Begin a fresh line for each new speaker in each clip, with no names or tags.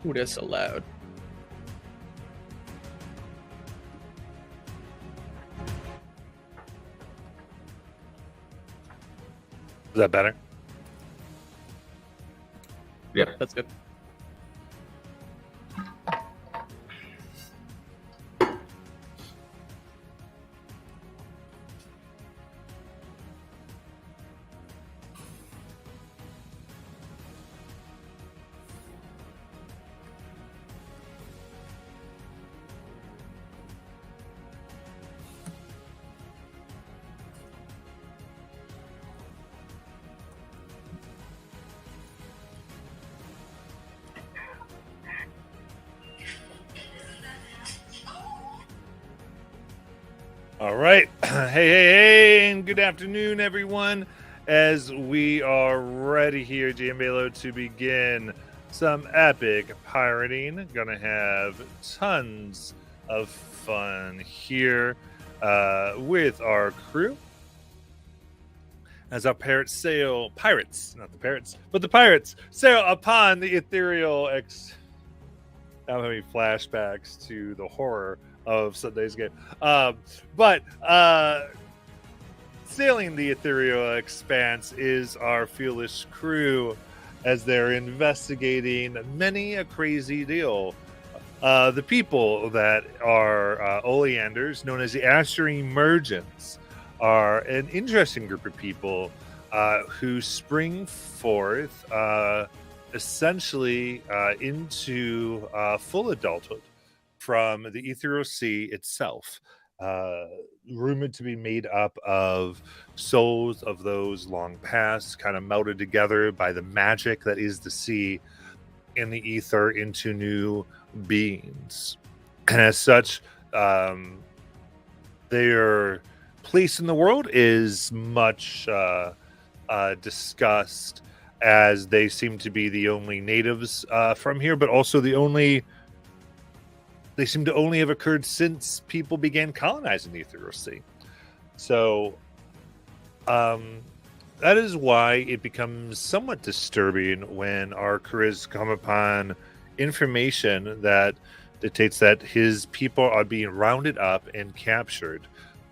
Ooh, that's so loud.
Is that better?
Yeah, that's good.
All right. Hey, and good afternoon, everyone. As we are ready here, Jambelo, to begin some epic pirating. Gonna have tons of fun here with our crew. As our pirates, not the parrots, but the pirates sail upon the ethereal I'm having flashbacks to the horror of Sunday's game. But sailing the ethereal expanse is our fearless crew as they're investigating many a crazy deal. The people that are oleanders, known as the Asher Emergents, are an interesting group of people who spring forth essentially into full adulthood from the ethereal sea itself, rumored to be made up of souls of those long past, kind of melded together by the magic that is the sea and the ether into new beings. And as such, their place in the world is much discussed, as they seem to be the only natives from here, but also they seem to only have occurred since people began colonizing the ethereal sea. So that is why it becomes somewhat disturbing when our crews come upon information that dictates that his people are being rounded up and captured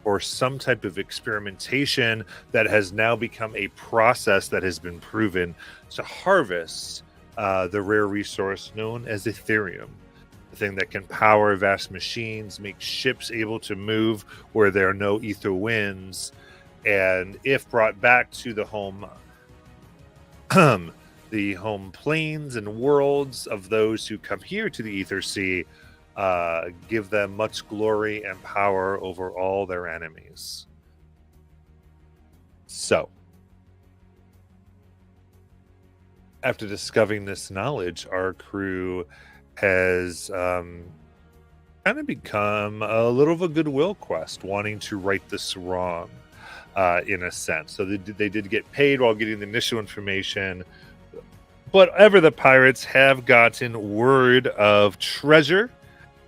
for some type of experimentation that has now become a process that has been proven to harvest the rare resource known as Ethereum, the thing that can power vast machines, make ships able to move where there are no ether winds, and if brought back to the home the home planes and worlds of those who come here to the ether sea, give them much glory and power over all their enemies. So, after discovering this knowledge, our crew has kind of become a little of a goodwill quest, wanting to right this wrong, in a sense. So they did get paid while getting the initial information, but ever the pirates have gotten word of treasure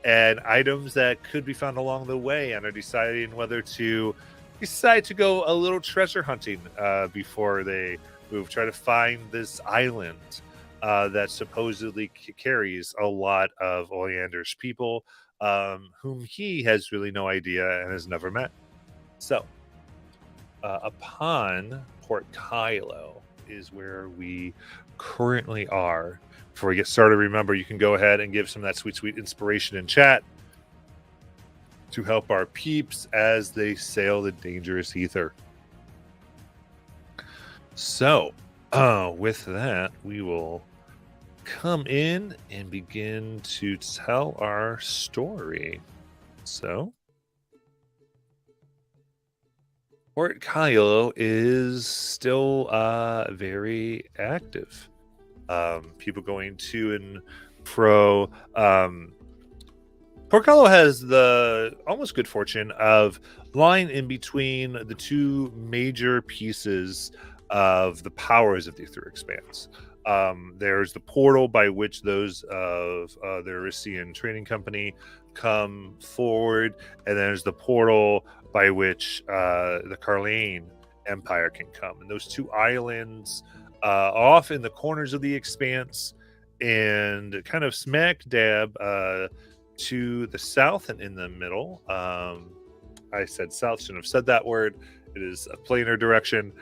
and items that could be found along the way, and are deciding whether to decide to go a little treasure hunting before they move, try to find this island that supposedly carries a lot of Oleander's people, whom he has really no idea and has never met. So, upon Port Kylo is where we currently are. Before we get started, remember you can go ahead and give some of that sweet inspiration in chat to help our peeps as they sail the dangerous ether. So, with that, we will come in and begin to tell our story. So, Port Kylo is still very active. People going to and fro. Port Kylo has the almost good fortune of lying in between the two major pieces of the powers of the Ether Expanse. There's the portal by which those of the Erisian trading company come forward, and there's the portal by which the Carlane Empire can come. And those two islands off in the corners of the expanse and kind of smack dab to the south and in the middle. I said south, shouldn't have said that word. It is a planar direction.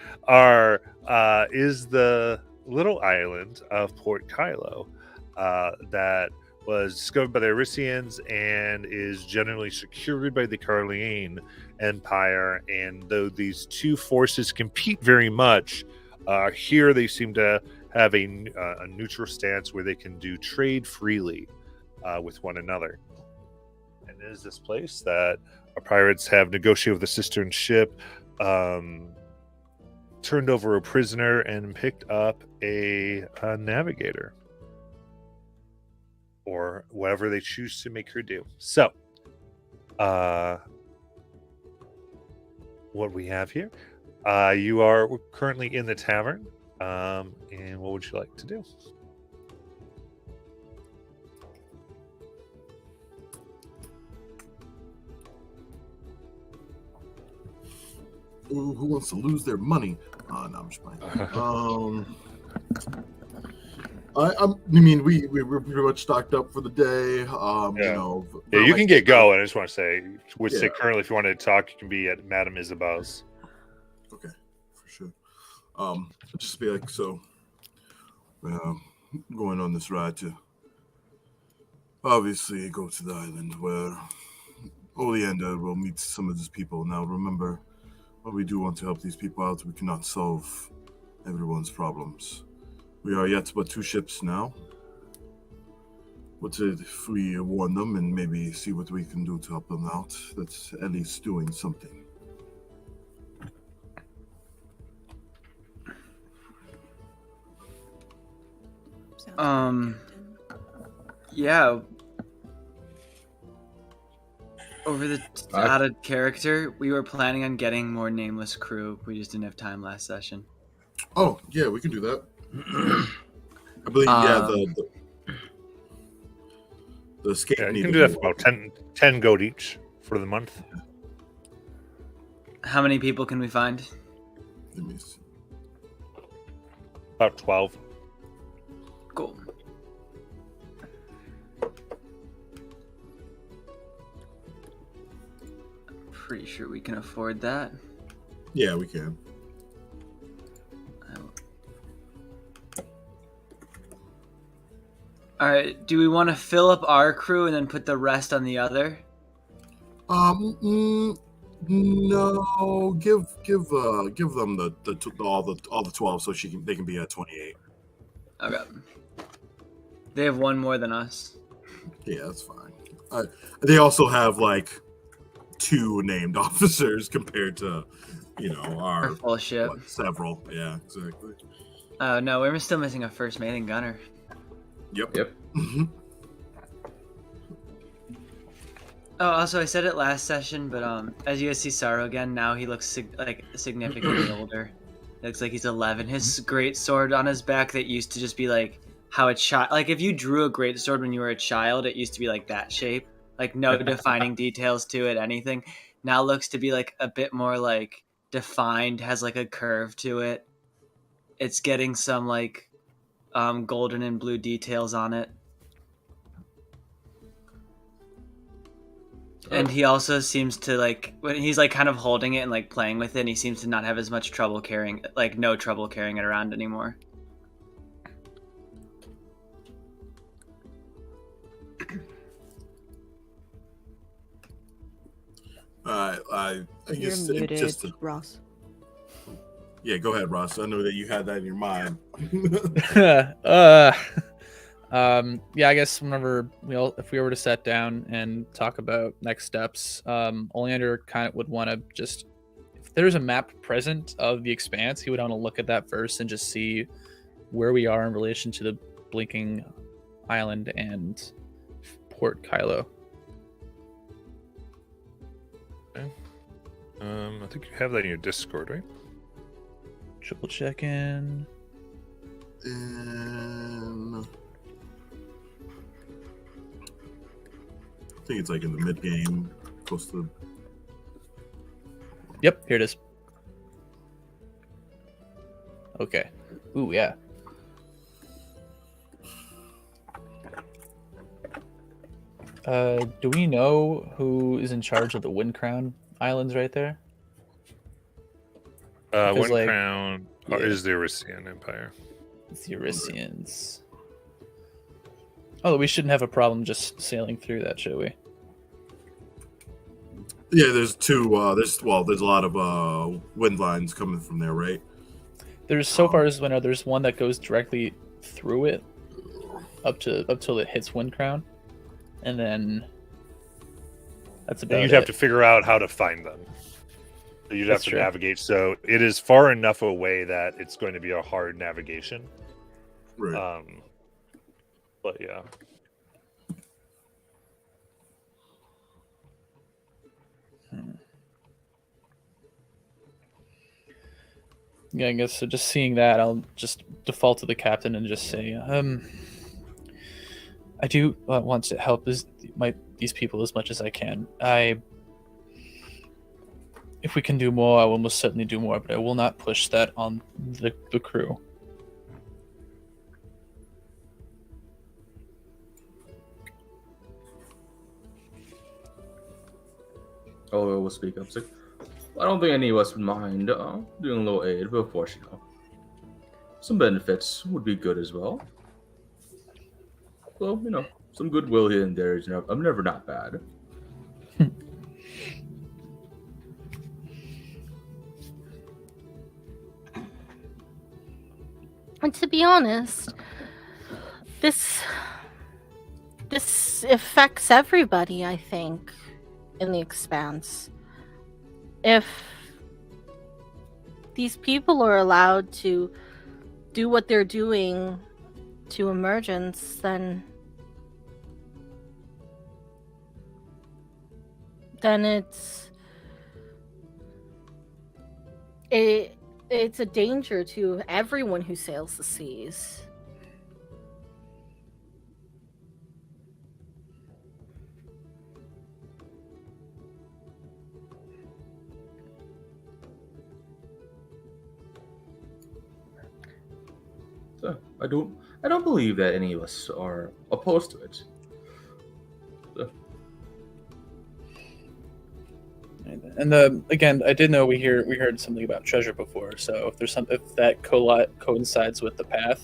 Is the little island of Port Kylo that was discovered by the Arisians and is generally secured by the Carlian Empire. And though these two forces compete very much, here they seem to have a neutral stance where they can do trade freely with one another. And it is this place that our pirates have negotiated with the Cistern ship, turned over a prisoner, and picked up a navigator. Or whatever they choose to make her do. So, what we have here, you are currently in the tavern, and what would you like to do?
Ooh, who wants to lose their money? No, I'm just playing. We're pretty much stocked up for the day.
You can get going. I just want to say, say currently, if you want to talk, you can be at Madame Isabel's.
Okay, for sure. Just be like, so, going on this ride to obviously go to the island where Oleander will meet some of these people. Now, remember, while we do want to help these people out, we cannot solve everyone's problems. We are yet but 2 ships now. But if we warn them and maybe see what we can do to help them out, that's at least doing something.
Yeah. Over the out of character, we were planning on getting more nameless crew. We just didn't have time last session.
Oh, yeah, we can do that. I believe, the escape.
Yeah, you can do that for about 10 gold each for the month.
How many people can we find?
Let me see.
About 12.
Cool. Pretty sure we can afford that.
Yeah, we can.
All right. Do we want to fill up our crew and then put the rest on the other?
No. Give them all the 12 so they can be at 28.
Okay. They have one more than us.
Yeah, that's fine. They also have like 2 named officers compared to, our
full ship.
Several. Yeah, exactly.
Oh no, we're still missing a first mate and gunner.
Yep.
Oh, also, I said it last session, but as you guys see Saro again, now he looks significantly older. It looks like he's 11. His great sword on his back that used to just be like how a child, like if you drew a great sword when you were a child, it used to be like that shape, like no defining details to it, anything. Now looks to be like a bit more like defined, has like a curve to it. It's getting some like golden and blue details on it. And he also seems to like, when he's like kind of holding it and like playing with it, and he seems to not have as much trouble carrying, like no trouble carrying it around anymore.
I guess
You're muted,
just
Ross.
Yeah, go ahead, Ross. I know that you had that in your mind.
Yeah, I guess whenever if we were to sit down and talk about next steps, Oleander kind of would want to just, if there's a map present of the expanse, he would want to look at that first and just see where we are in relation to the blinking island and Port Kylo.
Okay. I think you have that in your Discord, right?
Triple check in.
I think it's like in the mid game, close to.
Yep, here it is. Okay. Ooh, yeah. Do we know who is in charge of the Wind Crown Islands right there? Because,
Wind
like,
Crown
yeah.
is the Erysian Empire.
It's the Erysians. Oh, we shouldn't have a problem just sailing through that, should we?
Yeah, there's two. There's a lot of wind lines coming from there, right?
There's so far as I know, there's one that goes directly through it, up till it hits Wind Crown, and then that's about.
And you'd
it.
have to figure out how to find them. You'd
That's
have to
true.
navigate. So it is far enough away that it's going to be a hard navigation.
Right.
But yeah.
Yeah, I guess so. Just seeing that, I'll just default to the captain and just say, I do want to help these people as much as I can. If we can do more, I will most certainly do more, but I will not push that on the crew.
Oh, we'll speak up. I don't think any of us would mind doing a little aid, but of course, some benefits would be good as well. Well, some goodwill here and there is never not bad.
And to be honest, this affects everybody, I think, in the Expanse. If these people are allowed to do what they're doing to Emergence, then it's a danger to everyone who sails the seas.
So I don't believe that any of us are opposed to it. So.
And again, I did know we heard something about treasure before. So if that coincides with the path,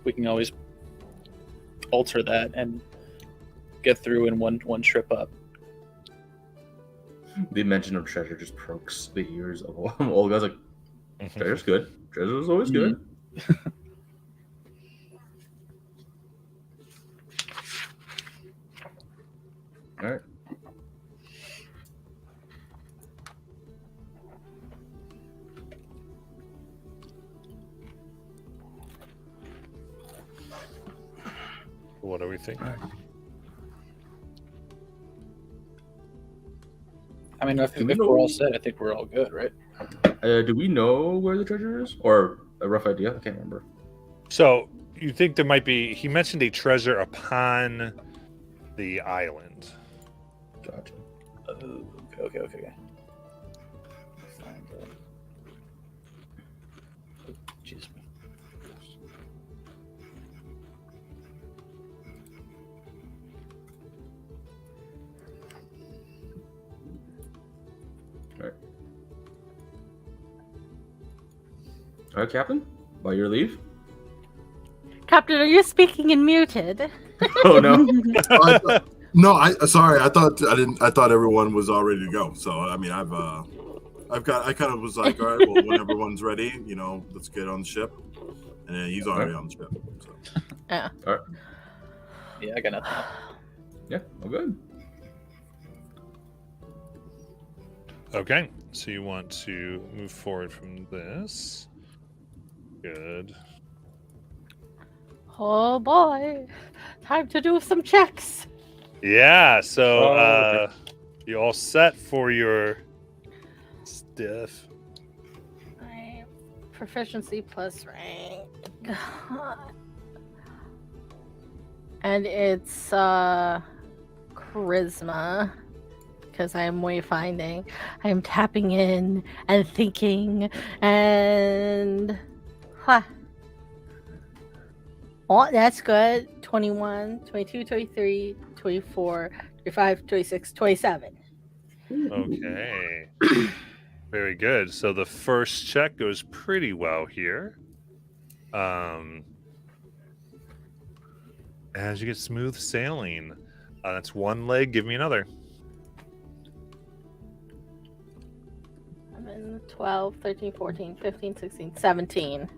we can always alter that and get through in one trip up.
The mention of treasure just perks the ears of all guys. Like, treasure's good. Treasure's always good. All right.
What do we think?
I mean, if we're all set, I think we're all good, right?
Do we know where the treasure is, or a rough idea? I can't remember.
So you think there might be? He mentioned a treasure upon the island.
Gotcha.
Okay. Find it. Excuse me.
All right, Captain. By your leave.
Captain, are you speaking in muted?
Oh no.
No, sorry. I thought everyone was all ready to go. So I mean, I kind of was like, all right, well, when everyone's ready, let's get on the ship. And then he's already on the ship. So.
Yeah.
All right.
Yeah, I got nothing.
Yeah, all good.
Okay, so you want to move forward from this. Good.
Oh boy. Time to do some checks.
Yeah, so you all set for your stuff?
My proficiency plus rank. And it's charisma. Because I'm wayfinding. I'm tapping in and thinking and Oh, that's good. 21, 22, 23, 24, 25, 26, 27.
Okay. Very good. So the first check goes pretty well here. As you get smooth sailing. That's one leg. Give me another.
11, 12, 13, 14, 15, 16, 17.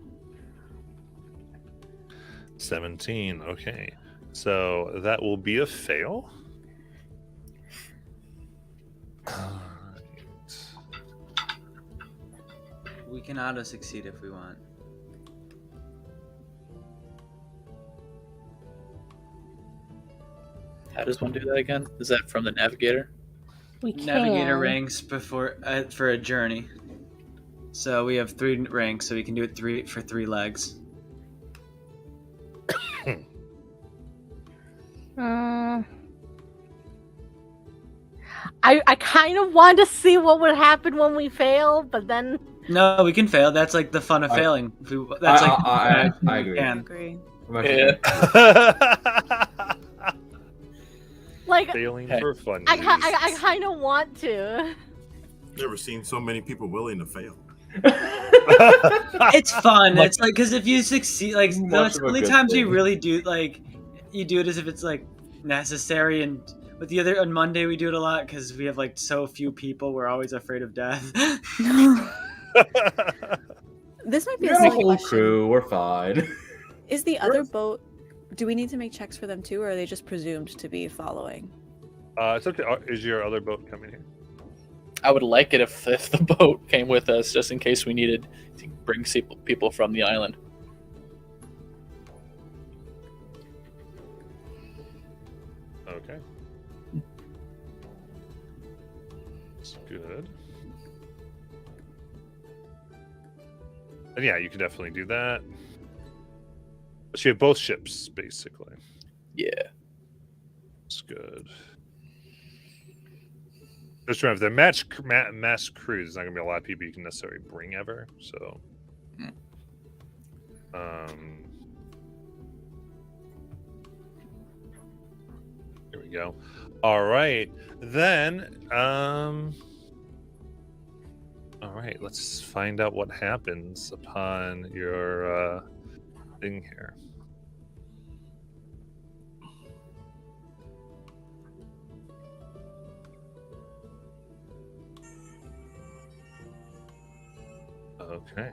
17. Okay. So that will be a fail.
We can auto succeed if we want.
How does one do that again? Is that from the navigator?
We can.
Navigator ranks before for a journey. So we have 3 ranks, so we can do it 3 legs.
I kind of want to see what would happen when we fail, but then
No, we can fail. That's like the fun of failing.
I agree.
can.
agree.
I'm actually-
like
Failing
Hey.
for fun.
I kind of want to.
Never seen so many people willing to fail.
It's fun. It's like because if you succeed, like
Much
that's
of
the
a
only
good
times you
thing.
really do like you do it as if it's like necessary. And with the other on Monday we do it a lot because we have like so few people. We're always afraid of death.
This might be
We
a
got a
silly
whole
question.
crew. We're fine.
Is the other boat? Do we need to make checks for them too, or are they just presumed to be following?
It's okay. Is your other boat coming here?
I would like it if the boat came with us, just in case we needed to bring people from the island.
Okay. That's good. And yeah, you can definitely do that. So you have both ships, basically.
Yeah.
That's good. Just remember, the mass cruise is not going to be a lot of people you can necessarily bring ever. So, here we go. All right, then. All right, let's find out what happens upon your thing here. Okay.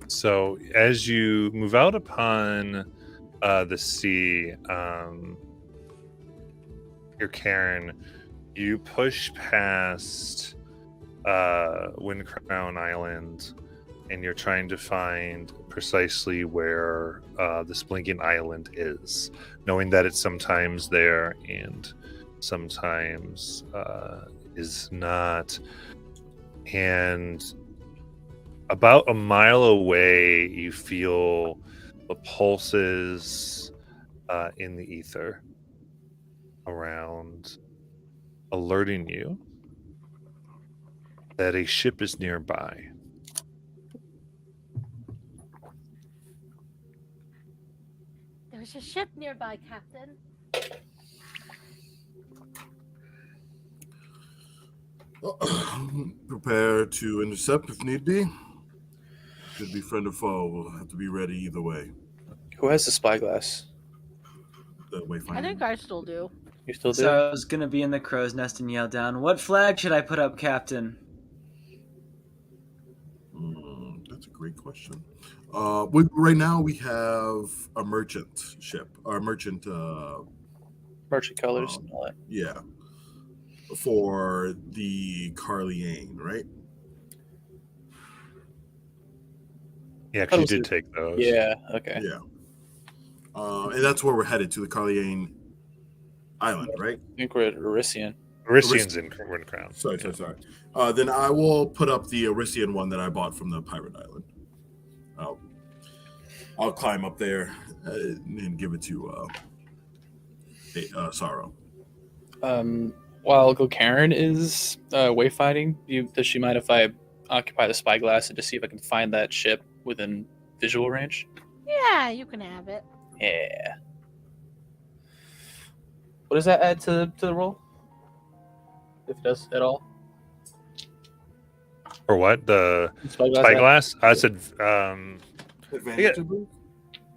So as you move out upon the sea, your Karen, you push past Wind Crown Island, and you're trying to find precisely where this blinking island is, knowing that it's sometimes there and sometimes is not. And about a mile away, you feel the pulses in the ether around, alerting you that a ship is nearby.
There's a ship nearby, Captain.
Prepare to intercept if need be. Could be friend or foe. We'll have to be ready either way.
Who has the spyglass?
The wayfinder.
I think I still do.
You still do?
So I was gonna be in the crow's nest and yell down, "What flag should I put up, Captain?"
That's a great question. Right now we have a merchant ship, or merchant.
Merchant colors and all that.
Yeah, for the Carlyane, right?
Yeah, because you did take those.
Yeah, okay.
Yeah. And that's where we're headed, to the Carlyane Island, right?
I think we're at Orisian.
Orisian's in Wind Crown.
Sorry. Then I will put up the Orisian one that I bought from the Pirate Island. I'll climb up there and give it to Sorrow.
while Karen is wayfinding, does she mind if I occupy the spyglass and just see if I can find that ship within visual range?
Yeah, you can have it.
Yeah. What does that add to the roll? If it does at all?
Or what? The
Spyglass?
spyglass? I said,
Advantage, I believe?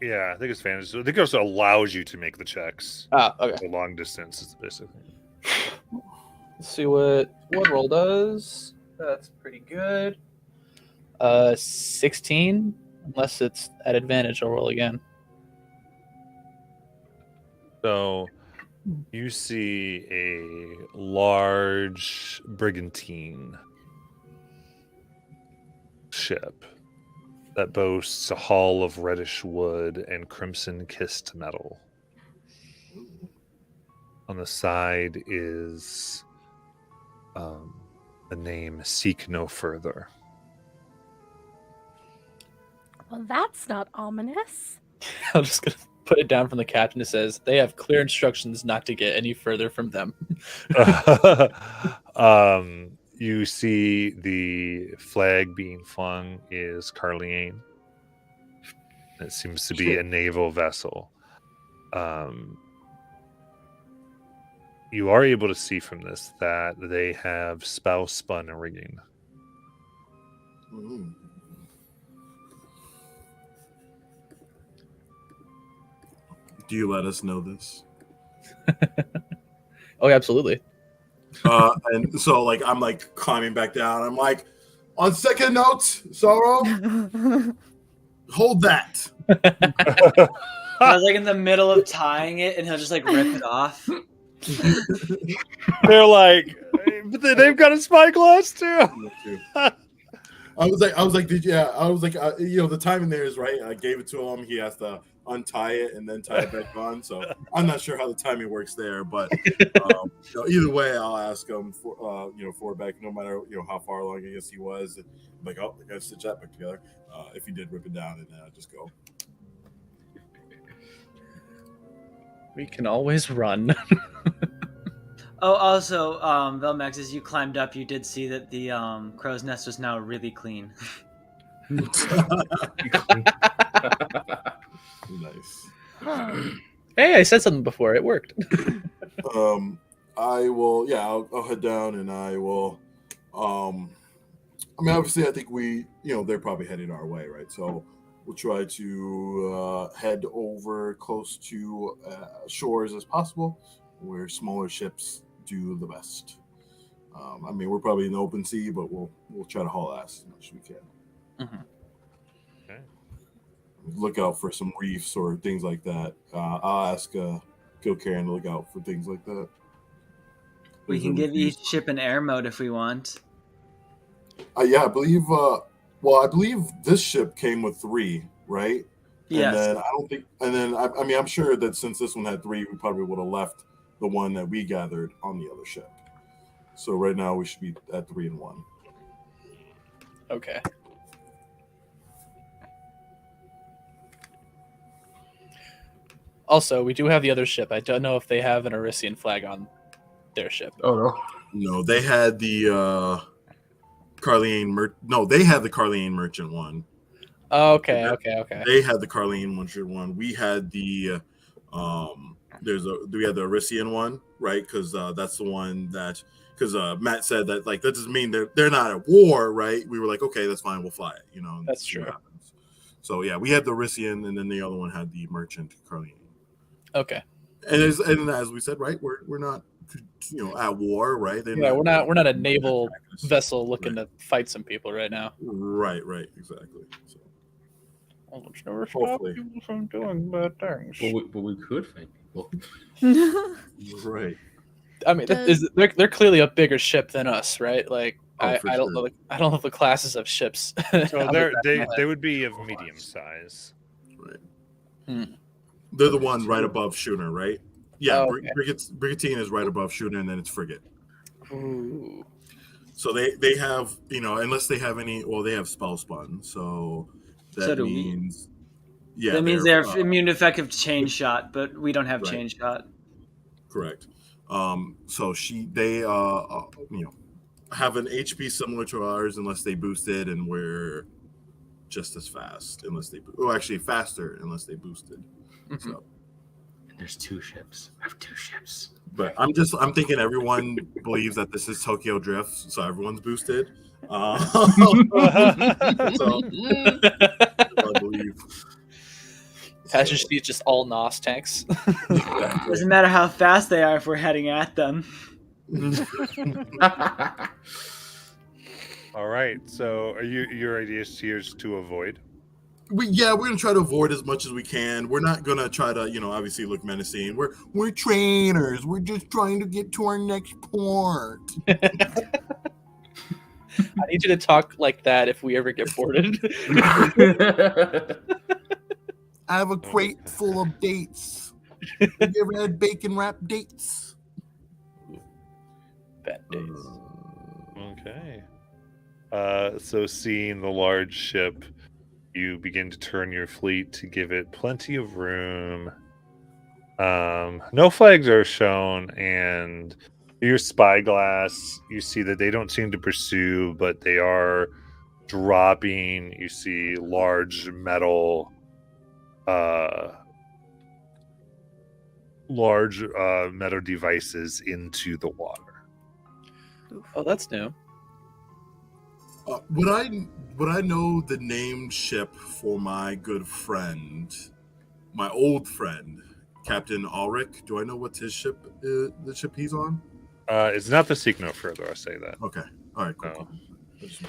yeah, I think it's advantage. I think it also allows you to make the checks.
Okay.
The long distance is basically.
Let's see what one roll does. That's pretty good. 16. Unless it's at advantage, I'll roll again.
So you see a large brigantine ship that boasts a hull of reddish wood and crimson kissed metal. On the side is the name Seek No Further.
Well, that's not ominous.
I'm just going to put it down from the captain. It says, they have clear instructions not to get any further from them.
You see the flag being flung is Carliane. It seems to be a naval vessel. You are able to see from this that they have spouse spun rigging.
Mm. Do you let us know this?
Oh, yeah, absolutely.
And so, like, I'm like climbing back down. I'm like, on second note, Sorrow, hold that.
I was like in the middle of tying it, and he'll just like rip it off.
They're like, but they've got a spyglass too.
I was like, did you? Yeah, I was like, the timing there is right. I gave it to him. He has to untie it and then tie it back on. So I'm not sure how the timing works there, but either way, I'll ask him for back, no matter how far along I guess he was. I'm like, oh, I gotta stitch that back together. If he did rip it down, and then I just go.
We can always run.
Oh, also, Velmax, as you climbed up, you did see that the crow's nest was now really clean.
Nice.
Hey, I said something before. It worked.
I will. Yeah, I'll head down, and I will. I mean, obviously, I think they're probably heading our way, right? So we'll try to head over close to shores as possible, where smaller ships do the best. I mean, we're probably in the open sea, but we'll try to haul ass as much as we can.
Mm-hmm.
Okay.
Look out for some reefs or things like that. I'll ask Karen to look out for things like that.
We can give each ship an air mode if we want.
Yeah, I believe. I believe this ship came with 3, right?
Yes.
And then I don't think. And then I mean, I'm sure that since this one had 3, we probably would have left the one that we gathered on the other ship. So right now we should be at 3 and 1.
Okay. Also, we do have the other ship. I don't know if they have an Arisian flag on their ship.
Oh no.
No, they had the Carliane. No, they had the Carliane merchant one.
Okay.
They had the Carliane merchant one. We had the we had the Arisian one, right? Because that's the one that Matt said that that doesn't mean they're not at war, right? We were like, okay, that's fine, we'll fly it,
That's true.
So yeah, we had the Arisian, and then the other one had the merchant Carliane.
Okay.
And as we said, right, we're not at war, right?
We're not a naval vessel looking to fight some people right now.
Right, exactly. So
Which never stop
hopefully.
people from doing bad things.
But we could fight people.
Right.
I mean, they're clearly a bigger ship than us, right? Like, I don't
sure.
know. I don't know the classes of ships.
So they would be of medium size.
Right. They're the one right above schooner, right? Yeah,
okay.
Brigantine is right above schooner, and then it's frigate.
Ooh.
So they have, unless they have any, well, they have spell spun, so that means,
that means they're immune to effective chain shot, but we don't have chain shot.
Correct. So they you know, have an HP similar to ours unless they boosted, and we're just as fast unless they actually faster unless they boosted.
Mhm.
So
And there's 2 ships. I have 2 ships.
but I'm thinking everyone believes that this is Tokyo Drift, so everyone's boosted. So I believe.
Passenger seat just all NOS tanks.
Doesn't matter how fast they are if we're heading at them.
All right. So, are your ideas here is to avoid?
We're gonna try to avoid as much as we can. We're not gonna try to, obviously look menacing. We're trainers. We're just trying to get to our next port.
I need you to talk like that if we ever get boarded.
I have a crate full of dates. Have you ever had bacon wrapped dates?
Bad days.
Okay. So seeing the large ship, you begin to turn your fleet to give it plenty of room. No flags are shown, and your spyglass, you see that they don't seem to pursue, but they are dropping. You see large metal devices into the water.
Oh, that's new.
Would I know the name ship for my good friend, my old friend, Captain Ulrich? Do I know what's his ship? The ship he's on?
It's not the seek no further. I'll say that.
Okay. All right. Cool.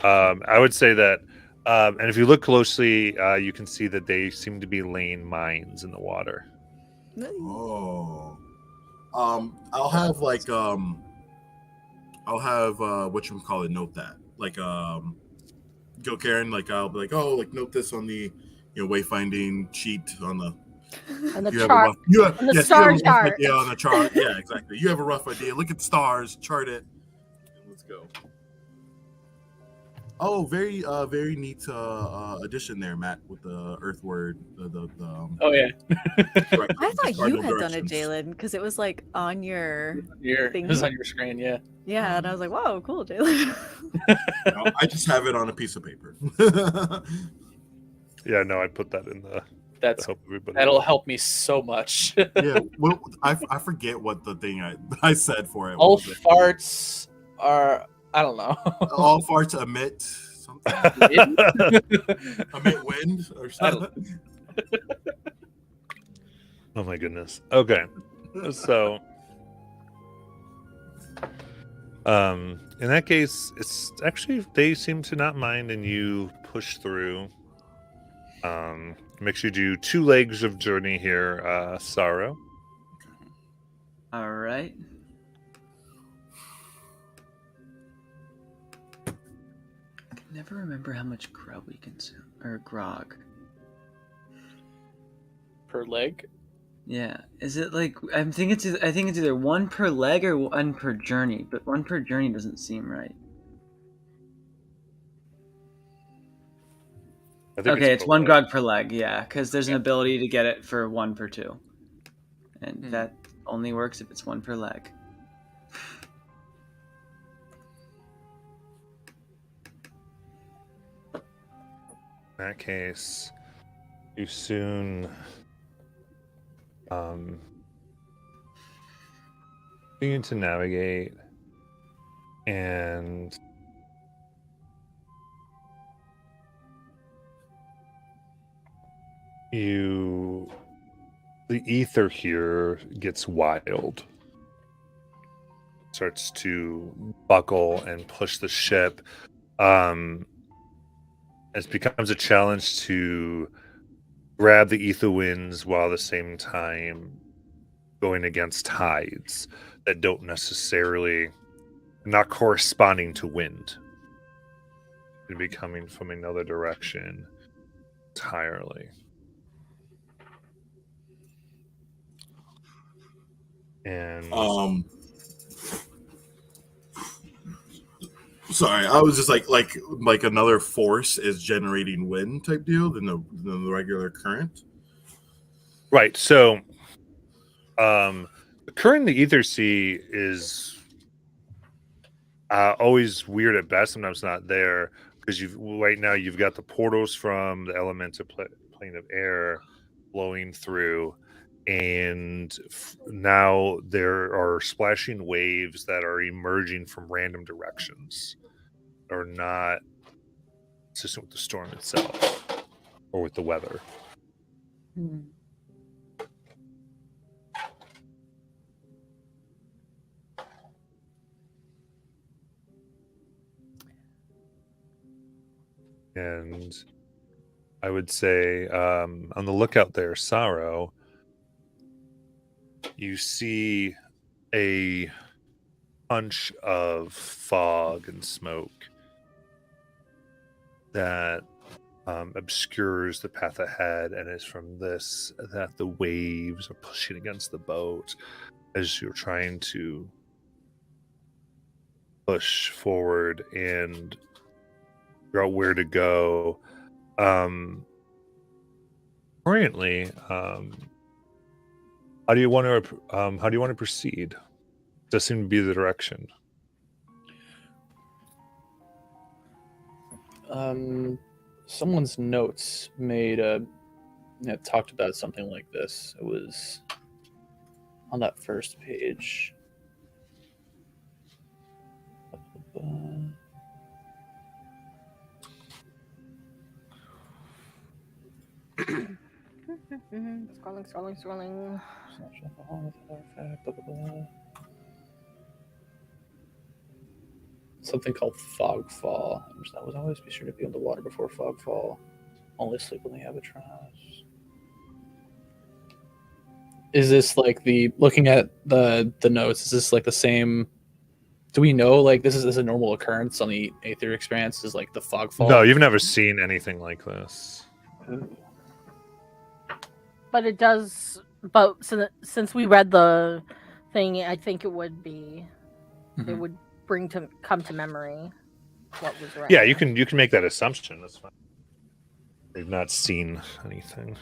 I would say that, and if you look closely, you can see that they seem to be laying mines in the water.
Oh. I'll have whatchamacallit note that. Like Gil Karen, like I'll be like, oh, like note this on the wayfinding sheet on the
chart. On the star chart.
Yeah, on the chart. Yeah, exactly. You have a rough idea. Look at the stars, chart it, and let's go. Oh, very neat addition there, Matt, with the Earth word.
Oh yeah.
I thought you had done it, Jalen, because it was like on your
It was on your screen, yeah.
Yeah, and I was like, "Wow, cool, Jalen."
No, I just have it on a piece of paper.
Yeah, no, I put that in the.
That'll help me so much.
Yeah, well, I forget what the thing I said for it.
All farts are, I don't know.
All farts emit something. Emit wind or something.
Oh my goodness. Okay, so in that case, it's actually they seem to not mind, and you push through. Makes you do 2 legs of journey here, Sorrow.
All right. I can never remember how much grub we consume, or grog.
Per leg?
Yeah, is it like I think it's either 1 per leg or 1 per journey, but 1 per journey doesn't seem right. Okay, it's 1 grog per leg, yeah, because there's an ability to get it for 1 per 2, and that only works if it's 1 per leg.
In that case, you soon begin to navigate, and the ether here gets wild, starts to buckle and push the ship. It becomes a challenge to grab the ether winds while at the same time going against tides that don't necessarily not corresponding to wind. It'd be coming from another direction entirely. And
sorry, I was just like another force is generating wind type deal than the regular current.
right, so the Occurring the Ether Sea is always weird at best. Sometimes not there because right now you've got the portals from the elemental plane of air flowing through, and now there are splashing waves that are emerging from random directions, are not consistent with the storm itself or with the weather. And I would say on the lookout there, Sorrow, you see a bunch of fog and smoke that obscures the path ahead, and it's from this that the waves are pushing against the boat as you're trying to push forward and figure out where to go. Currently, how do you want to proceed? Does seem to be the direction.
Someone's notes talked about something like this. It was on that first page.
Scrolling.
Something called fogfall. That was always be sure to be on the water before fogfall. Only sleep when the albatross. Is this like looking at the notes? Is this like the same? Do we know like this is a normal occurrence on the Aether experience? Is like the fogfall?
No, you've never seen anything like this.
But it does. But since we read the thing, I think it would be.
Mm-hmm.
It would come to memory what was read.
Yeah, you can make that assumption. That's fine. They've not seen anything.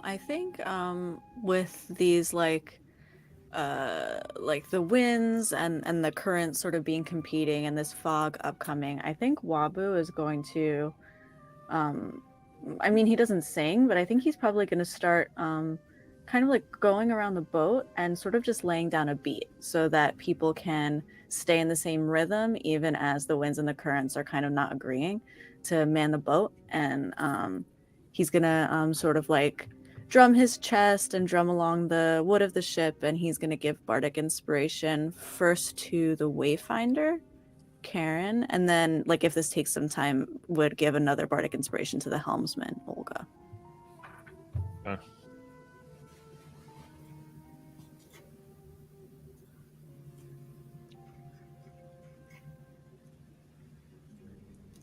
I think with these like the winds and the currents sort of being competing and this fog upcoming, I think Wabu is going to I mean, he doesn't sing, but I think he's probably going to start kind of like going around the boat and sort of just laying down a beat so that people can stay in the same rhythm even as the winds and the currents are kind of not agreeing to man the boat. And he's going to sort of like drum his chest and drum along the wood of the ship, and he's going to give bardic inspiration first to the Wayfinder, Karen, and then, like, if this takes some time, would give another bardic inspiration to the helmsman, Olga.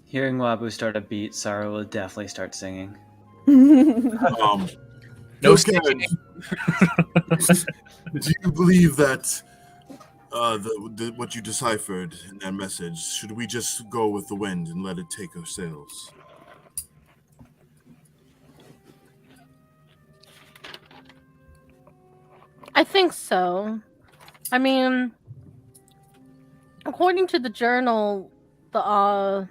Hearing Wabu start a beat, Sarah will definitely start singing.
No
singing.
Do you believe that what you deciphered in that message, should we just go with the wind and let it take our sails?
I think so. I mean, according to the journal, where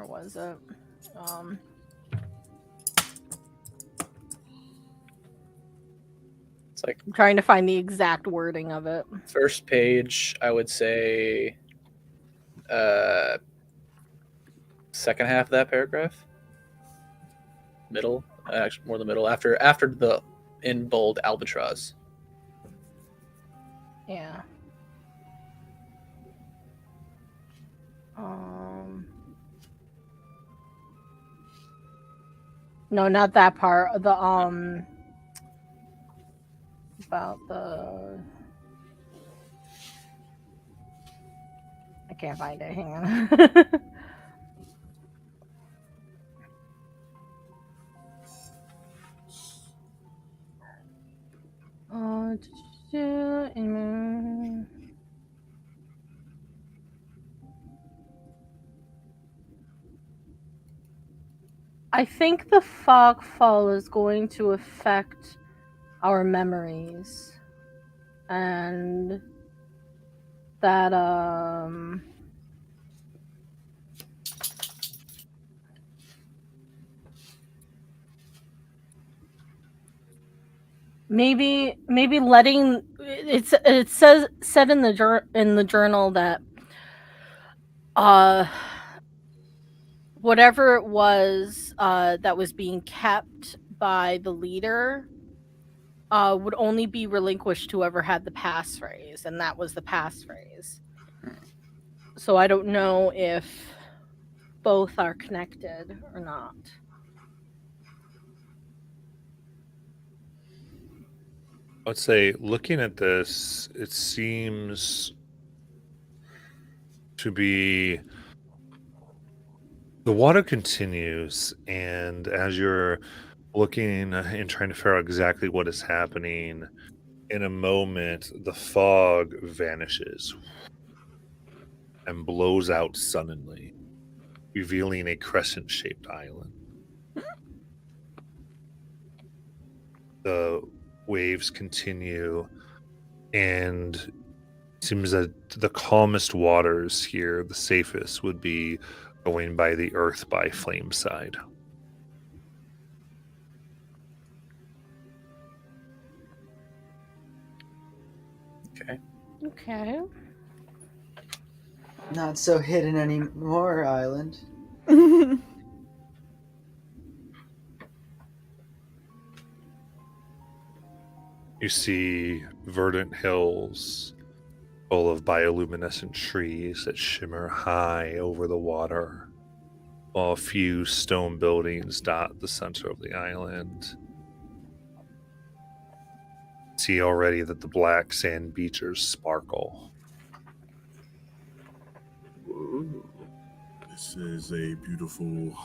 was it?
It's like
I'm trying to find the exact wording of it.
First page, I would say second half of that paragraph. Middle, actually more the middle, after the in bold albatross.
Yeah. No, not that part. The about the I can't find it. Hang on. I think the fog fall is going to affect our memories. And that maybe letting it said in the journal that whatever it was that was being kept by the leader would only be relinquished to whoever had the passphrase, and that was the passphrase. So I don't know if both are connected or not.
I'd say, looking at this, it seems to be the water continues, and as you're looking and trying to figure out exactly what is happening, in a moment, the fog vanishes and blows out suddenly, revealing a crescent-shaped island. The waves continue, and it seems that the calmest waters here, the safest, would be going by the Earth by Flame side.
Okay.
Not so hidden anymore, island.
You see verdant hills full of bioluminescent trees that shimmer high over the water, while a few stone buildings dot the center of the island. See already that the black sand beaches sparkle.
Ooh, this is a beautiful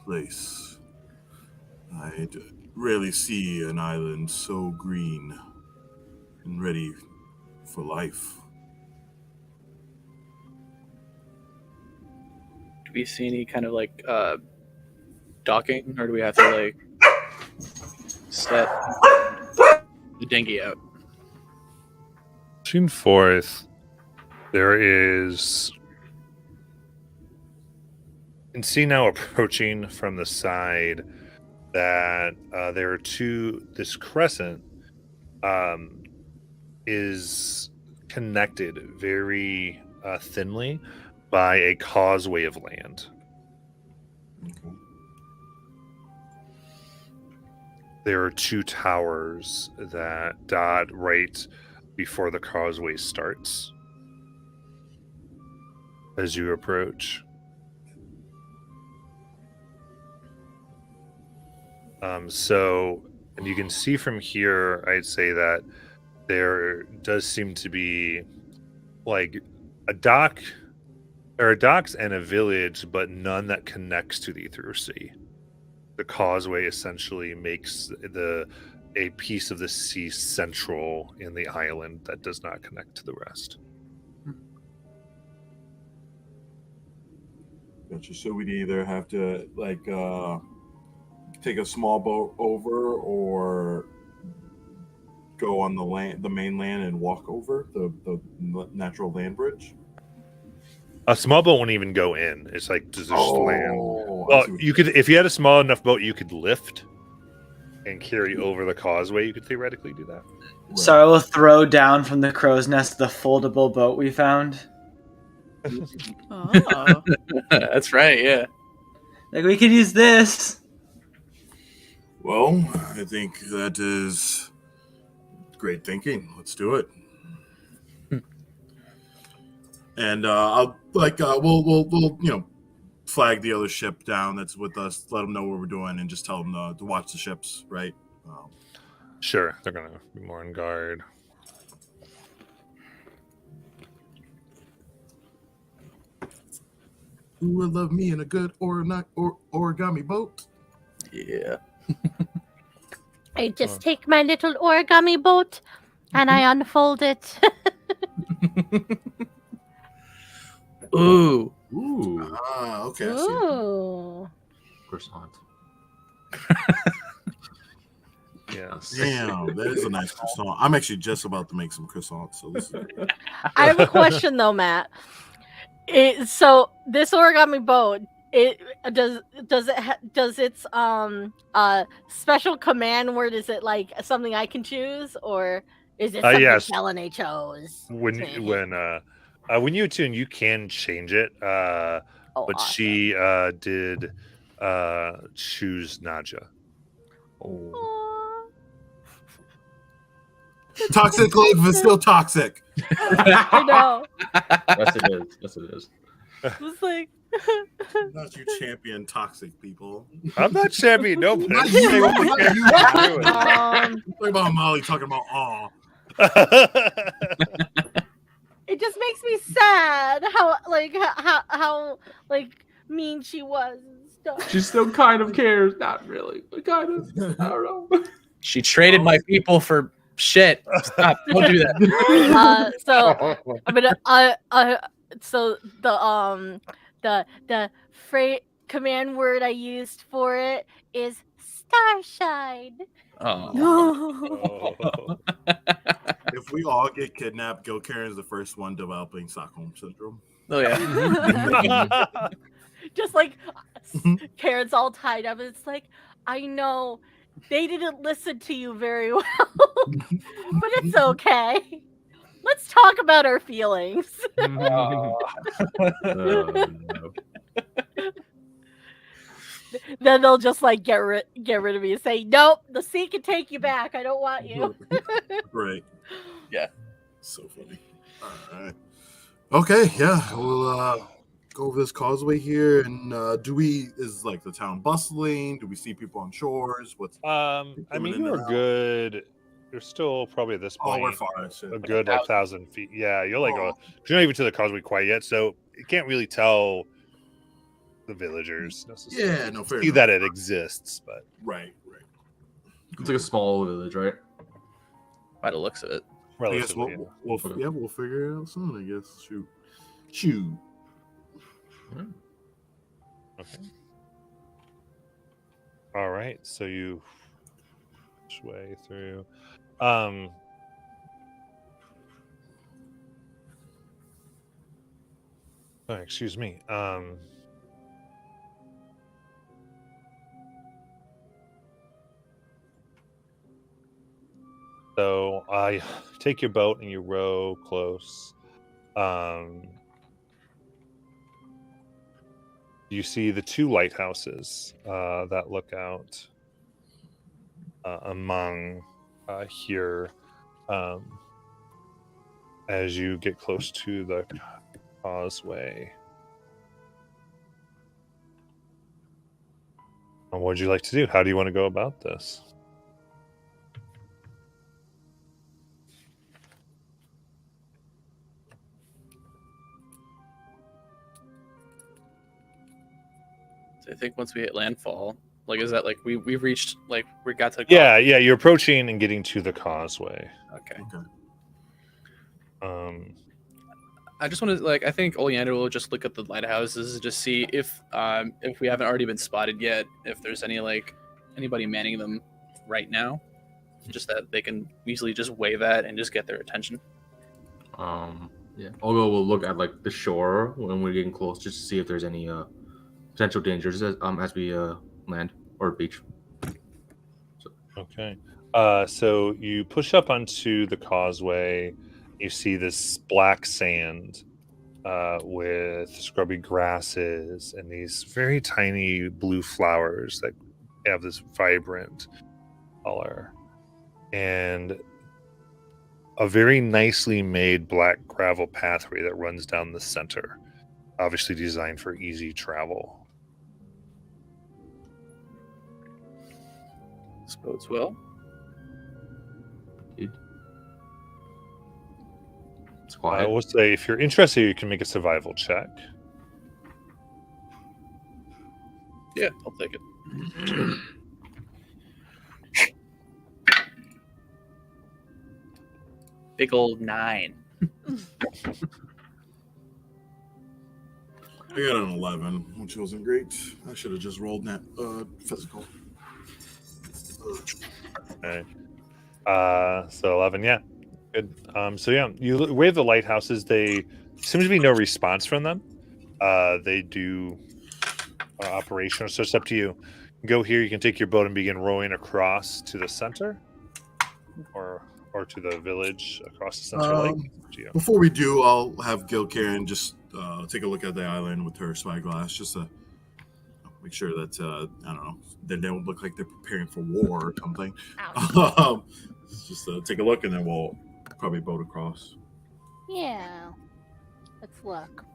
place. I rarely see an island so green and ready for life.
Do we see any kind of like docking, or do we have to like set the dinghy out?
Pushing forth, there is. You can see now approaching from the side that there are two. This crescent is connected very thinly by a causeway of land.
Okay.
There are two towers that dot right before the causeway starts as you approach. And you can see from here, I'd say that there does seem to be like a dock. There are docks and a village, but none that connects to the through sea. The causeway essentially makes a piece of the sea central in the island that does not connect to the rest.
Gotcha. So we'd either have to take a small boat over, or go on the mainland and walk over the natural land bridge.
A small boat won't even go in. It's like just land.
I
Well,
see what
you could, if you had a small enough boat, you could lift and carry over the causeway. You could theoretically do that.
Right.
So I will throw down from the crow's nest the foldable boat we found.
Oh.
That's right, yeah.
Like, we could use this.
Well, I think that is great thinking. Let's do it. And I'll we'll flag the other ship down that's with us, let them know what we're doing, and just tell them to watch the ships, right?
Sure, they're gonna be more on guard.
Who would love me in a good origami boat?
Yeah.
I just take my little origami boat and I unfold it.
Ooh.
Ooh,
Okay. I see.
Ooh.
croissant.
Yes.
Damn, that is a nice croissant. I'm actually just about to make some croissants. So this is
I have a question though, Matt. So this origami boat, it does its special command word, is it like something I can choose, or is it something
Yes.
Chalene chose?
When you attune, you can change it.
Oh,
But
awesome.
she did choose Naja.
Oh.
Aw.
toxic life is still toxic.
I know.
Yes, it is. Yes, it is.
It was like
Not you champion toxic people.
I'm not champion. No, but I'm
Not
just saying what the
you.
characters are doing.
Talking about Molly talking about aw.
it just makes me sad how like mean she was and stuff.
She still kind of cares. Not really, but kind of. I don't know.
She traded my people for shit. Stop! Don't do that.
So I'm gonna so the command word I used for it is starshine.
Oh.
Oh.
If we all get kidnapped, Gil Karen's the first one developing Stockholm syndrome.
Oh yeah.
Just like Karen's all tied up. It's like, I know they didn't listen to you very well, but it's okay. Let's talk about our feelings.
No.
Then they'll just like get rid of me and say, nope, the sea can take you back. I don't want you.
Right.
Yeah.
So funny. All right. Okay, yeah. We'll go over this causeway here, and is like the town bustling? Do we see people on shores? What's
I mean, you are good. You're still probably at this point.
we're far. Shit.
A good 1,000 feet. Yeah, you're like you're not even to the causeway quite yet, so you can't really tell the villagers necessarily.
Yeah, no, fair
See
enough.
that it exists, but
Right.
It's like a small village, right?
By the looks of it.
I guess
relatively.
we'll figure it out soon. I guess. Shoot.
Okay. All right, so you way through. Oh, excuse me. So I take your boat and you row close. You see the two lighthouses that look out among here as you get close to the causeway. And what would you like to do? How do you want to go about this?
I think once we hit landfall, like, is that like we've reached, like, we got to
Yeah, you're approaching and getting to the causeway.
Okay.
I
I just want to, like, I think Oleander will just look at the lighthouses and just see if we haven't already been spotted yet, if there's any, like, anybody manning them right now, just that they can easily just wave at and just get their attention.
Yeah. Olga will look at like the shore when we're getting close, just to see if there's any potential dangers as we land or beach.
Okay. So you push up onto the causeway. You see this black sand with scrubby grasses and these very tiny blue flowers that have this vibrant color. And a very nicely made black gravel pathway that runs down the center. Obviously designed for easy travel.
This bodes well.
It's
I
quiet.
will say, if you're interested, you can make a survival check.
Yeah, I'll take it. Big old 9.
I got an 11, which wasn't great. I should have just rolled that physical.
Okay. So 11, yeah. Good. So yeah, you wave the lighthouses. They seems to be no response from them. They do operational, so it's up to you. Go here. You can take your boat and begin rowing across to the center, or to the village across the Central Lake. It's up to you.
Before we do, I'll have Gil Karen just take a look at the island with her spyglass, just to make sure that I don't know, they don't look like they're preparing for war or something. Just take a look, and then we'll probably boat across.
Yeah. Let's look.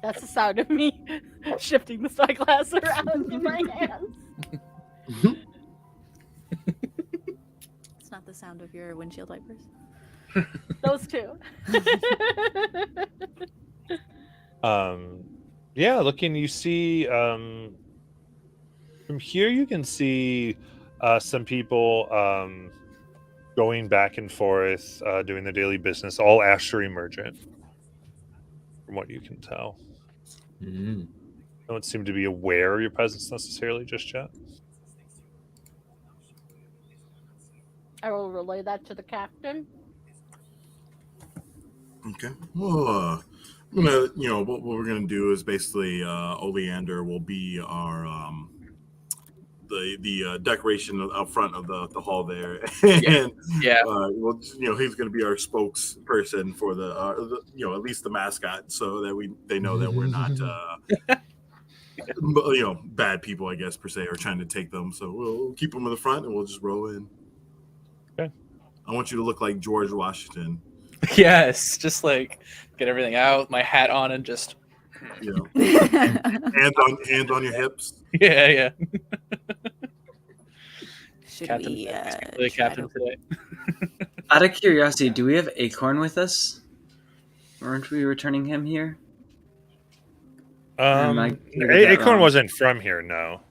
That's the sound of me shifting the spyglass around in my hands.
It's not the sound of your windshield wipers.
Those two.
Yeah, looking, you see from here you can see some people going back and forth, doing their daily business, all Asher emergent, from what you can tell. Don't seem to be aware of your presence necessarily just yet.
I will relay that to the captain.
Okay. Well, I'm gonna, what we're gonna do is basically, Oleander will be our the decoration out front of the hall there, and
Yeah.
well, he's gonna be our spokesperson for the at least the mascot, so that they know that we're not bad people, I guess, per se, or trying to take them. So we'll keep them in the front, and we'll just roll in.
Okay.
I want you to look like George Washington.
Yes, just like get everything out, my hat on, and just
Hands on your hips.
yeah.
Should
Captain,
we
the
try
captain
to...
today.
Out of curiosity, do we have Acorn with us? Aren't we returning him here?
Acorn wasn't from here, no.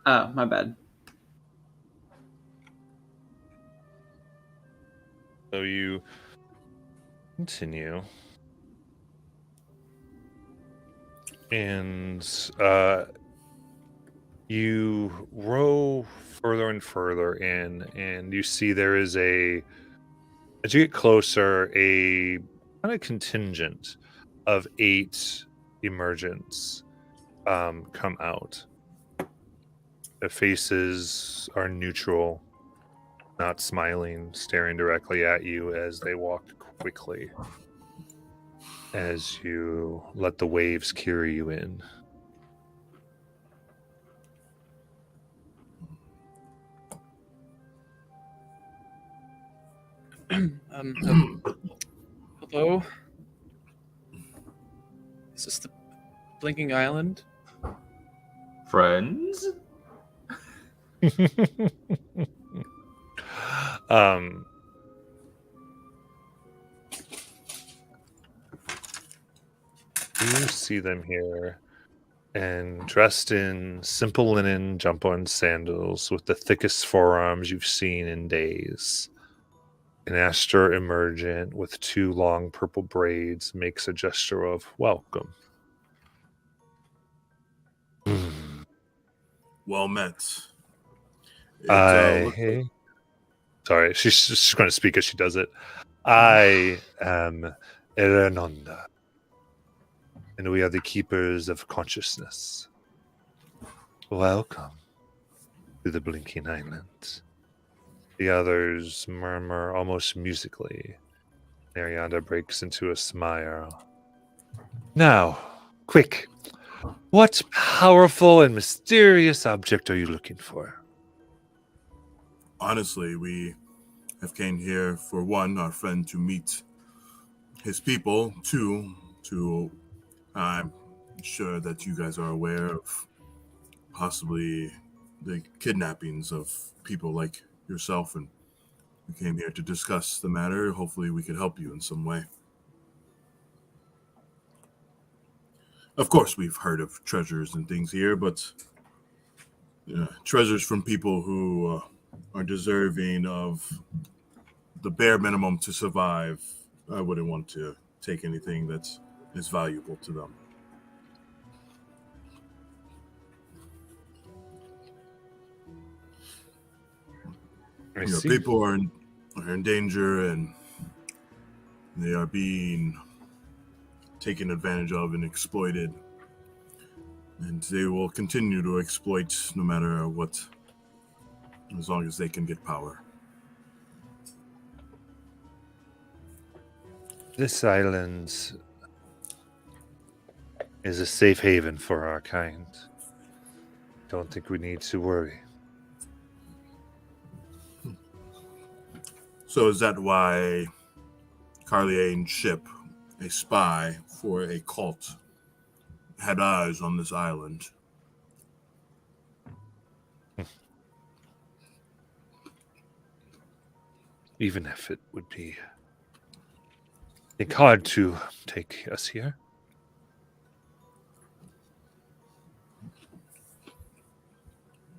Oh, my bad.
So you continue. And you row further and further in, and you see there is as you get closer, a kind of contingent of 8 emergents come out. The faces are neutral, not smiling, staring directly at you as they walk quickly as you let the waves carry you in.
Hello? Is this the Blinking Island?
Friends?
You see them here, and dressed in simple linen jumper and sandals with the thickest forearms you've seen in days. An Astor emergent with 2 long purple braids makes a gesture of welcome.
Well met.
Sorry, she's going to speak as she does it. I am Erenonda, and we are the keepers of consciousness. Welcome to the Blinking Island. The others murmur almost musically. Marianda breaks into a smile. Now, quick, what powerful and mysterious object are you looking for?
Honestly, we have came here for 1, our friend to meet his people. 2, I'm sure that you guys are aware of possibly the kidnappings of people like yourself, and we came here to discuss the matter. Hopefully we could help you in some way. Of course, we've heard of treasures and things here, but treasures from people who are deserving of the bare minimum to survive. I wouldn't want to take anything that is valuable to them.
I
You know,
see.
people are in danger and they are being taken advantage of and exploited. And they will continue to exploit no matter what, as long as they can get power.
This island is a safe haven for our kind. Don't think we need to worry.
So is that why Carlyane's ship, a spy for a cult, had eyes on this island?
Even if it would be, I think, hard to take us here.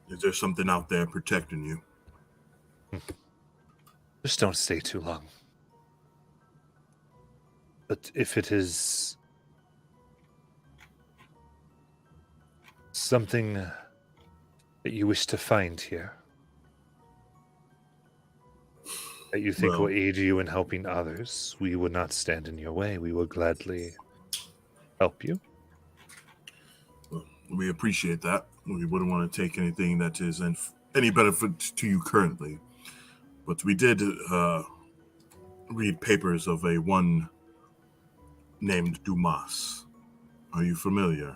Is there something out there protecting you?
Just don't stay too long. But if it is something that you wish to find here, that you think
Well-
will aid you in helping others, we would not stand in your way. We will gladly help you.
Well, we appreciate that. We wouldn't want to take anything that is any benefit to you currently. But we did read papers of a one named Dumas. Are you familiar?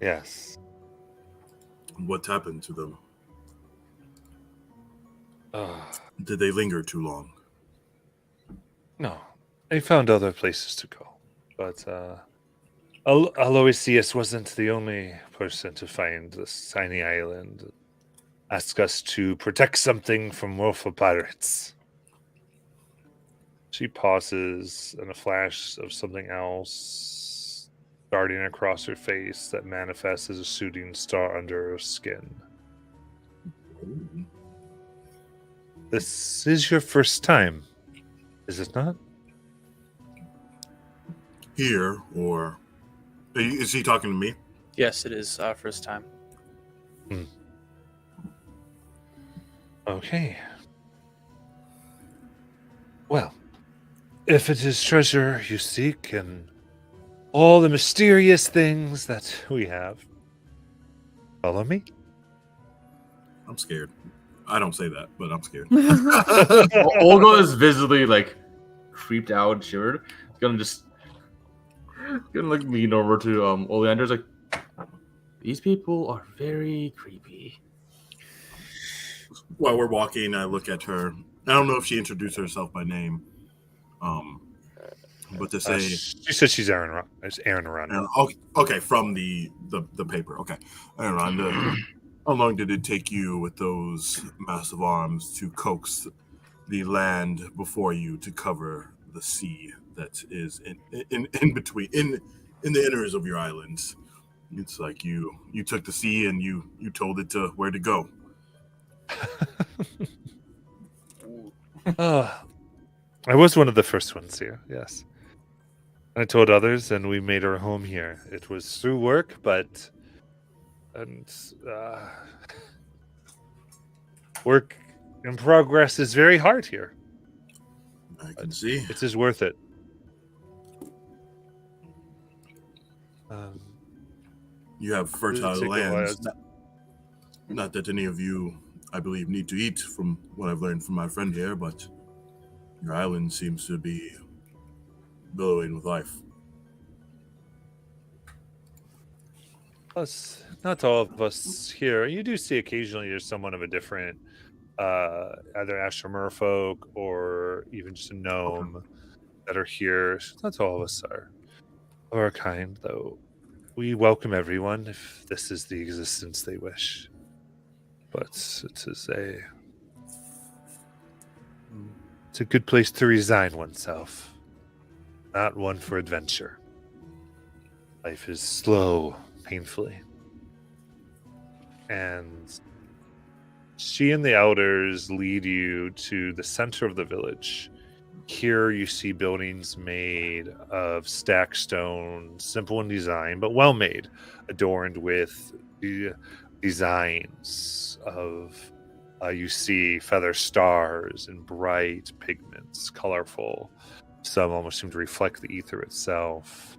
Yes.
What happened to them?
Uh,
Did they linger too long?
no, they found other places to go. But Aloysius wasn't the only person to find this tiny island. Ask us to protect something from willful pirates. She pauses, and a flash of something else darting across her face that manifests as a shooting star under her skin. This is your first time, is it not?
Here, or is he talking to me?
Yes, it is first time.
Okay. Well, if it is treasure you seek and all the mysterious things that we have, follow me.
I'm scared. I don't say that, but I'm scared.
Olga is visibly like creeped out and shivered. He's gonna like lean over to Oleander's like, these people are very creepy.
While we're walking, I look at her. I don't know if she introduced herself by name. But to say,
She said she's Aaron. It's Aaron Aranda.
okay, from the paper. Okay, Aranda, how long did it take you with those massive arms to coax the land before you to cover the sea that is in between in the inners of your islands? It's like you took the sea and you told it to where to go.
I was one of the first ones here, yes. I told others, and we made our home here. It was through work, but work in progress is very hard here.
I can see.
It is worth it.
You have fertile
take a
lands.
while.
Not that any of you, I believe, need to eat from what I've learned from my friend here, but your island seems to be billowing with life.
Plus, not all of us here. You do see occasionally there's someone of a different, either Ashramur or even just a gnome that are here. Not all of us are of our kind, though. We welcome everyone if this is the existence they wish. But it's a good place to resign oneself, not one for adventure. Life is slow, painfully. And she and the elders lead you to the center of the village. Here you see buildings made of stacked stone, simple in design, but well made, adorned with the designs of, you see feather stars and bright pigments, colorful. Some almost seem to reflect the ether itself.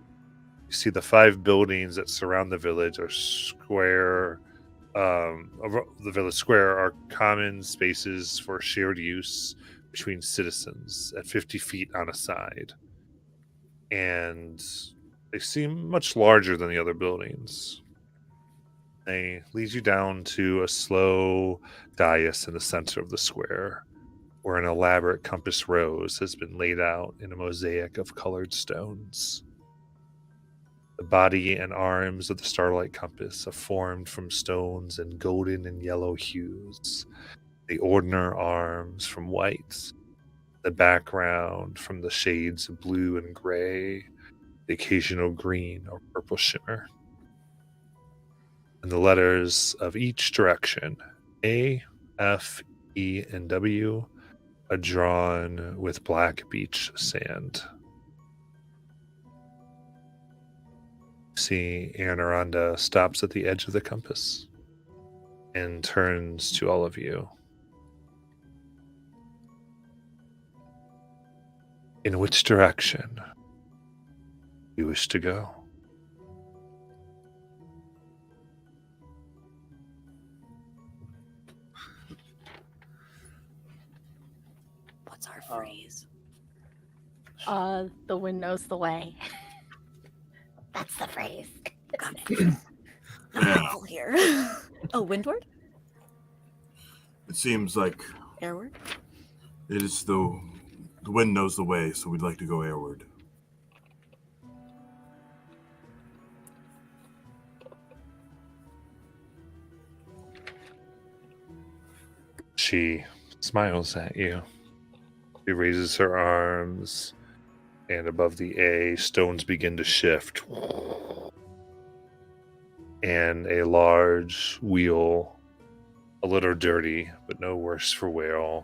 You see the 5 buildings that surround the village are square. The village square are common spaces for shared use between citizens at 50 feet on a side. And they seem much larger than the other buildings. They lead you down to a slow dais in the center of the square, where an elaborate compass rose has been laid out in a mosaic of colored stones. The body and arms of the starlight compass are formed from stones in golden and yellow hues. The ordinary arms from white, the background from the shades of blue and gray, the occasional green or purple shimmer. And the letters of each direction, A, F, E, and W, are drawn with black beach sand. See, Aranda stops at the edge of the compass and turns to all of you. In which direction do you wish to go?
What's our phrase?
The wind knows the way. That's the phrase.
Got it. I'm helpful here. Oh, windward?
It seems like
Airward?
it is the wind knows the way, so we'd like to go airward.
She smiles at you. She raises her arms, and above the A, stones begin to shift. And a large wheel, a little dirty, but no worse for wear,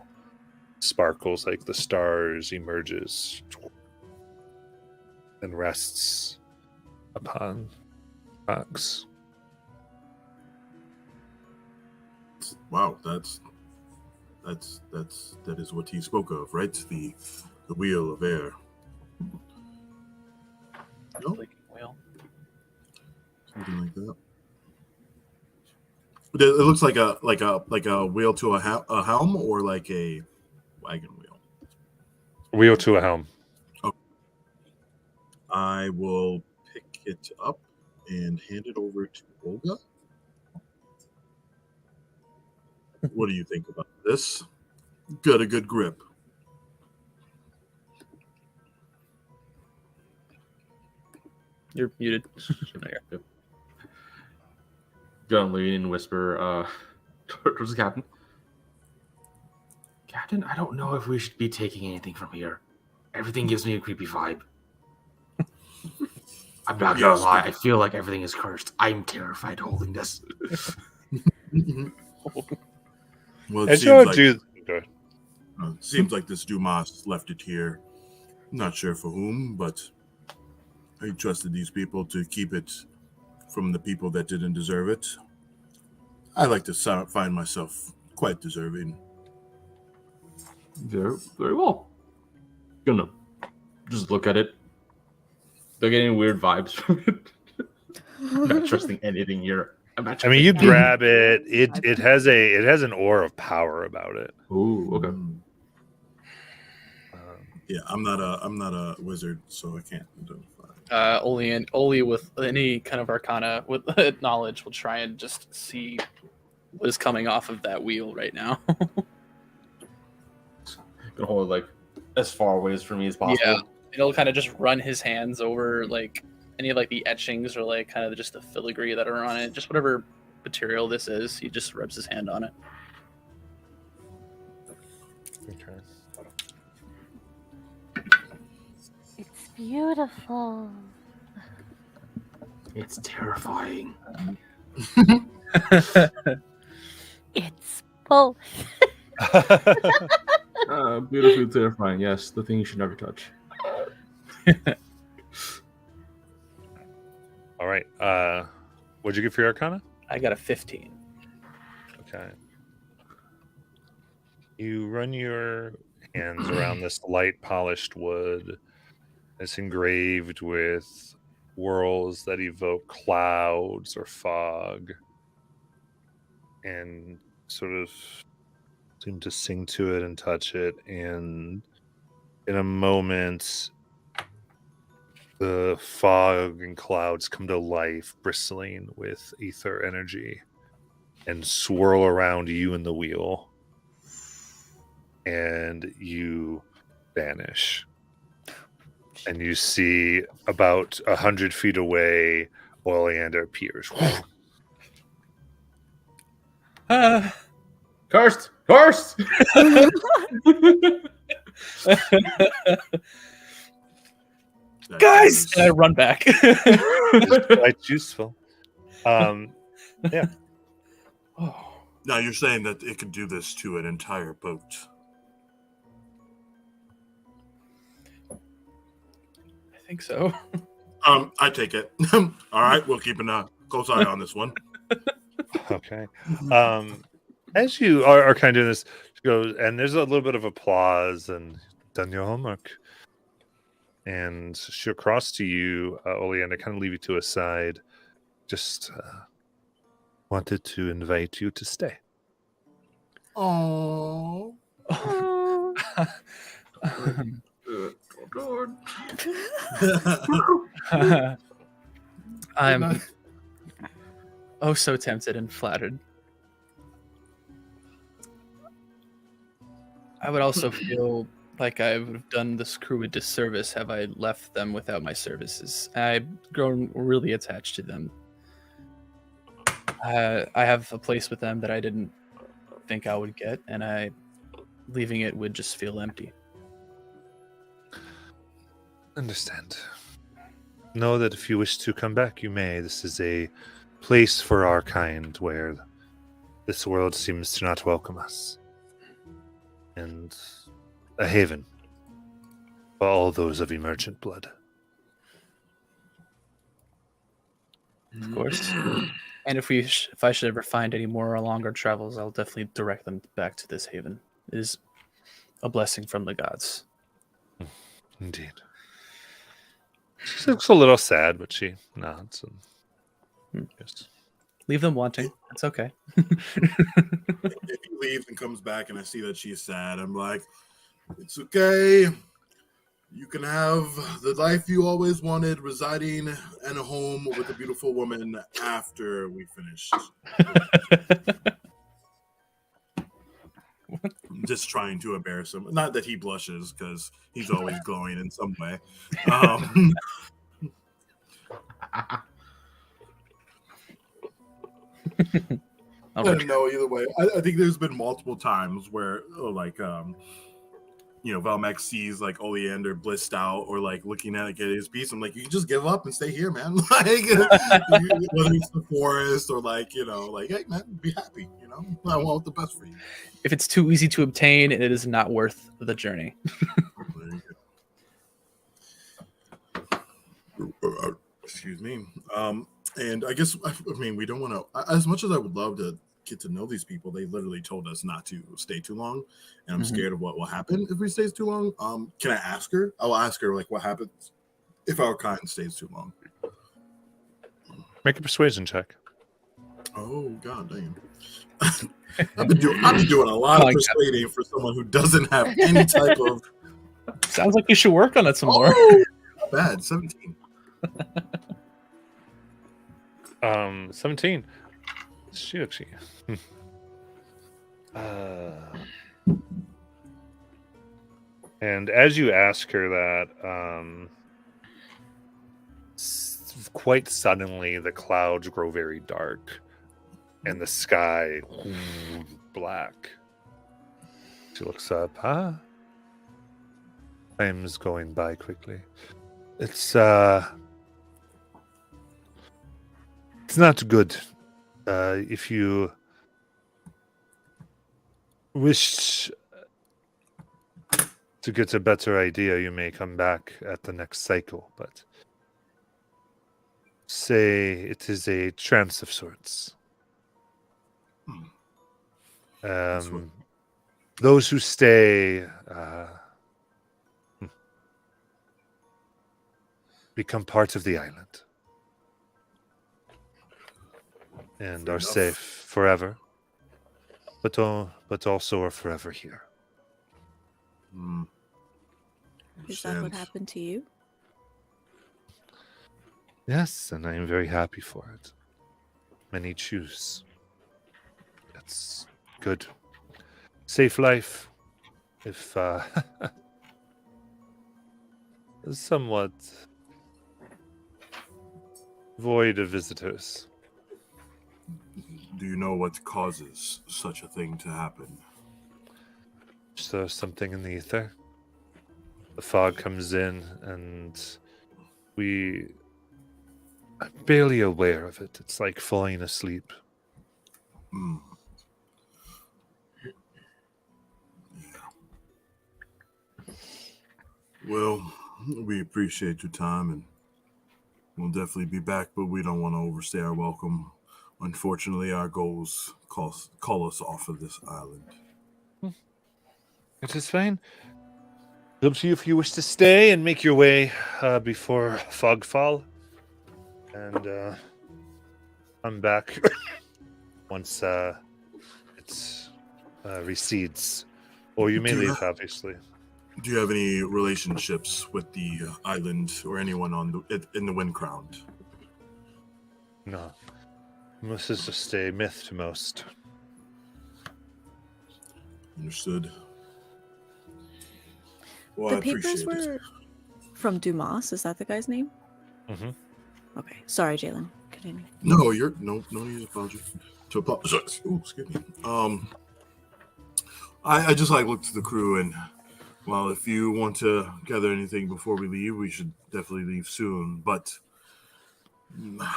sparkles like the stars, emerges and rests upon rocks.
Wow, that is what he spoke of, right? The wheel of air. No?
Whale.
Something like that. But it looks like a wheel to a helm, or like a wagon wheel.
Wheel to a helm.
I will pick it up and hand it over to Olga. What do you think about this? Got a good grip.
You're muted.
Gonna lean and whisper towards the captain. Captain, I don't know if we should be taking anything from here. Everything gives me a creepy vibe. I'm not gonna lie, I feel like everything is cursed. I'm terrified holding this.
Well,
As you all do,
it seems like this Dumas left it here. Not sure for whom, but I trusted these people to keep it from the people that didn't deserve it. I like to find myself quite deserving.
Very, very well. Gonna just look at it. Don't get any weird vibes from it. I'm not trusting anything here.
I mean, you grab it. It has an aura of power about it.
Ooh, okay.
Yeah, I'm not a wizard, so I can't identify.
Oli with any kind of arcana with knowledge will try and just see what is coming off of that wheel right now.
Gonna hold it like as far away as from me as possible.
Yeah, it'll kind of just run his hands over like any of like the etchings or like kind of just the filigree that are on it, just whatever material this is. He just rubs his hand on it.
Okay.
It's beautiful.
It's terrifying.
It's both.
Beautifully terrifying. Yes, the thing you should never touch.
All right. What'd you get for your arcana?
I got a 15.
Okay. You run your hands around this light polished wood. It's engraved with whorls that evoke clouds or fog, and sort of seem to sing to it and touch it. And in a moment, the fog and clouds come to life, bristling with ether energy, and swirl around you and the wheel. And you vanish. And you see about 100 feet away, Oleander appears.
Cursed! Cursed!
Guys, and I run back.
It's quite useful. Yeah.
Oh,
Now you're saying that it could do this to an entire boat.
I think so.
I take it. All right, we'll keep a close eye on this one.
Okay. As you are kind of doing this, she goes, and there's a little bit of applause, and done your homework. And she'll cross to you, Oleander, kind of leave you to a side. Just wanted to invite you to stay.
Oh.
I'm oh so tempted and flattered. I would also feel like I would have done this crew a disservice have I left them without my services. I've grown really attached to them. I have a place with them that I didn't think I would get, and leaving it would just feel empty.
Understand. Know that if you wish to come back, you may. This is a place for our kind where this world seems to not welcome us. And a haven for all those of emergent blood.
Of course. And if I should ever find any more or longer travels, I'll definitely direct them back to this haven. It is a blessing from the gods.
Indeed. She looks a little sad, but she nods and just
Leave them wanting. It's okay.
If he leaves and comes back and I see that she's sad, I'm like, it's okay. You can have the life you always wanted, residing in a home with a beautiful woman after we finish. I'm just trying to embarrass him. Not that he blushes, because he's always glowing in some way. I don't know either way. I think there's been multiple times where, Valmax sees like Oleander blissed out or like looking at his piece. I'm like, you can just give up and stay here, man. Like, whether it's the forest or hey, man, be happy. I want the best for you.
If it's too easy to obtain, it is not worth the journey.
Excuse me. And I guess we don't want to. As much as I would love to get to know these people, they literally told us not to stay too long, and I'm scared of what will happen if we stay too long. Can I ask her? I will ask her what happens if our kind stays too long.
make a persuasion check.
Oh god damn! I've been doing a lot of persuading for someone who doesn't have any type of.
Sounds like you should work on it some more.
Not bad. 17.
17. Shoot. And as you ask her that, quite suddenly the clouds grow very dark and the sky black. She looks up. Time's going by quickly. It's not good. If you wish to get a better idea, you may come back at the next cycle, but say it is a trance of sorts.
what-
Those who stay become part of the island and
Fair
are
enough.
safe forever, but also are forever here.
Hmm.
Is that what
Understand.
happened to you?
Yes, and I am very happy for it. Many choose. That's good. Safe life, if somewhat void of visitors.
Do you know what causes such a thing to happen?
Just something in the ether. The fog comes in, and we are barely aware of it. It's like falling asleep.
Hmm. Well, we appreciate your time, and we'll definitely be back, but we don't want to overstay our welcome. Unfortunately, our goals call us off of this island.
It is fine. It's up to you if you wish to stay and make your way before fogfall. And I'm back once it recedes. Or you may
Do you-
leave, obviously.
Do you have any relationships with the island or anyone in the Wind Crown?
No. This is just a myth to most.
Understood. Well,
The
I
papers
appreciate it.
were from Dumas. Is that the guy's name?
Mm-hmm.
Okay. Sorry, Jalen. Continue.
No, you're no need to apologize. To apologize. Ooh, excuse me. I just looked at the crew, and well, if you want to gather anything before we leave, we should definitely leave soon. But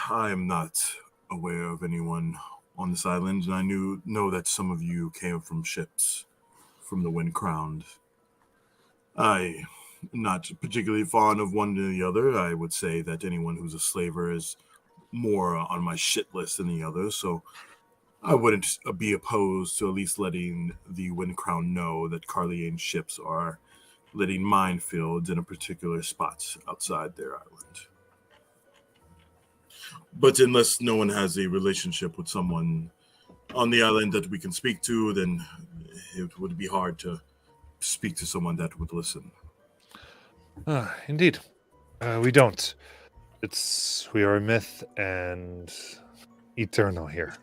I am not aware of anyone on this island, and I know that some of you came from ships from the Wind Crown. I not particularly fond of one or the other. I would say that anyone who's a slaver is more on my shit list than the other, so I wouldn't be opposed to at least letting the Wind Crown know that Carliane ships are letting minefields in a particular spot outside their island. But unless no one has a relationship with someone on the island that we can speak to, then it would be hard to speak to someone that would listen.
Indeed. We don't. We are a myth and eternal here.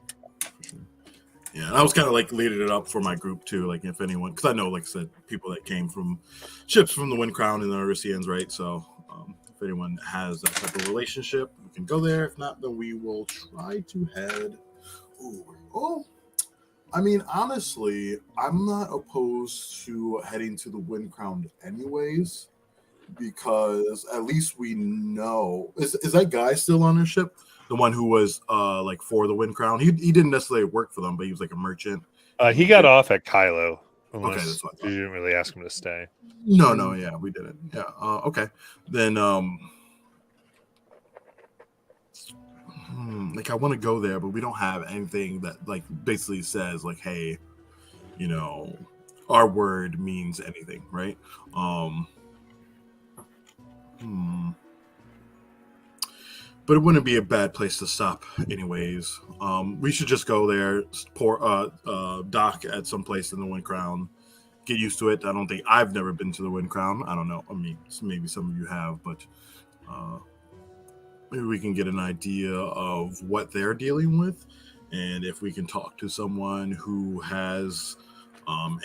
Yeah, and I was kind of leading it up for my group too, if anyone, because I know, like I said, people that came from ships from the Wind Crown and the Arisians, right? So if anyone has that type of relationship, we can go there. If not, then we will try to head. Oh, I mean, honestly, I'm not opposed to heading to the Wind Crown anyways, because at least we know. Is that guy still on their ship? The one who was for the Wind Crown. He didn't necessarily work for them, but he was like a merchant.
He got off at Kylo.
Okay, that's what I thought.
You didn't really ask him to stay.
No, yeah, we didn't. Yeah, okay. Then, I want to go there, but we don't have anything that basically says hey, our word means anything, right? But it wouldn't be a bad place to stop, anyways. We should just go there, dock at some place in the Wind Crown, get used to it. I've never been to the Wind Crown. I don't know. I mean, maybe some of you have, but maybe we can get an idea of what they're dealing with, and if we can talk to someone who has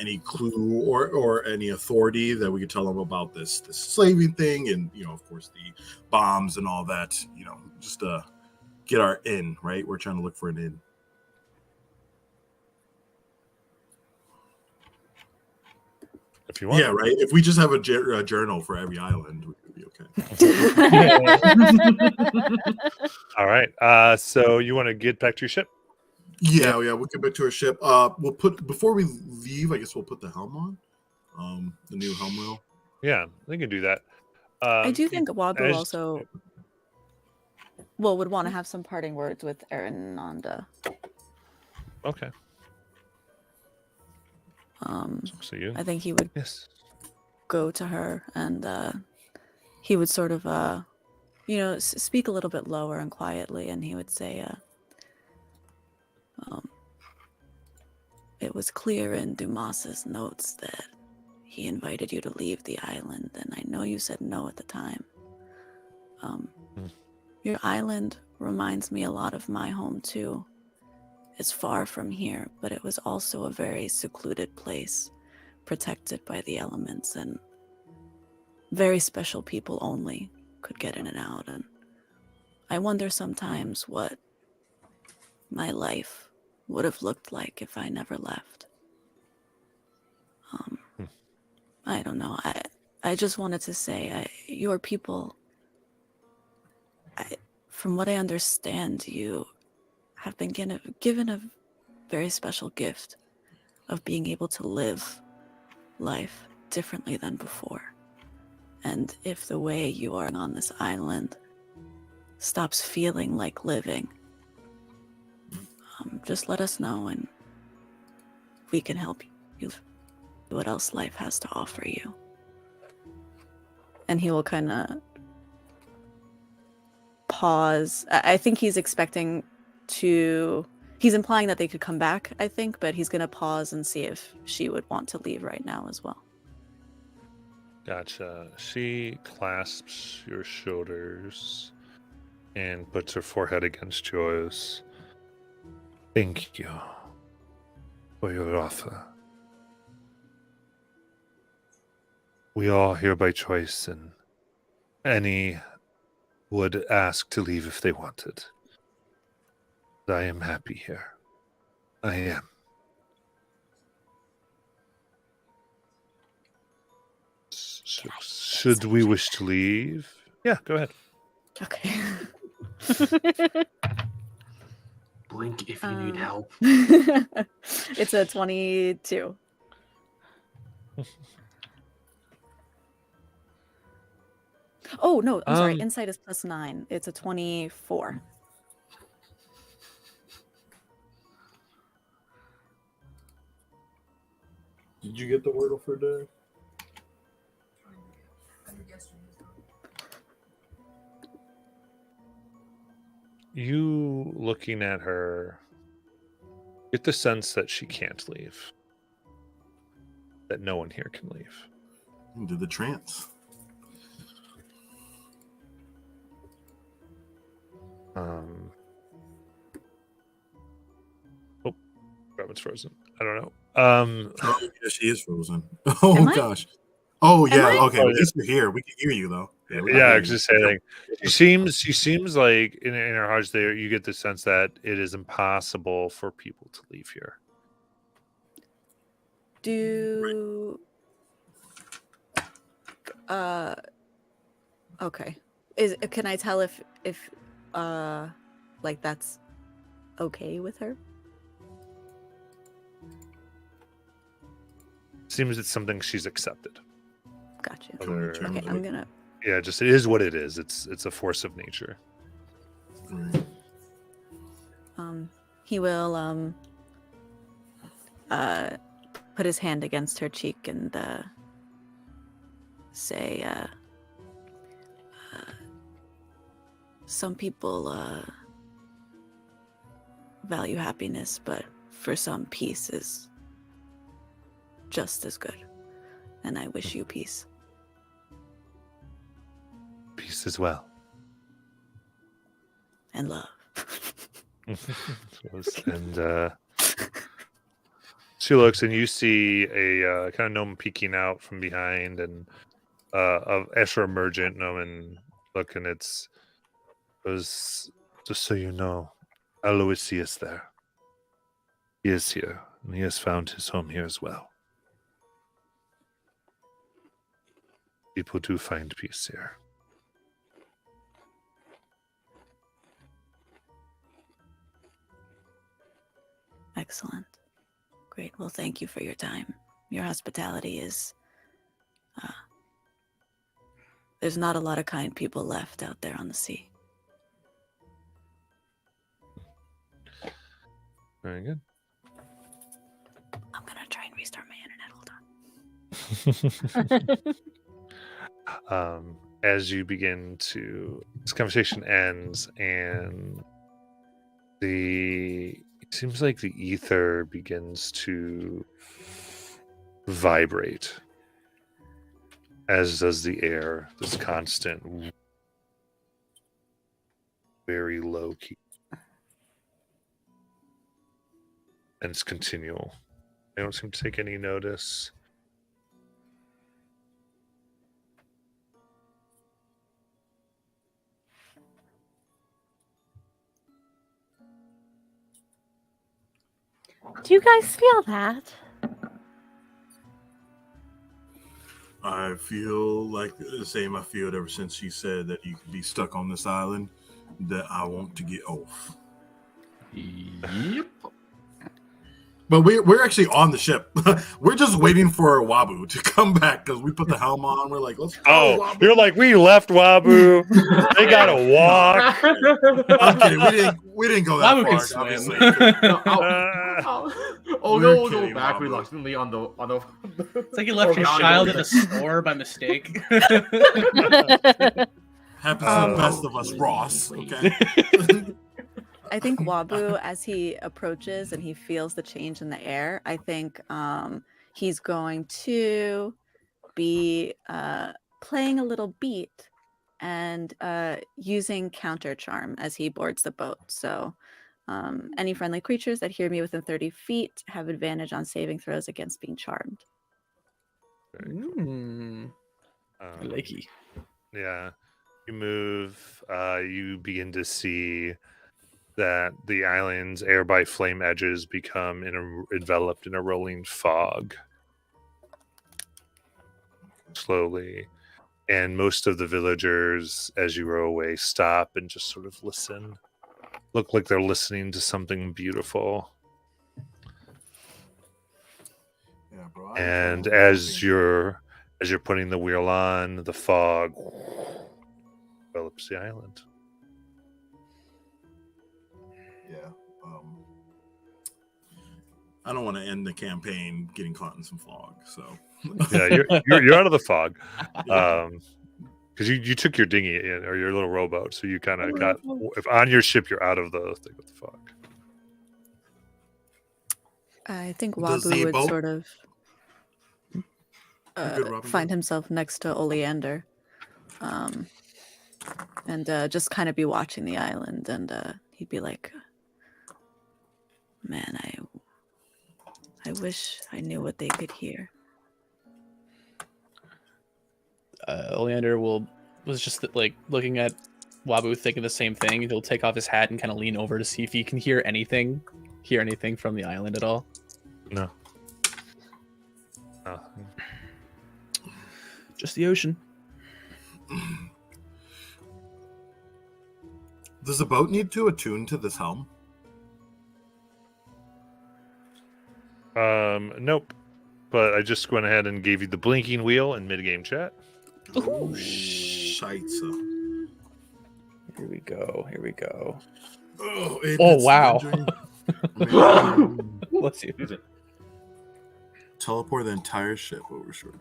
any clue or any authority that we could tell them about this slaving thing, and of course the bombs and all that, just get our in, right? We're trying to look for an in.
If you want.
Yeah, right. If we just have a journal for every island, we could be okay.
All right. So you want to get back to your ship?
Yeah, we'll get back to our ship. We'll put, before we leave, I guess we'll put the helm on. The new helm wheel.
Yeah, they can do that.
I do think Wabu
as-
also would want to have some parting words with Aaron and Nanda.
Okay. So you?
I think he would
Yes.
go to her and he would sort of, speak a little bit lower and quietly, and he would say, it was clear in Dumas's notes that he invited you to leave the island, and I know you said no at the time. Your island reminds me a lot of my home, too. It's far from here, but it was also a very secluded place, protected by the elements, and very special people only could get in and out. And I wonder sometimes what my life would have looked like if I never left. I don't know. I just wanted to say, your people, from what I understand, you have been given a very special gift of being able to live life differently than before. And if the way you are on this island stops feeling like living, just let us know and we can help you what else life has to offer you. And he will kind of pause. I think he's expecting he's implying that they could come back, I think, but he's going to pause and see if she would want to leave right now as well.
Gotcha. She clasps your shoulders and puts her forehead against yours. Thank you for your offer. We are here by choice, and any would ask to leave if they wanted. But I am happy here. I am. Should we wish to leave? Yeah, go ahead.
Okay.
Blink if you need help.
It's a 22. Oh, no, I'm sorry. Insight is +9. It's a 24.
Did you get the Wordle for today?
You looking at her, get the sense that she can't leave. That no one here can leave.
Do the trance.
Oh, Robin's frozen. I don't know.
Oh, yeah, she is frozen. Oh
Am I?
gosh. Oh yeah.
I?
Okay. At least you're here. We can hear you though.
Yeah, I was just saying. She seems like in her heart there. You get the sense that it is impossible for people to leave here.
Okay. Can I tell if like that's okay with her?
Seems it's something she's accepted.
Gotcha.
Other-
Okay, I'm gonna.
Yeah, just it is what it is. It's a force of nature.
Right.
He will put his hand against her cheek and say, some people value happiness, but for some, peace is just as good. And I wish you peace.
Peace as well.
And love.
And she looks, and you see a kind of gnome peeking out from behind, and of Escher emergent gnome, and look, and it was just so you know, Aloysius there. He is here, and he has found his home here as well. People do find peace here.
Excellent. Great. Well, thank you for your time. Your hospitality is... there's not a lot of kind people left out there on the sea.
Very good.
I'm gonna try and restart my internet.
As you begin to, this conversation ends, and it seems like the ether begins to vibrate, as does the air. This constant, very low key, and it's continual. They don't seem to take any notice.
Do you guys feel that?
I feel like the same I feel ever since she said that you could be stuck on this island, that I want to get off.
Yep.
But we're actually on the ship. We're just waiting for Wabu to come back because we put the helm on. We're like, let's go, Wabu.
You're like, we left Wabu. They gotta walk.
I'm kidding. We didn't go that
Wabu can
far,
swim.
obviously.
We'll
We're
go
kidding,
back
Wabu.
reluctantly on the.
It's like you left your
Oh,
child
God.
at a store by mistake.
Happens to the best of us, Ross. Okay.
I think Wabu, as he approaches and he feels the change in the air, I think he's going to be playing a little beat and using counter charm as he boards the boat. So any friendly creatures that hear me within 30 feet have advantage on saving throws against being charmed.
I like it.
Yeah. You move, you begin to see that the island's air by flame edges become enveloped in a rolling fog. Slowly. And most of the villagers, as you row away, stop and just sort of listen. Look like they're listening to something beautiful.
Yeah, bro.
And as you're putting the wheel on, the fog envelops the island.
Yeah. I don't want to end the campaign getting caught in some fog. So
Yeah, you're out of the fog, because you took your dinghy or your little rowboat, so you kind of got, if on your ship you're out of the thing with the fog.
I think
The
Wabu would
Z-boat?
sort of
good, Robin,
find
good.
himself next to Oleander and just kind of be watching the island, and he'd be like, man, I wish I knew what they could hear.
Oleander was just like looking at Wabu, thinking the same thing. He'll take off his hat and kind of lean over to see if he can hear anything from the island at all.
No. Oh.
Just the ocean.
does the boat need to attune to this helm?
Nope. But I just went ahead and gave you the blinking wheel in mid-game chat.
Ooh, scheisse.
Here we go.
Oh,
wow. Let's see.
Teleport the entire ship over short.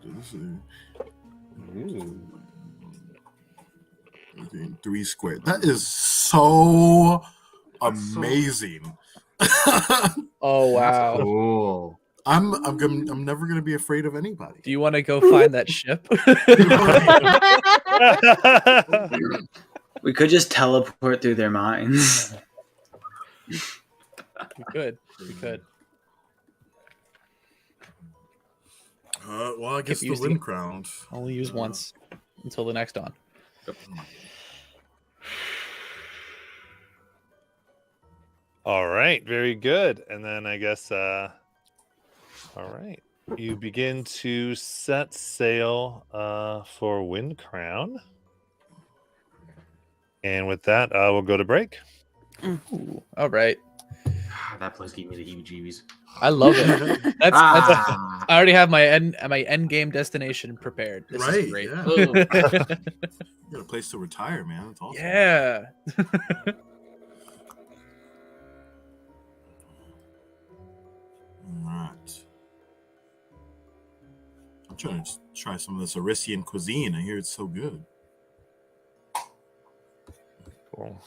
Ooh.
3 squared. That is so amazing.
Oh wow.
Cool.
I'm never gonna be afraid of anybody.
Do you want to go find that ship?
We could just teleport through their minds.
We could.
Well, I guess the
used
wind
to-
crown.
Only use once until the next dawn.
All right, very good. And then I guess, all right, you begin to set sail for Wind Crown. And with that, we'll go to break.
Ooh, all right.
That place gave me the heebie-jeebies.
I love it. That's
Ah.
I already have my end game destination prepared. This is
Right,
great.
yeah.
Oh.
You got a place to retire, man. That's awesome.
Yeah.
All right. I'm trying to try some of this Arisian cuisine. I hear it's so good.
Cool.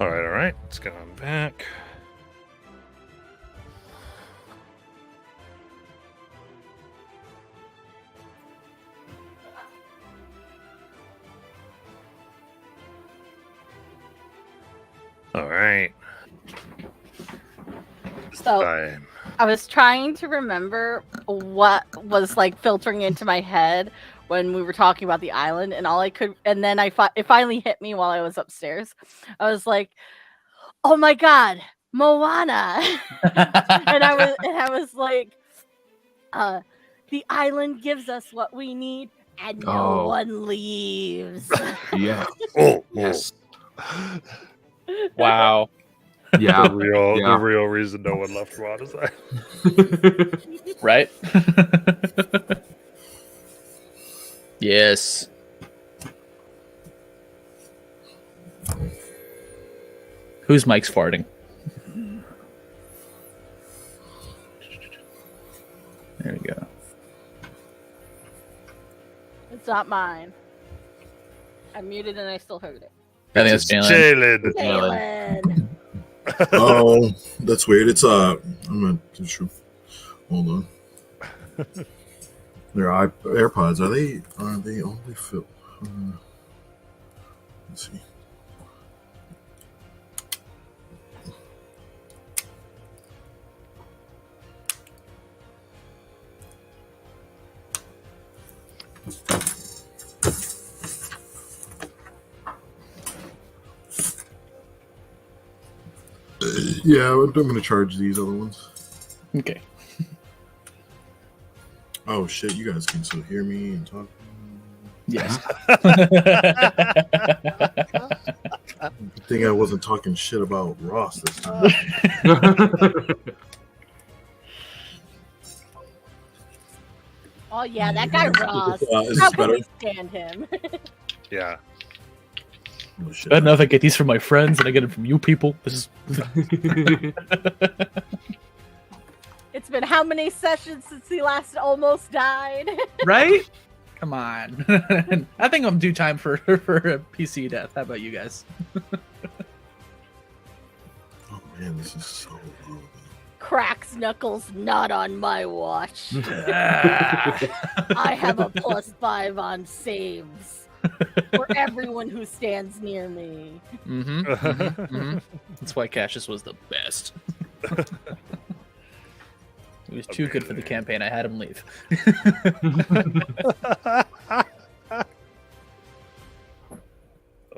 All right. Let's get on back. All right.
So
Time.
I was trying to remember what was like filtering into my head when we were talking about the island, and all I could, and then it finally hit me while I was upstairs. I was like, "Oh my god, Moana!" and I was like, "The island gives us what we need, and no
Oh.
one leaves."
Yeah.
Oh,
Yes.
Wow.
Yeah.
The
Yeah.
real reason no one left Moana's Island.
Right? Yes. Whose mic's farting? There we go.
It's not mine. I muted and I still heard it.
I think that's Jalen.
Jalen.
Jalen.
Oh, that's weird. It's I'm not too sure. Hold on. Their AirPods, are they only fit? Let's see. Yeah, I'm gonna charge these other ones.
Okay.
Oh shit, you guys can still hear me and talk.
Yes.
Good thing I wasn't talking shit about Ross this time.
Oh yeah, that guy Ross.
Is
How
this
can
better?
we stand him?
Yeah.
Oh, shit.
Bad enough I get these from my friends and I get them from you people. This is
It's been how many sessions since he last almost died?
right? Come on. I think I'm due time for a PC death. How about you guys?
Oh man, this is so low.
Cracks knuckles, not on my watch. I have a +5 on saves for everyone who stands near me.
That's why Cassius was the best. He was too good for the campaign. I had him leave.
That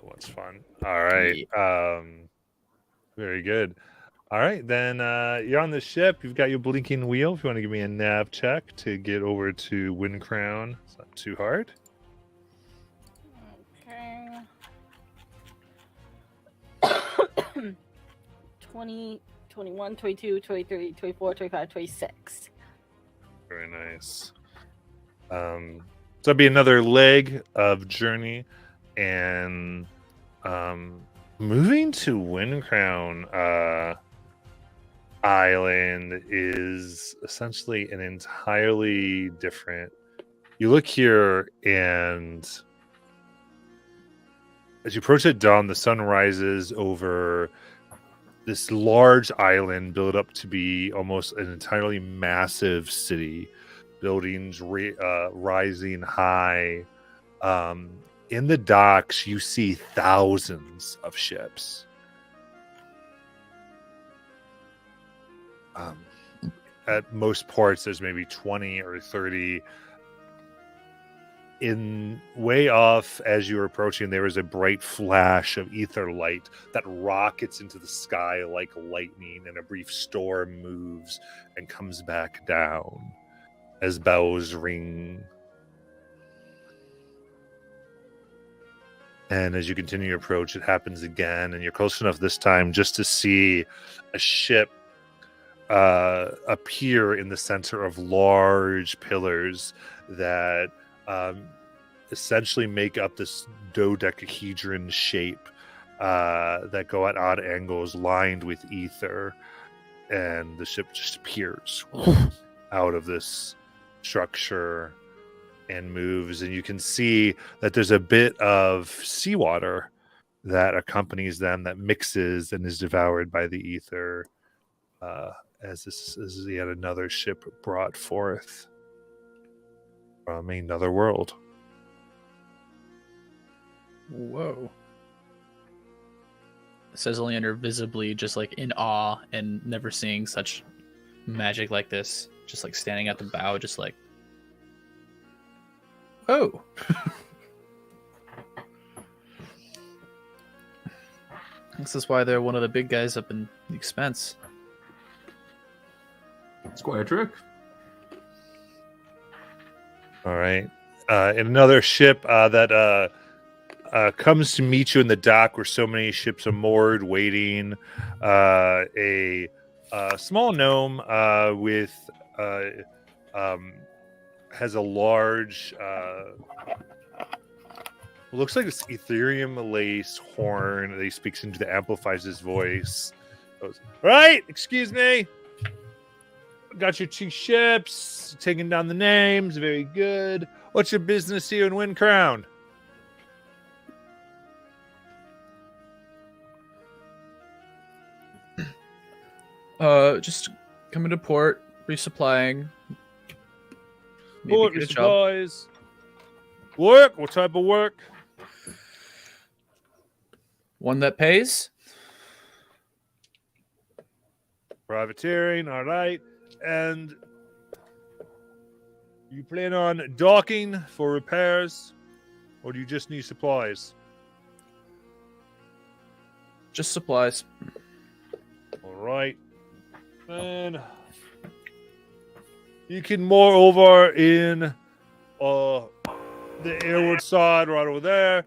one's fun. All right. Very good. All right, then you're on the ship. You've got your blinking wheel. If you want to give me a nav check to get over to Wind Crown, it's not too hard.
Okay. 20, 21, 22, 23, 24, 25, 26.
Very nice. So that'd be another leg of journey, and moving to Wind Crown Island is essentially an entirely different. You look here, and as you approach at dawn, the sun rises over this large island built up to be almost an entirely massive city. Buildings rising high. In the docks, you see thousands of ships. At most ports, there's maybe 20 or 30. In way off, as you're approaching, there is a bright flash of ether light that rockets into the sky like lightning, and a brief storm moves and comes back down as bells ring. And as you continue your approach, it happens again, and you're close enough this time just to see a ship appear in the center of large pillars that essentially make up this dodecahedron shape that go at odd angles, lined with ether, and the ship just appears out of this structure and moves, and you can see that there's a bit of seawater that accompanies them, that mixes and is devoured by the ether, as this is yet another ship brought forth from another world.
Whoa. Says Oleander, visibly just like in awe and never seeing such magic like this. Just like standing at the bow, just like, oh. This is why they're one of the big guys up in the Expanse.
It's quite a trick.
All right. In another ship that comes to meet you in the dock where so many ships are moored, waiting, a small gnome with has a large, looks like this Ethereum lace horn that he speaks into that amplifies his voice. Goes, right, excuse me. Got your 2 ships, taking down the names, very good. What's your business here in Wind Crown?
Just coming to port, resupplying. Maybe
Port
get a job.
supplies. Work? What type of work?
One that pays.
Privateering, all right. And you plan on docking for repairs, or do you just need supplies?
Just supplies.
All right. And you can moor over in the airward side right over there.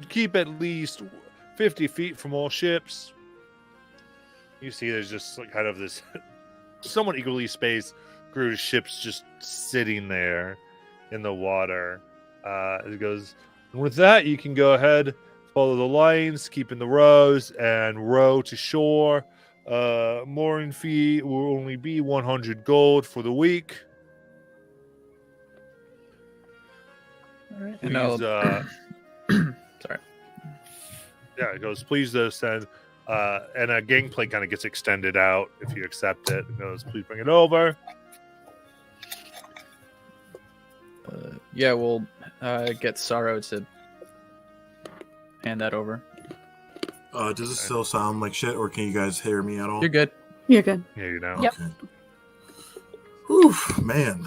Keep at least 50 feet from all ships. You see there's just like kind of this somewhat equally spaced group of ships just sitting there in the water. It goes, and with that, you can go ahead, follow the lines, keep in the rows, and row to shore. Mooring fee will only be 100 gold for the week.
All right.
Please,
Sorry.
Yeah, it goes, please send, and a gangplank kind of gets extended out if you accept it. It goes, please bring it over.
Yeah, we'll get Sorrow to hand that over.
Does it still sound like shit, or can you guys hear me at all?
You're good.
You're good.
Yeah, you know.
Yep.
Okay. Whew, man.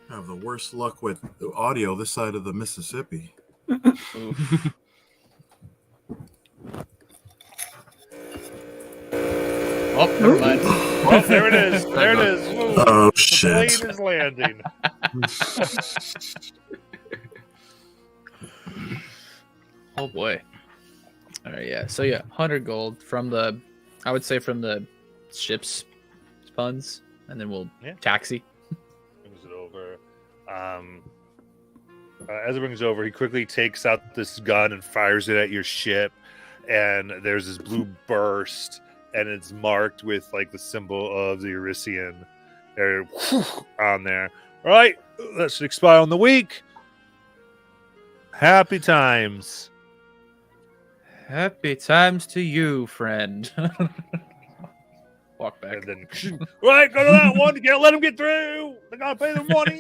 I have the worst luck with the audio this side of the Mississippi.
Oof. Oh, never mind.
Oh, there it is. There it is. Ooh,
Oh,
the
shit.
plane is landing.
Oh boy. All right, yeah. So yeah, 100 gold from the, I would say from the ship's funds, and then we'll taxi.
Brings it over. As it brings over, he quickly takes out this gun and fires it at your ship, and there's this blue burst, and it's marked with like the symbol of the Eurysian there on there. All right, that should expire on the week. Happy times.
Happy times to you, friend. Walk back.
And then, right, go to that one. You can't let him get through. They gotta pay their money.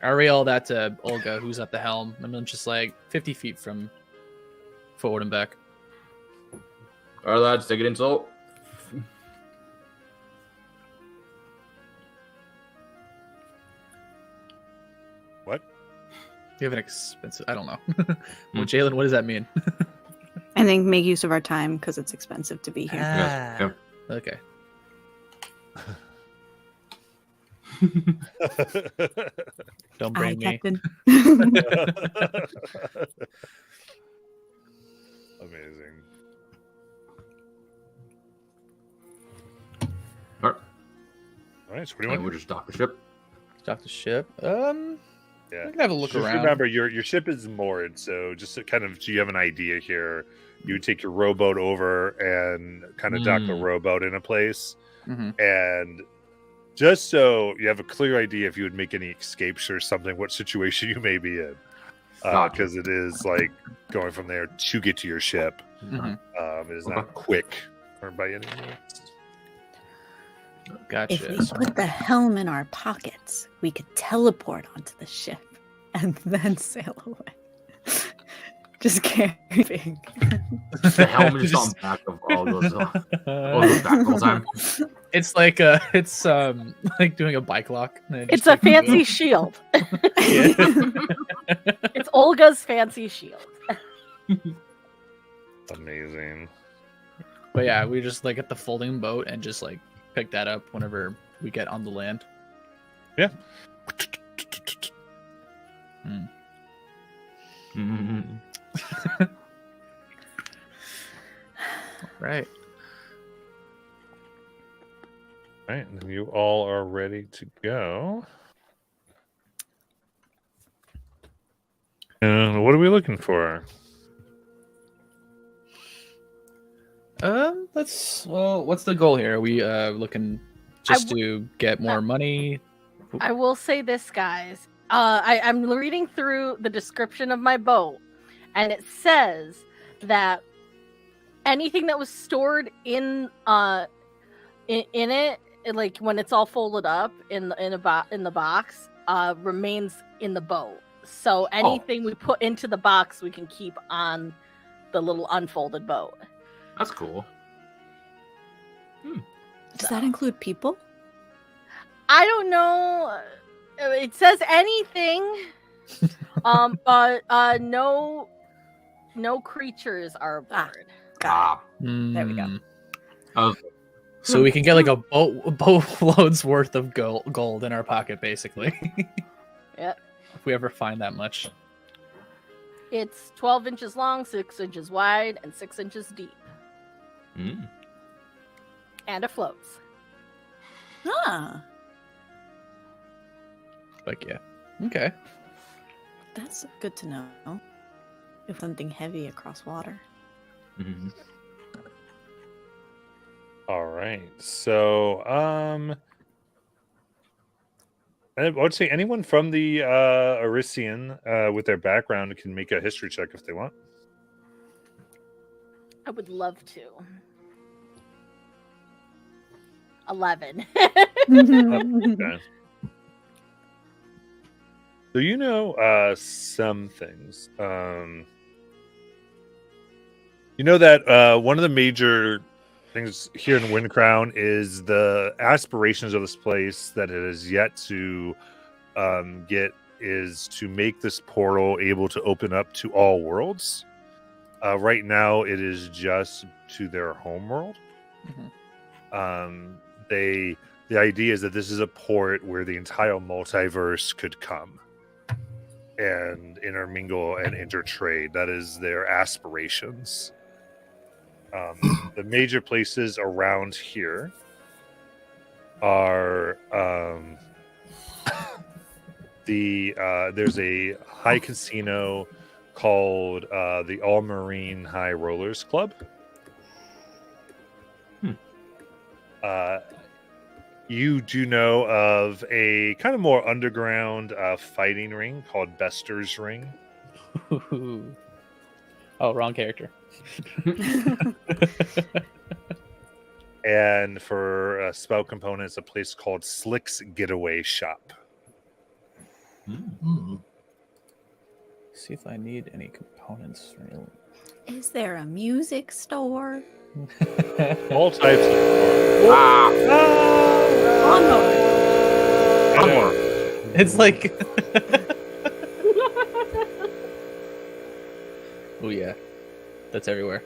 I yell that to Olga, who's at the helm, and I'm just like 50 feet from forward and back.
All right, lads, take it in salt.
What?
You have an expensive. I don't know. Well, Jalen, what does that mean?
I think make use of our time because it's expensive to be here.
Yes, yep.
Okay. Don't bring me.
Captain.
Amazing.
All right,
All right, so what do you
and
want?
we'll just dock the ship.
Stop the ship.
Yeah.
I can have a look
Just
around.
remember, your ship is moored, so just to kind of, so you have an idea here, you would take your rowboat over and kind of dock the rowboat in a place,
Mhm.
and just so you have a clear idea if you would make any escapes or something, what situation you may be in.
Gotcha.
Because it is like going from there to get to your ship.
Mhm.
It is not quick or by any means.
Gotcha.
If we put the helm in our pockets, we could teleport onto the ship and then sail away. Just camping.
The helmet is on back of all those back the whole time.
It's like it's like doing a bike lock. and then
It's
just,
a
like,
fancy shield.
Yeah.
It's Olga's fancy shield.
Amazing.
But yeah, we just like get the folding boat and just like pick that up whenever we get on the land.
Yeah.
Mhm.
Right.
Right, and you all are ready to go. What are we looking for?
What's the goal here? Are we looking just to get more money?
I will say this, guys. I'm reading through the description of my boat, and it says that anything that was stored in it, like when it's all folded up in the box, remains in the boat. So anything we put into the box, we can keep on the little unfolded boat.
That's cool.
Does that include people?
I don't know. It says anything, but no creatures are aboard.
Got it. There we go.
Hmm.
I was
So we can get like a boatload's worth of gold in our pocket, basically.
Yep.
If we ever find that much.
It's 12 inches long, 6 inches wide, and 6 inches deep, and it floats.
Ah,
Like, yeah. Okay.
that's good to know. If something heavy across water.
Mhm.
All right. So, I would say anyone from the Arisian with their background can make a history check if they want.
I would love to. 11.
Okay. So you know some things. You know that one of the major things here in Wind Crown is the aspirations of this place that it is yet to get is to make this portal able to open up to all worlds. Right now, it is just to their home world. The idea is that this is a port where the entire multiverse could come and intermingle and intertrade. That is their aspirations. The major places around here are there's a high casino called the All Marine High Rollers Club. You do know of a kind of more underground fighting ring called Bester's Ring.
Oh, wrong character.
And for spell components, a place called Slick's Getaway Shop.
See if I need any components. Really.
Is there a music store?
All types of
It's like. Oh yeah, that's everywhere.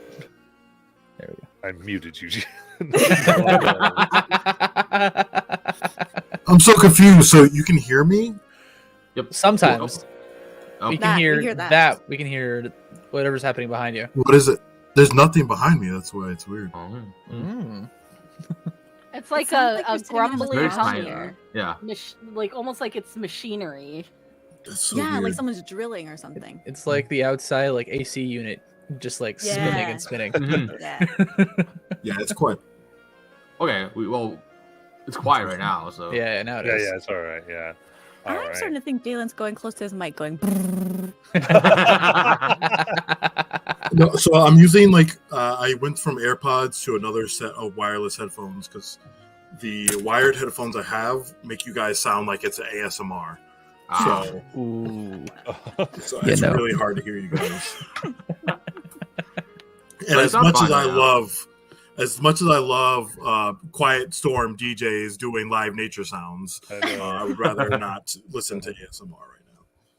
There we go.
I muted you.
I'm so confused. So you can hear me?
Yep.
Sometimes
Oh.
we can
That, we
hear
hear that.
that. We can hear whatever's happening behind you.
What is it? There's nothing behind me. That's why it's weird.
It's like
sounds like
a
you're sitting in a
grumbly
Very
Behind
hum.
tiny.
here.
Yeah.
Like almost like it's machinery.
That's so
Yeah, like
weird.
someone's drilling or something.
It's like the outside like AC unit, just like spinning
Yeah.
and spinning.
Mhm.
Yeah.
Yeah, it's quite.
Okay. Well, It's quiet right now, so
Yeah, now it
Yeah,
is.
yeah, it's all right. Yeah. All
I'm starting to think Dalen's going close to his mic, going.
No, so I'm using I went from AirPods to another set of wireless headphones because the wired headphones I have make you guys sound like it's an ASMR.
Ah.
So,
Ooh.
so
You
it's
know.
really hard to hear you guys. And
But
as
it's not
much
fun
as I
right now.
love Quiet Storm DJs doing live nature sounds,
I know.
I would rather not listen to ASMR right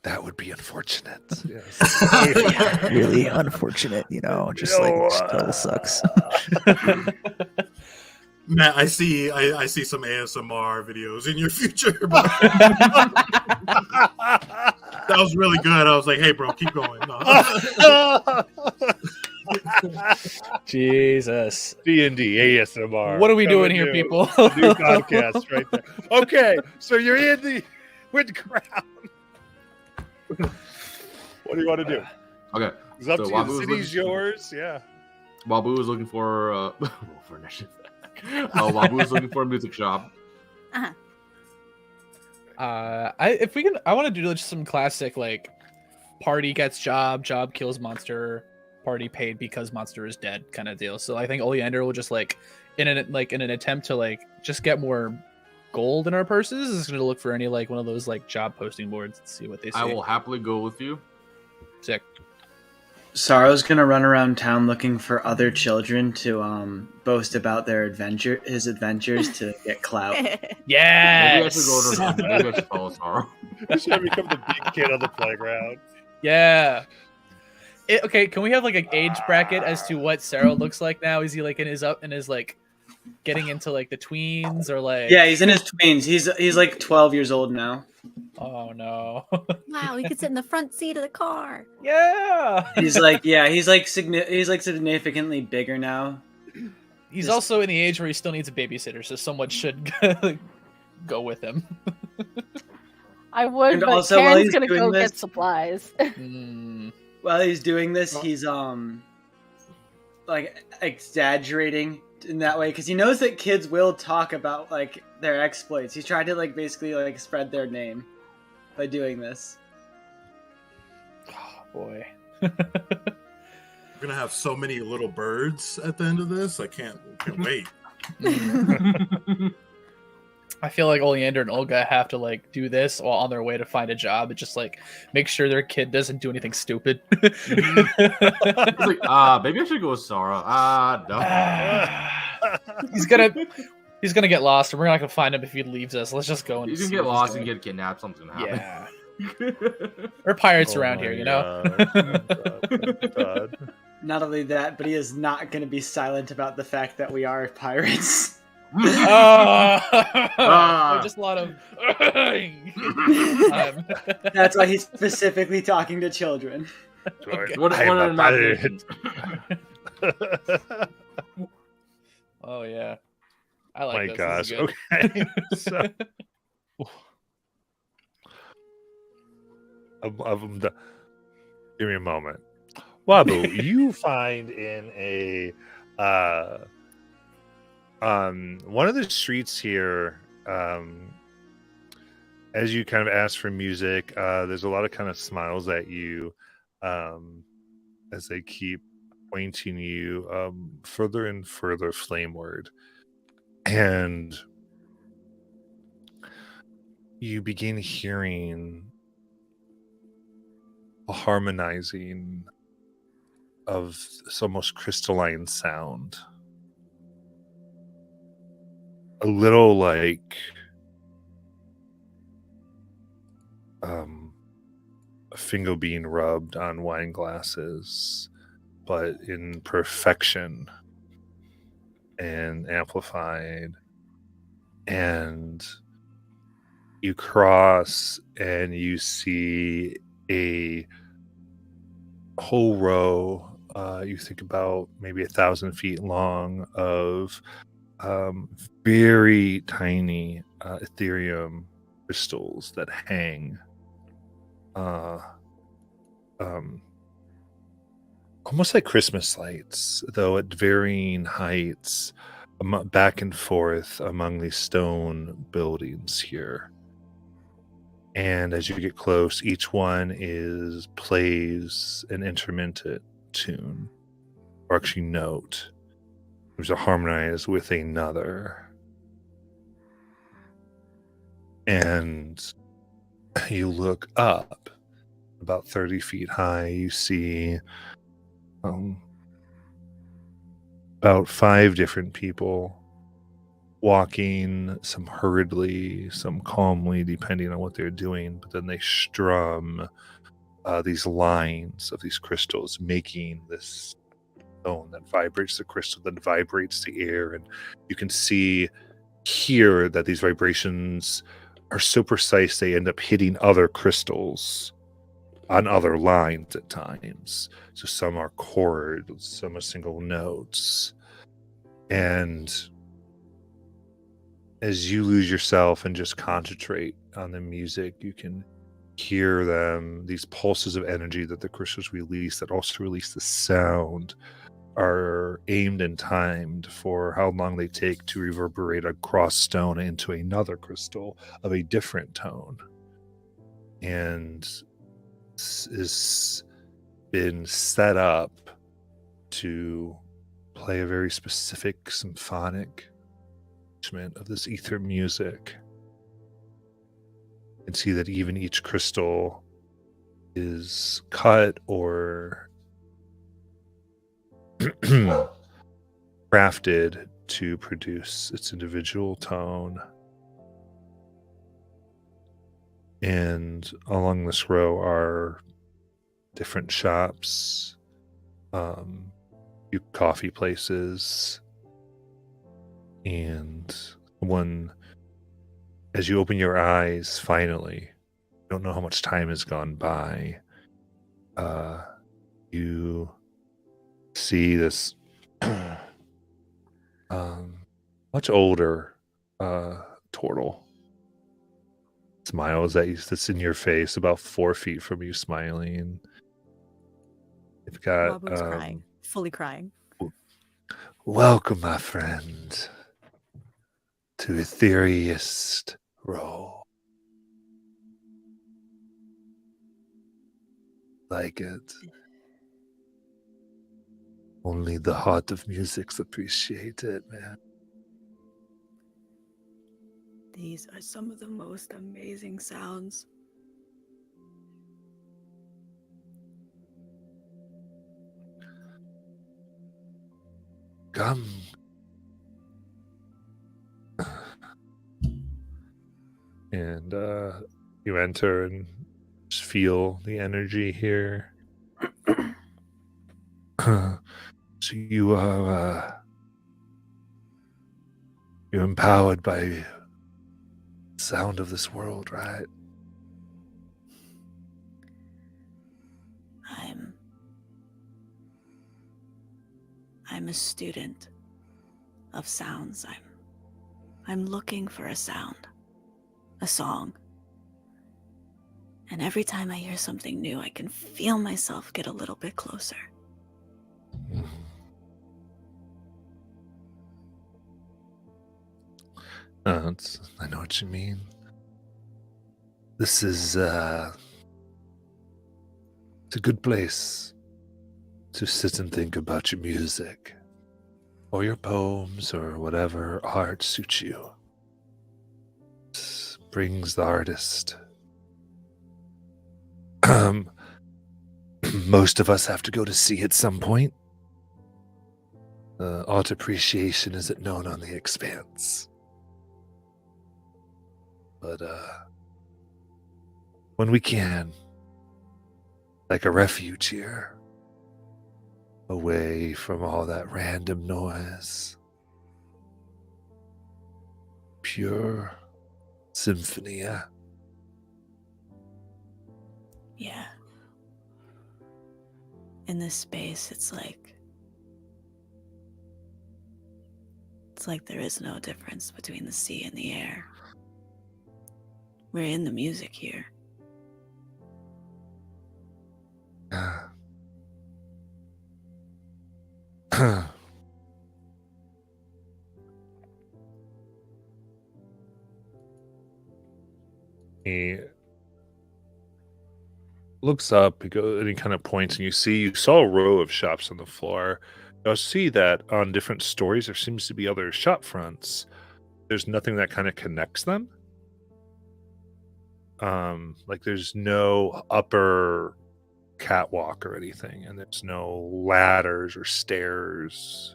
That would be unfortunate. Yes.
now.
Really unfortunate, just total sucks.
Matt, I see some ASMR videos in your future. But that was really good. I was like, hey, bro, keep going. No.
Jesus.
D&D ASMR.
What are we doing
Coming
here,
new.
people?
New podcast right there. Okay, so you're in the ground. What do you want to do?
Okay.
It's up
So
to you.
Wabu
The
was
city's
looking-
yours. Yeah.
Wabu was looking for for initiative. Wabu was looking for a music shop.
I want to do just some classic party gets job kills monster, party paid because monster is dead kind of deal. So I think Oleander will just in an attempt to just get more gold in our purses is going to look for any one of those job posting boards and see what they see.
I will happily go with you.
Sick.
Sorrow's gonna run around town looking for other children to boast about his adventures to get clout.
Yes.
Maybe I should follow Sorrow.
You should become the big kid on the playground.
Yeah. Okay, can we have an age bracket as to what Sarah looks like now? Is he in his getting into the tweens or
Yeah, he's in his tweens. He's 12 years old now.
Oh no.
Wow, he could sit in the front seat of the car.
Yeah.
He's significantly bigger now.
He's also in the age where he still needs a babysitter, so someone should go with him.
I would,
And
but
also, while
Karen's
he's
gonna
doing
go
this-
get supplies.
While he's doing this, he's exaggerating in that way because he knows that kids will talk about their exploits. He's trying to basically spread their name by doing this.
Oh boy.
We're gonna have so many little birds at the end of this. I can't wait.
I feel like Oleander and Olga have to do this while on their way to find a job and just make sure their kid doesn't do anything stupid.
He's maybe I should go with Sorrow. No.
He's gonna get lost, and we're not gonna find him if he leaves us. Let's just go. And
He's gonna
see
get
what
lost
doing.
and get kidnapped. Something's gonna happen.
Yeah. We're pirates
Oh
around
my
here, you know.
God.
Not only that, but he is not going to be silent about the fact that we are pirates.
Just a lot of.
That's why he's specifically talking to children.
Okay.
What
I am
an
a pirate.
imagination.
Oh yeah, I like
My
this.
gosh.
This is good.
Okay. So, give me a moment. Wabu, you find in a one of the streets here, as you kind of ask for music, there's a lot of kind of smiles at you as they keep pointing you further and further flameward. And you begin hearing a harmonizing of this almost crystalline sound. A little like a finger being rubbed on wine glasses, but in perfection and amplified. And you cross and you see a whole row, you think about maybe 1,000 feet long, of very tiny Ethereum crystals that hang almost like Christmas lights, though at varying heights, back and forth among these stone buildings here. And as you get close, each one plays an intermittent tune, or actually note. There's a harmonize with another. And you look up about 30 feet high. You see about 5 different people walking, some hurriedly, some calmly, depending on what they're doing. But then they strum these lines of these crystals, making this tone that vibrates the crystal, that vibrates the air. And you can hear that these vibrations are so precise they end up hitting other crystals on other lines at times. So some are chords, some are single notes. And as you lose yourself and just concentrate on the music, you can hear them, these pulses of energy that the crystals release, that also release the sound, are aimed and timed for how long they take to reverberate across stone into another crystal of a different tone. And this has been set up to play a very specific symphonic arrangement of this ether music. You can see that even each crystal is cut or crafted to produce its individual tone. And along this row are different shops, few coffee places, and as you open your eyes, finally, you don't know how much time has gone by. You see this much older turtle smiles at you, that's in your face about 4 feet from you, smiling. You've got
Wabu's crying, fully crying.
Welcome, my friend, to Ethereist Roll. Like it. Only the heart of music's appreciate it, man.
These are some of the most amazing sounds.
Come. And you enter and just feel the energy here. So you are you're empowered by the sound of this world, right?
I'm a student of sounds. I'm looking for a sound, a song. And every time I hear something new, I can feel myself get a little bit closer.
I know what you mean. This is it's a good place to sit and think about your music, or your poems, or whatever art suits you. This brings the artist. Most of us have to go to sea at some point. Art appreciation isn't known on the Expanse. But when we can, like a refuge here, away from all that random noise, pure symphony.
Yeah. In this space, it's like there is no difference between the sea and the air. We're in the music here.
He looks up, and he kind of points, and you saw a row of shops on the floor. You'll see that on different stories there seems to be other shop fronts. There's nothing that kind of connects them. Like there's no upper catwalk or anything, and there's no ladders or stairs.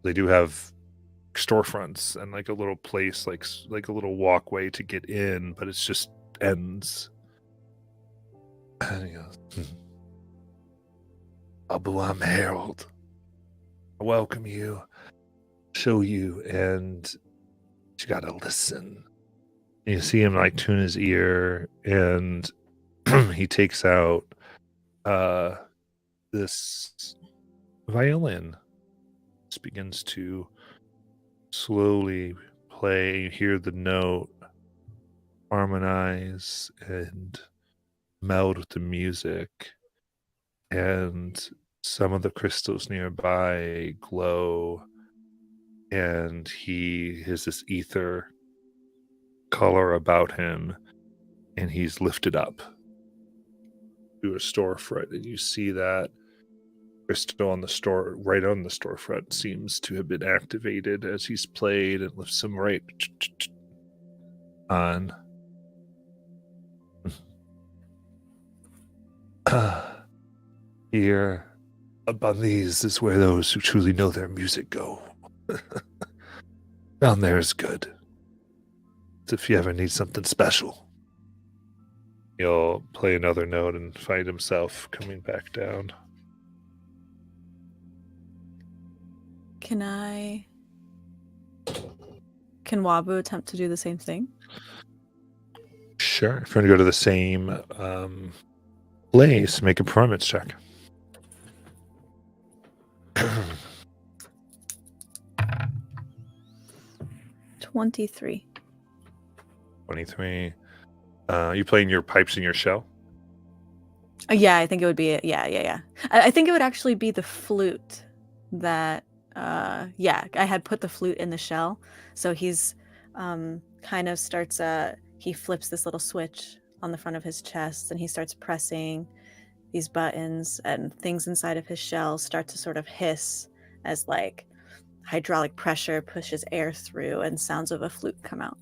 They do have storefronts and like a little place, like a little walkway to get in, but it's just ends. And he goes, Abu, I'm Harold. I welcome you, show you, and you gotta listen. And you see him like tune his ear, and he takes out this violin. Just begins to slowly play. You hear the note harmonize and meld with the music, and some of the crystals nearby glow, and he has this ether color about him, and he's lifted up to a storefront, and you see that crystal on the store, right on the storefront, seems to have been activated as he's played, and lifts him right on. Here, above these is where those who truly know their music go. Down there is good. It's if you ever need something special. He'll play another note and find himself coming back down.
Can Wabu attempt to do the same thing?
Sure. If you're going to go to the same place, make a performance check.
23.
23. You playing your pipes in your shell?
Yeah, I think it would be it. Yeah. I think it would actually be the flute that I had put the flute in the shell. So he's kind of starts he flips this little switch on the front of his chest, and he starts pressing these buttons, and things inside of his shell start to sort of hiss as like hydraulic pressure pushes air through and sounds of a flute come out.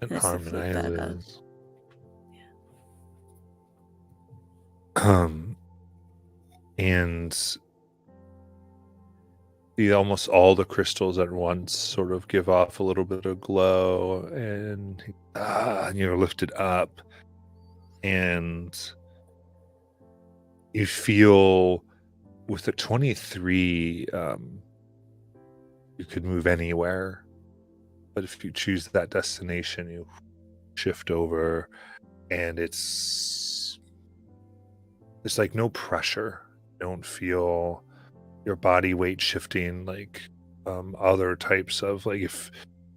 It
And it's the flute that,
harmonizes. And almost all the crystals at once sort of give off a little bit of glow, and you're lifted up, and you feel with the 23, you could move anywhere, but if you choose that destination, you shift over, and it's like no pressure. You don't feel your body weight shifting like other types of, like if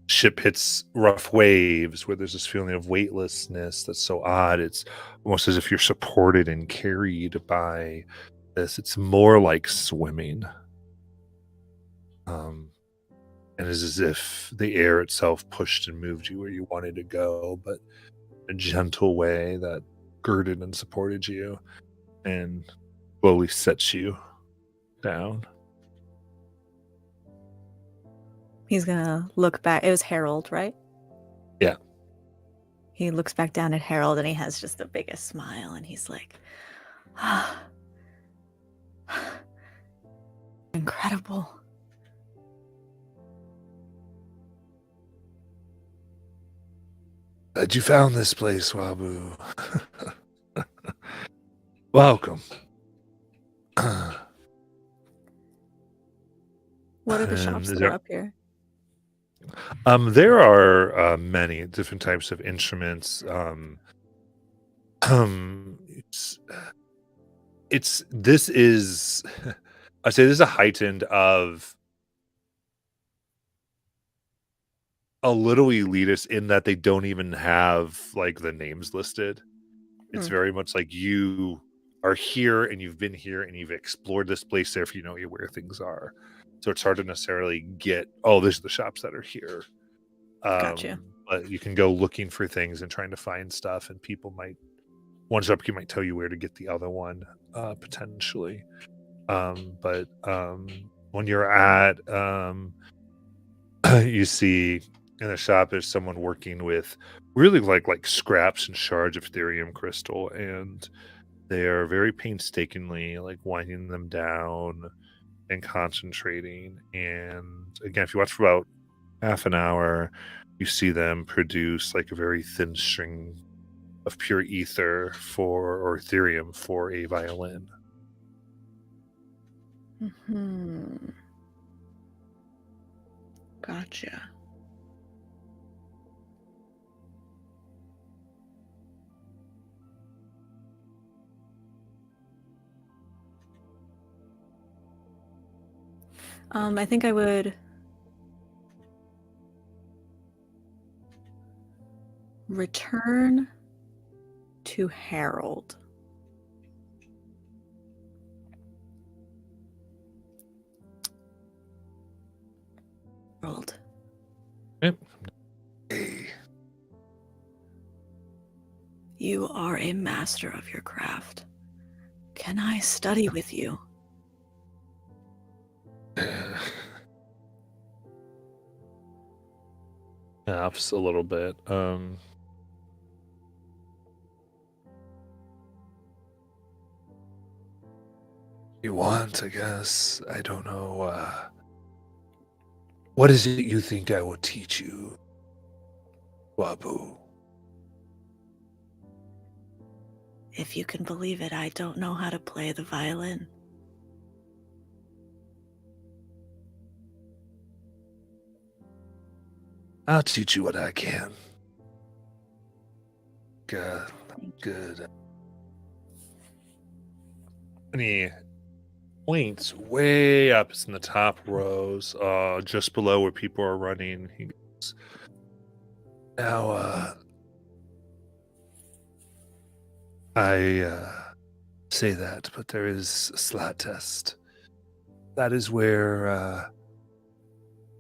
ship hits rough waves where there's this feeling of weightlessness that's so odd. It's almost as if you're supported and carried by this. It's more like swimming. And it's as if the air itself pushed and moved you where you wanted to go, but in a gentle way that girded and supported you and slowly sets you down.
He's gonna look back. It was Harold, right?
Yeah.
He looks back down at Harold, and he has just the biggest smile, and he's like, incredible.
Glad you found this place, Wabu. Welcome.
What are the shops that are up here?
There are many different types of instruments. This is I'd say this is a heightened of a little elitist in that they don't even have like the names listed. It's very much like you are here and you've been here and you've explored this place, therefore you know where things are. so it's hard to necessarily get, oh, these are the shops that are here.
Gotcha.
But you can go looking for things and trying to find stuff, and people might, one shop might tell you where to get the other one, potentially. But when you're at, you see in the shop there's someone working with really like scraps and shards of therium crystal, and they are very painstakingly like winding them down and concentrating. And again, if you watch for about half an hour, you see them produce like a very thin string of pure ether or therium for a violin.
Gotcha. I think I would return to Harold. Harold.
Yep.
You are a master of your craft. Can I study with you?
Perhaps a little bit. You want, I guess. I don't know. What is it you think I will teach you, Wabu?
If you can believe it, I don't know how to play the violin.
I'll teach you what I can. Good. And he points way up. It's in the top rows, just below where people are running. He goes, now, I say that, but there is a slat test. That is where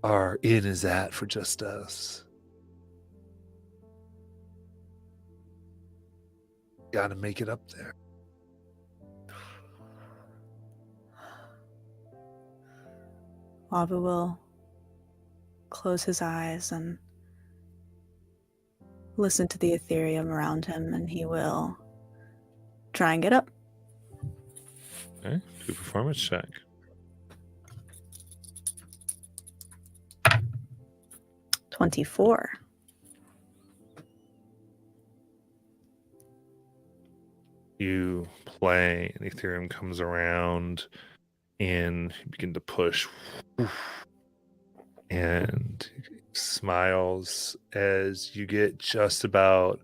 our inn is at for just us. Gotta make it up there.
Wabu will close his eyes and listen to the Ethereum around him, and he will try and get up.
Okay, do a performance check.
$24.
You play, and Ethereum comes around, and you begin to push. And smiles as you get just about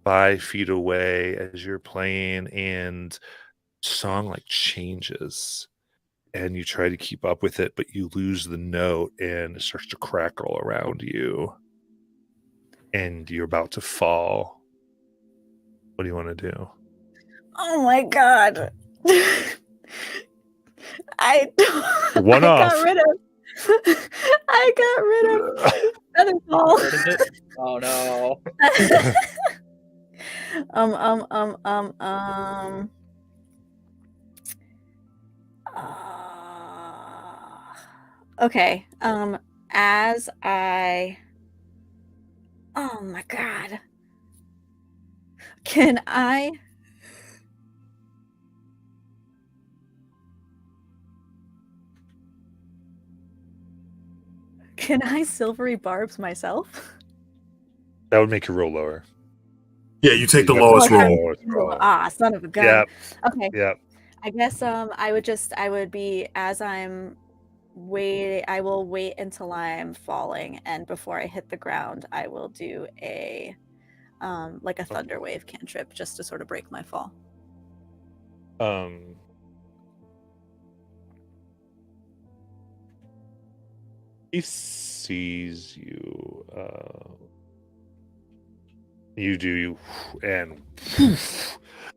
5 feet away as you're playing, and song like changes, and you try to keep up with it, but you lose the note, and it starts to crackle around you, and you're about to fall. What do you want to do?
Oh my god. I
One off.
got rid of Featherfall.
What is it? Oh no.
Okay. As I. Oh my god. Can I? Can I silvery barbs myself?
That would make you roll lower.
Yeah, you take the
You have
lowest
to take the
roll.
lowest roll.
Ah, son of a gun.
Yep.
Okay.
Yep.
I guess I would be, as I'm waiting, I will wait until I'm falling, and before I hit the ground, I will do a like a thunder wave cantrip just to sort of break my fall.
He sees you. You and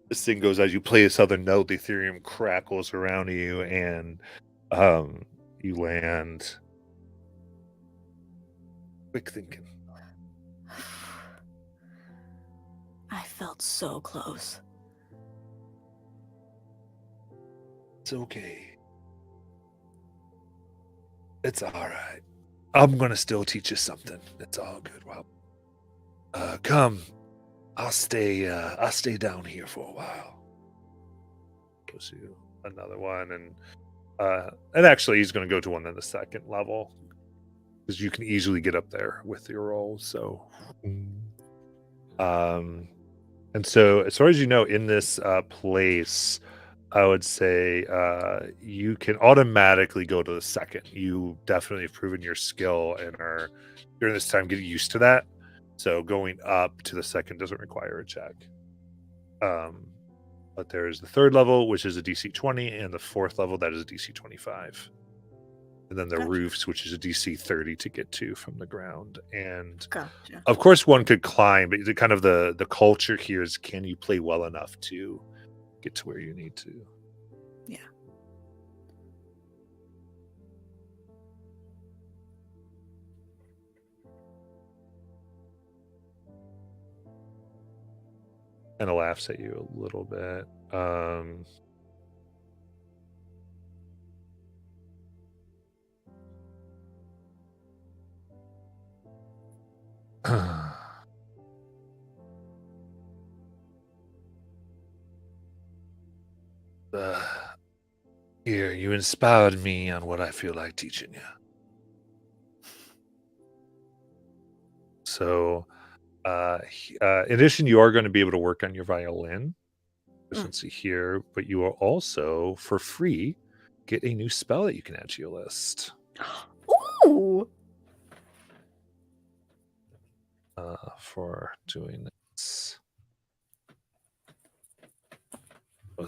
this thing goes as you play this other note. The Ethereum crackles around you, and You land. Quick thinking.
I felt so close.
It's okay. It's all right. I'm gonna still teach you something. It's all good. Well, come. I'll stay down here for a while. Goes to another one, and actually he's gonna go to one on the second level because you can easily get up there with your roll. So, and so as far as you know, in this place, I would say you can automatically go to the second. You definitely have proven your skill and are during this time getting used to that. So going up to the second doesn't require a check. But there's the third level, which is a DC 20, and the fourth level that is a DC 25. And then the
Gotcha.
roofs, which is a DC 30 to get to from the ground. And
Gotcha.
of course, one could climb, but the kind of the culture here is, can you play well enough to get to where you need to?
Yeah.
Kind of laughs at you a little bit. Here, you inspired me on what I feel like teaching you. So, in addition, you are going to be able to work on your violin efficiency here, but you will also, for free, get a new spell that you can add to your list.
Ooh.
For doing this.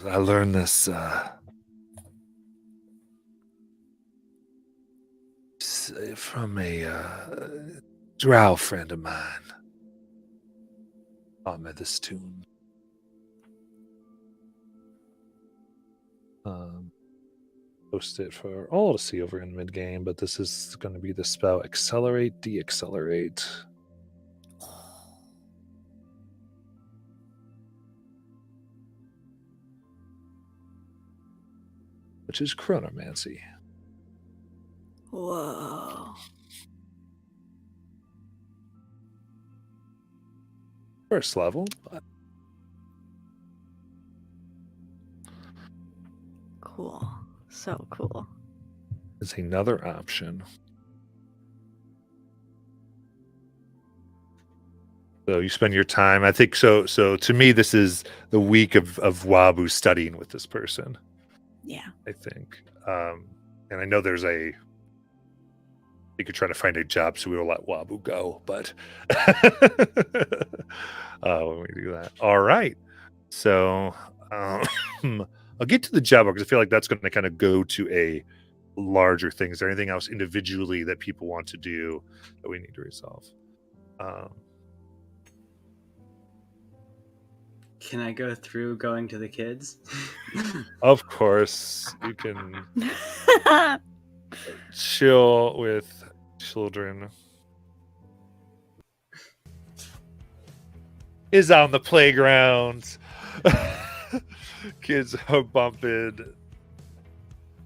I learned this from a drow friend of mine. Ahmed this tune. Post it for all to see over in mid game, but this is going to be the spell Accelerate, Deaccelerate. Which is chronomancy.
Whoa.
First level, but
Cool. So cool.
is another option. So you spend your time, I think so to me this is the week of Wabu studying with this person.
Yeah.
I think. And I know you could try to find a job, so we will let Wabu go, but when we do that. All right. So I'll get to the job because I feel like that's going to kind of go to a larger thing. Is there anything else individually that people want to do that we need to resolve?
Can I go through going to the kids?
Of course, you can chill with children. Is on the playground. Kids are bumping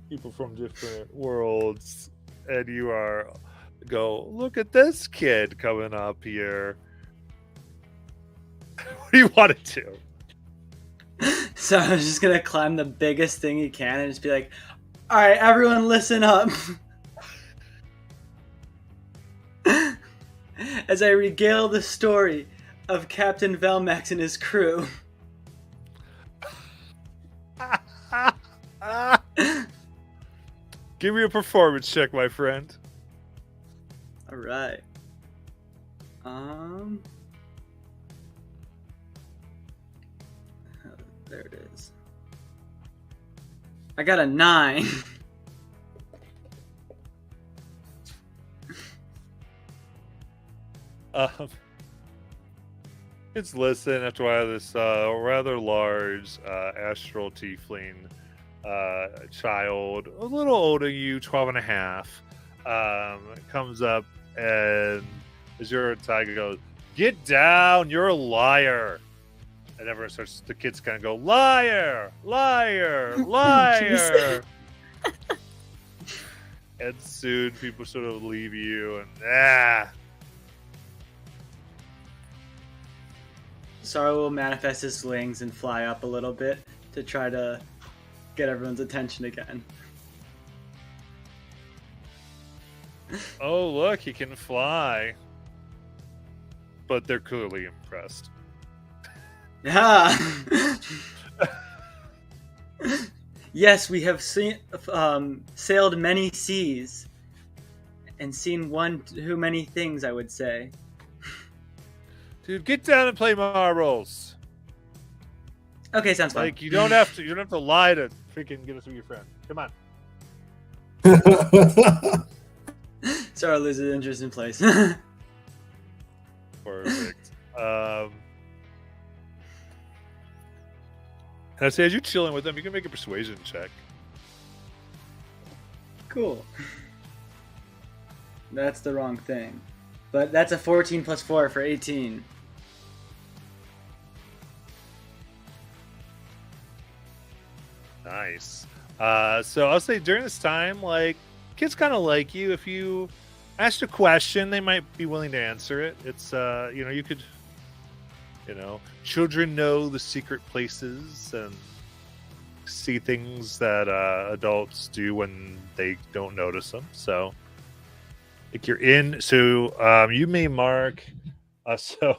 people from different worlds, and you are look at this kid coming up here. What do you want to do?
So I was just gonna climb the biggest thing you can and just be like, all right, everyone listen up. As I regale the story of Captain Velmax and his crew.
Give me a performance check, my friend.
All right. There it is. I got a 9.
Kids listen after a while. This rather large astral tiefling child, a little older than you, 12 and a half, comes up and Azure Tiger goes, "Get down, you're a liar." And everyone starts, the kids kind of go, "Liar, liar, liar." And soon people sort of leave you and
Sorrow will manifest his wings and fly up a little bit to try to get everyone's attention again.
oh, look, he can fly. But they're clearly impressed.
Yeah. Yes, we have sailed many seas and seen one too many things, I would say.
Dude, get down and play marbles.
Okay, sounds fine.
Like you don't have to lie to freaking get us with your friend. Come on.
Sorrow loses interest in place.
Perfect. And I say, as you're chilling with them, you can make a persuasion check.
Cool. That's the wrong thing. But that's a 14 plus 4 for 18.
Nice. So I'll say during this time, like, kids kind of like you. If you ask a question, they might be willing to answer it. It's, you could, children know the secret places and see things that adults do when they don't notice them. So, like, you're in. So you may mark. So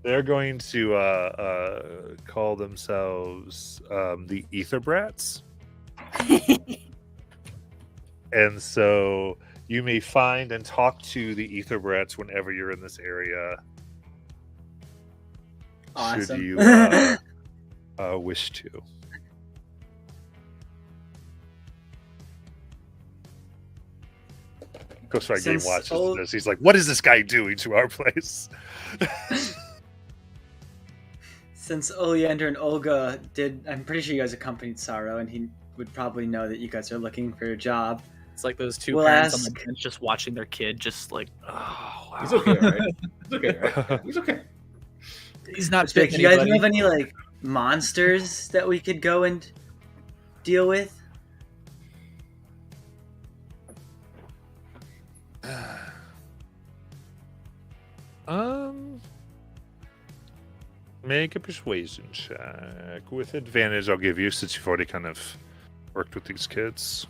they're going to call themselves the Ether Brats. And so you may find and talk to the Ether Brats whenever you're in this area.
Awesome.
Should you wish to. Ghost Rider Game watches this. He's like, what is this guy doing to our place?
Since Oleander and Olga I'm pretty sure you guys accompanied Sorrow, and he would probably know that you guys are looking for a job.
It's like those two
We'll
parents on
ask-
the bench just watching their kid, just like, oh, wow.
He's okay, right? He's okay, right? He's okay.
He's not
Like, do
bitten
you guys know
anybody.
of any, like, monsters that we could go and deal with?
Make a persuasion check with advantage. I'll give you since you've already kind of worked with these kids.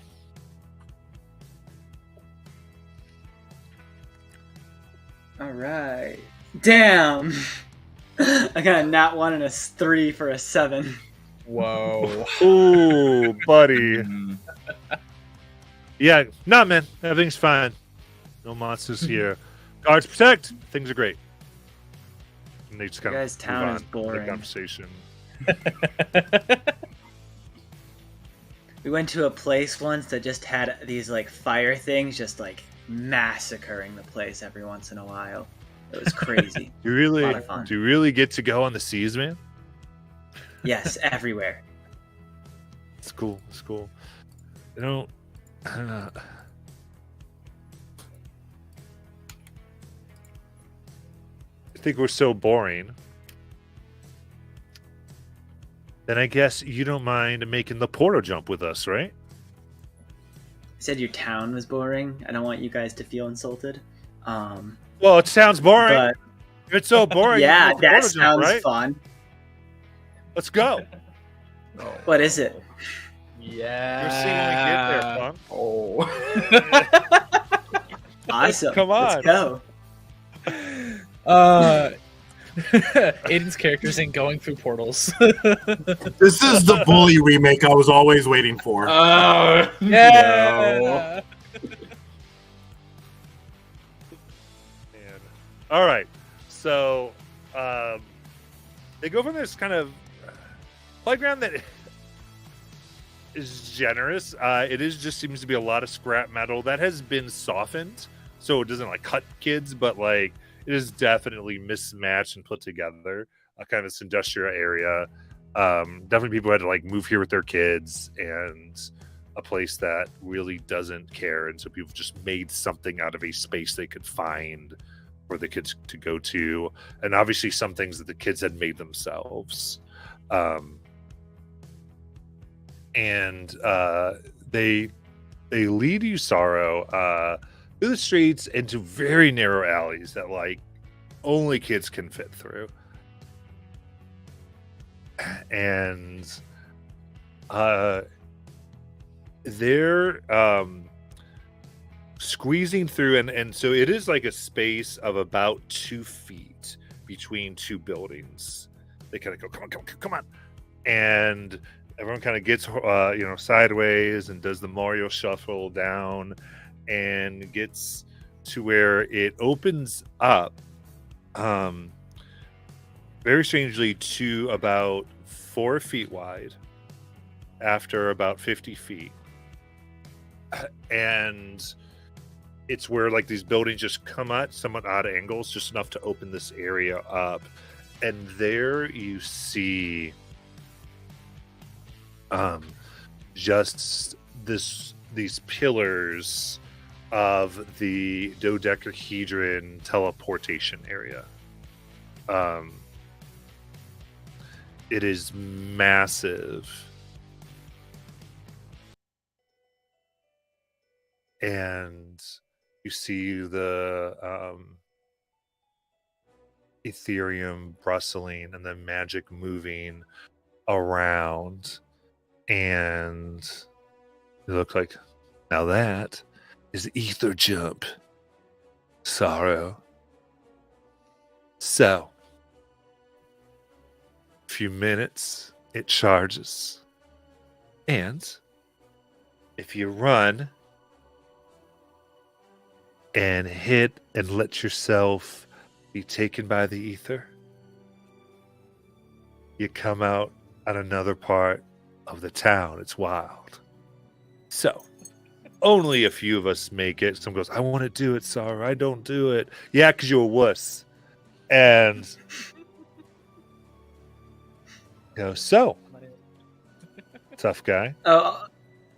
All right. Damn. I got a nat 1 and a 3 for a 7.
Whoa.
Ooh, buddy.
Mm.
Yeah, no, man. Everything's fine. No monsters here. Guards protect. Things are great. And they just kind
Your
of
guys' town
move
is
on with
boring.
the conversation.
We went to a place once that just had these, like, fire things just, like, massacring the place every once in a while. It was crazy.
You really,
lot of fun.
do you really get to go on the seas, man?
Yes, everywhere.
It's cool. It's cool. I don't know. I think we're so boring. Then I guess you don't mind making the portal jump with us, right?
I said your town was boring. I don't want you guys to feel insulted.
Well, it sounds boring.
But
It's so boring.
yeah,
You can
that
portal jump,
sounds
right?
fun.
Let's go.
What is it?
Yeah.
You'll see when we get there, punk.
Oh.
Awesome.
Come on.
Let's go.
Aiden's characters ain't going through portals.
This is the Bully remake I was always waiting for.
Yeah.
Man. All right. So they go from this kind of playground that is generous. It is just seems to be a lot of scrap metal that has been softened, so it doesn't like cut kids, but like it is definitely mismatched and put together. Kind of this industrial area. definitely people had to like move here with their kids, and a place that really doesn't care, and so people just made something out of a space they could find for the kids to go to, and obviously some things that the kids had made themselves. And they lead you, Sorrow, through the streets into very narrow alleys that like only kids can fit through, and they're squeezing through, and so it is like a space of about 2 feet between two buildings. They kind of go, come on, and everyone kind of gets sideways and does the Mario shuffle down and gets to where it opens up very strangely to about 4 feet wide after about 50 feet. And it's where like these buildings just come at somewhat odd angles, just enough to open this area up. And there you see just these pillars of the dodecahedron teleportation area. It is massive, and you see the Ethereum rustling and the magic moving around, and it looks like, now that is ether jump, Sorrow. So, a few minutes, it charges, and if you run and hit and let yourself be taken by the ether, you come out on another part of the town. It's wild. So, only a few of us make it. Someone goes, I want to do it, Sorrow. I don't do it. Yeah, because you're a wuss. And, so, tough guy.
Oh,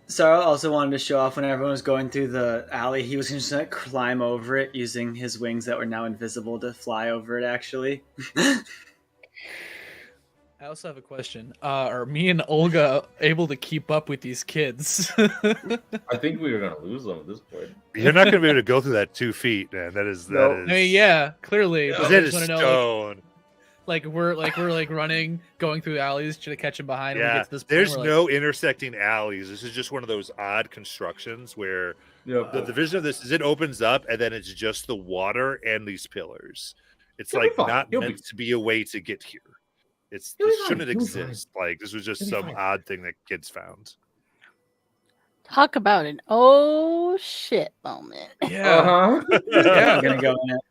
Sarah also wanted to show off when everyone was going through the alley. He was going to just like climb over it using his wings that were now invisible to fly over it, actually.
I also have a question. Are me and Olga able to keep up with these kids?
I think we were gonna lose them at this point.
You're not going to be able to go through that 2 feet, man. That is.
I mean, yeah, clearly. But I
That
just
is
want to know,
stone.
like we're running, going through alleys to catch him behind. And we
Yeah,
get to this point,
there's
we're
no intersecting alleys. This is just one of those odd constructions where the vision of this is it opens up and then it's just the water and these pillars. It's
He'll be
like
fine.
not
He'll
meant to be a way to get here. This
He'll be
shouldn't
fine. He'll be fine.
exist. Like this was just
He'll be
some
fine.
odd thing that kids found.
Talk about an oh shit moment.
Yeah,
Yeah, I'm gonna go in it.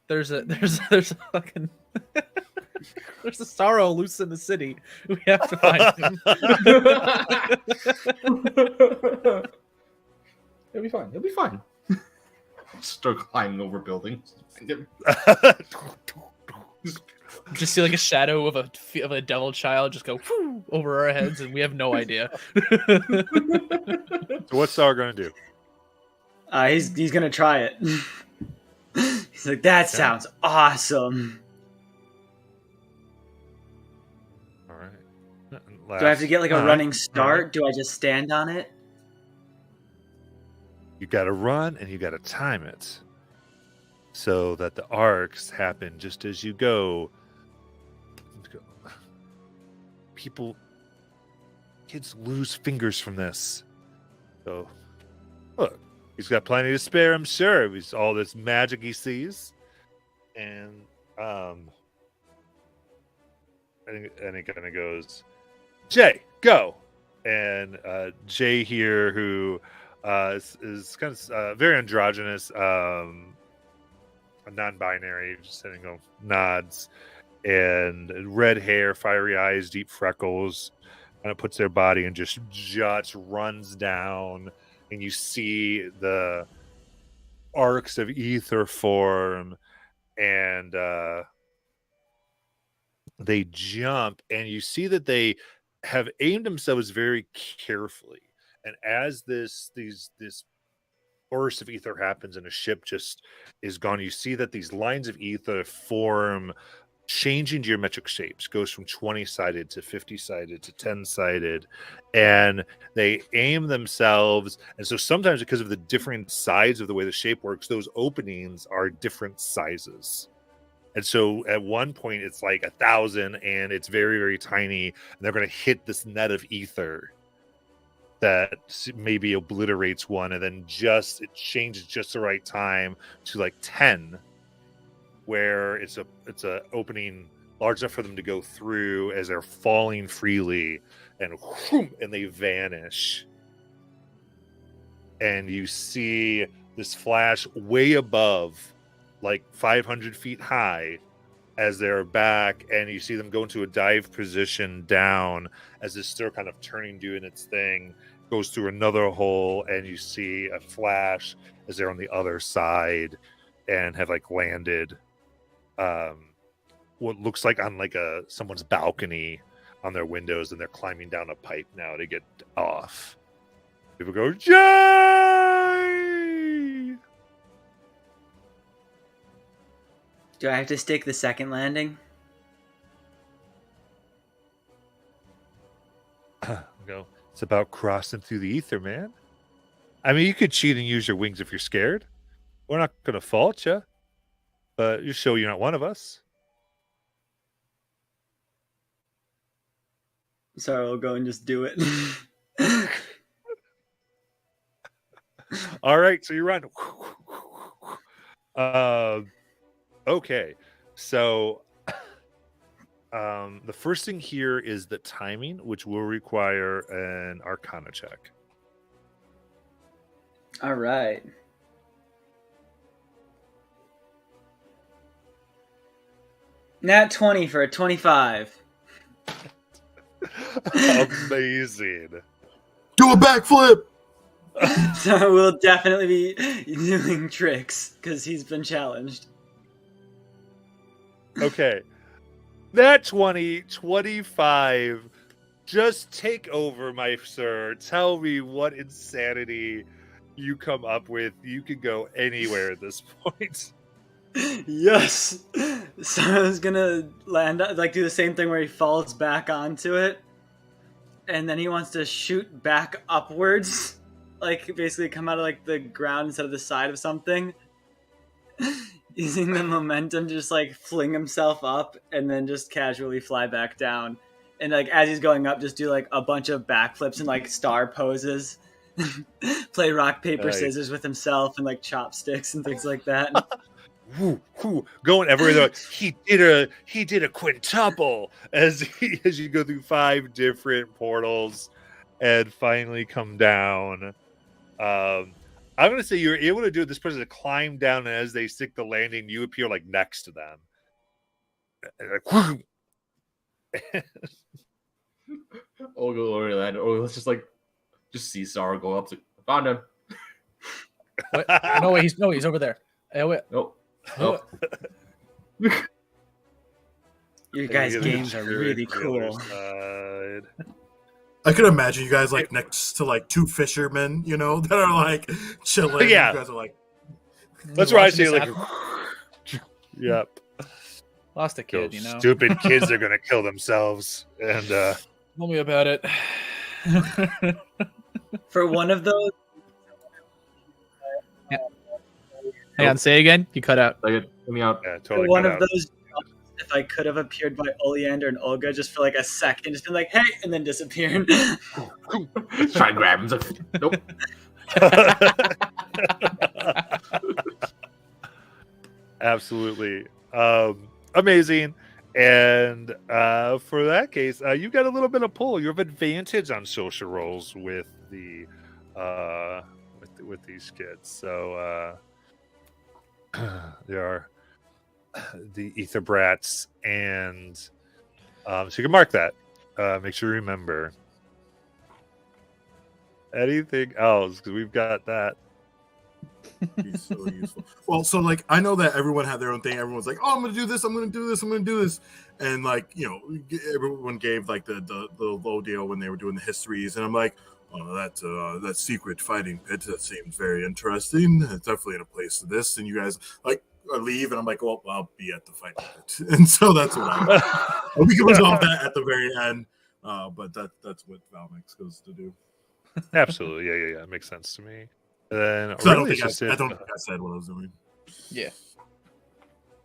there's a fucking there's a Sorrow loose in the city. We have to find him.
He'll be fine. He'll be fine. Start climbing over buildings.
Just see like a shadow of a devil child just go whoo, over our heads, and we have no idea.
So what's Star going to do?
He's gonna try it. He's like, that sounds awesome.
All right.
Do I have to get like a running start? Do I just stand on it?
You got to run and you got to time it so that the arcs happen just as you go. Kids lose fingers from this. So, look, he's got plenty to spare, I'm sure. He's all this magic he sees. And it kind of goes, Jay, go. And Jay here, who is kind of very androgynous, a non-binary, just sitting on nods, and red hair, fiery eyes, deep freckles, kind of puts their body and just runs down, and you see the arcs of ether form, and they jump, and you see that they have aimed themselves very carefully. And as this burst of ether happens and a ship just is gone, you see that these lines of ether form changing geometric shapes, goes from 20-sided to 50-sided to 10-sided, and they aim themselves. And so sometimes, because of the different sides of the way the shape works, those openings are different sizes. And so at one point it's like 1,000 and it's very, very tiny, and they're going to hit this net of ether that maybe obliterates one, and then it changes just the right time to like 10, where it's a opening large enough for them to go through as they're falling freely, and they vanish. And you see this flash way above, like 500 feet high, as they're back, and you see them go into a dive position down as it's still kind of turning, doing its thing, goes through another hole, and you see a flash as they're on the other side and have like landed what looks like on like someone's balcony on their windows, and they're climbing down a pipe now to get off. People go, "Yay!"
Do I have to stick the second landing?
Go. It's about crossing through the ether, man. I mean, you could cheat and use your wings if you're scared. We're not going to fault you, but you show you're not one of us.
Sorry, I'll go and just do it.
All right, so you run. Okay, so the first thing here is the timing, which will require an Arcana check.
All right. Nat 20 for a 25.
Amazing.
Do a backflip.
So we'll definitely be doing tricks because he's been challenged.
Okay. That 25. Just take over, my sir. Tell me what insanity you come up with. You can go anywhere at this point.
Yes! So I was gonna land, like, do the same thing where he falls back onto it, and then he wants to shoot back upwards, like, basically come out of, like, the ground instead of the side of something, using the momentum to just, like, fling himself up, and then just casually fly back down. And, like, as he's going up, just do, like, a bunch of backflips and, like, star poses. Play rock, paper, scissors with himself, and, like, chopsticks and things like that.
Going everywhere. Like, he did a quintuple as you go through 5 different portals and finally come down. I'm gonna say you're able to do this person to climb down, and as they stick the landing, you appear like next to them.
Let's just see Sarah go up to found him.
What? No, he's over there. Hey, wait.
Nope.
You guys' games are really cool.
I could imagine you guys like next to like 2 fishermen, you know, that are like chilling.
Yeah.
You guys are like,
that's where I say like, yep.
Lost a kid, you know.
Stupid kids are gonna kill themselves, and
Tell me about it.
For one of those,
Hang on, say again. You cut out.
Like, get me out.
yeah, totally.
one
cut
of
out.
those jumps, if I could have appeared by Oleander and Olga just for like a second, just been like, hey, and then disappeared.
Try and grab him. It's like, nope.
Absolutely. Amazing. And for that case, you got a little bit of pull. You have advantage on social rolls with the with these kids. So there are the Ether Brats, and so you can mark that. Make sure you remember. Anything else? Because we've got that.
He's so useful. Well, so like I know that everyone had their own thing. Everyone's like, "Oh, I'm gonna do this. I'm gonna do this. I'm gonna do this," and like everyone gave like the low deal when they were doing the histories, and I'm like, "Oh, that secret fighting pit. That seems very interesting. It's definitely in a place to this." And you guys like leave, and I'm like, "Well, I'll be at the fighting pit," and so that's what I. We can resolve that at the very end, but that's what Valmex goes to do.
Absolutely, yeah. Makes sense to me. And then
I don't
really,
think
it's
I
just
don't think I said what I was doing.
Yeah.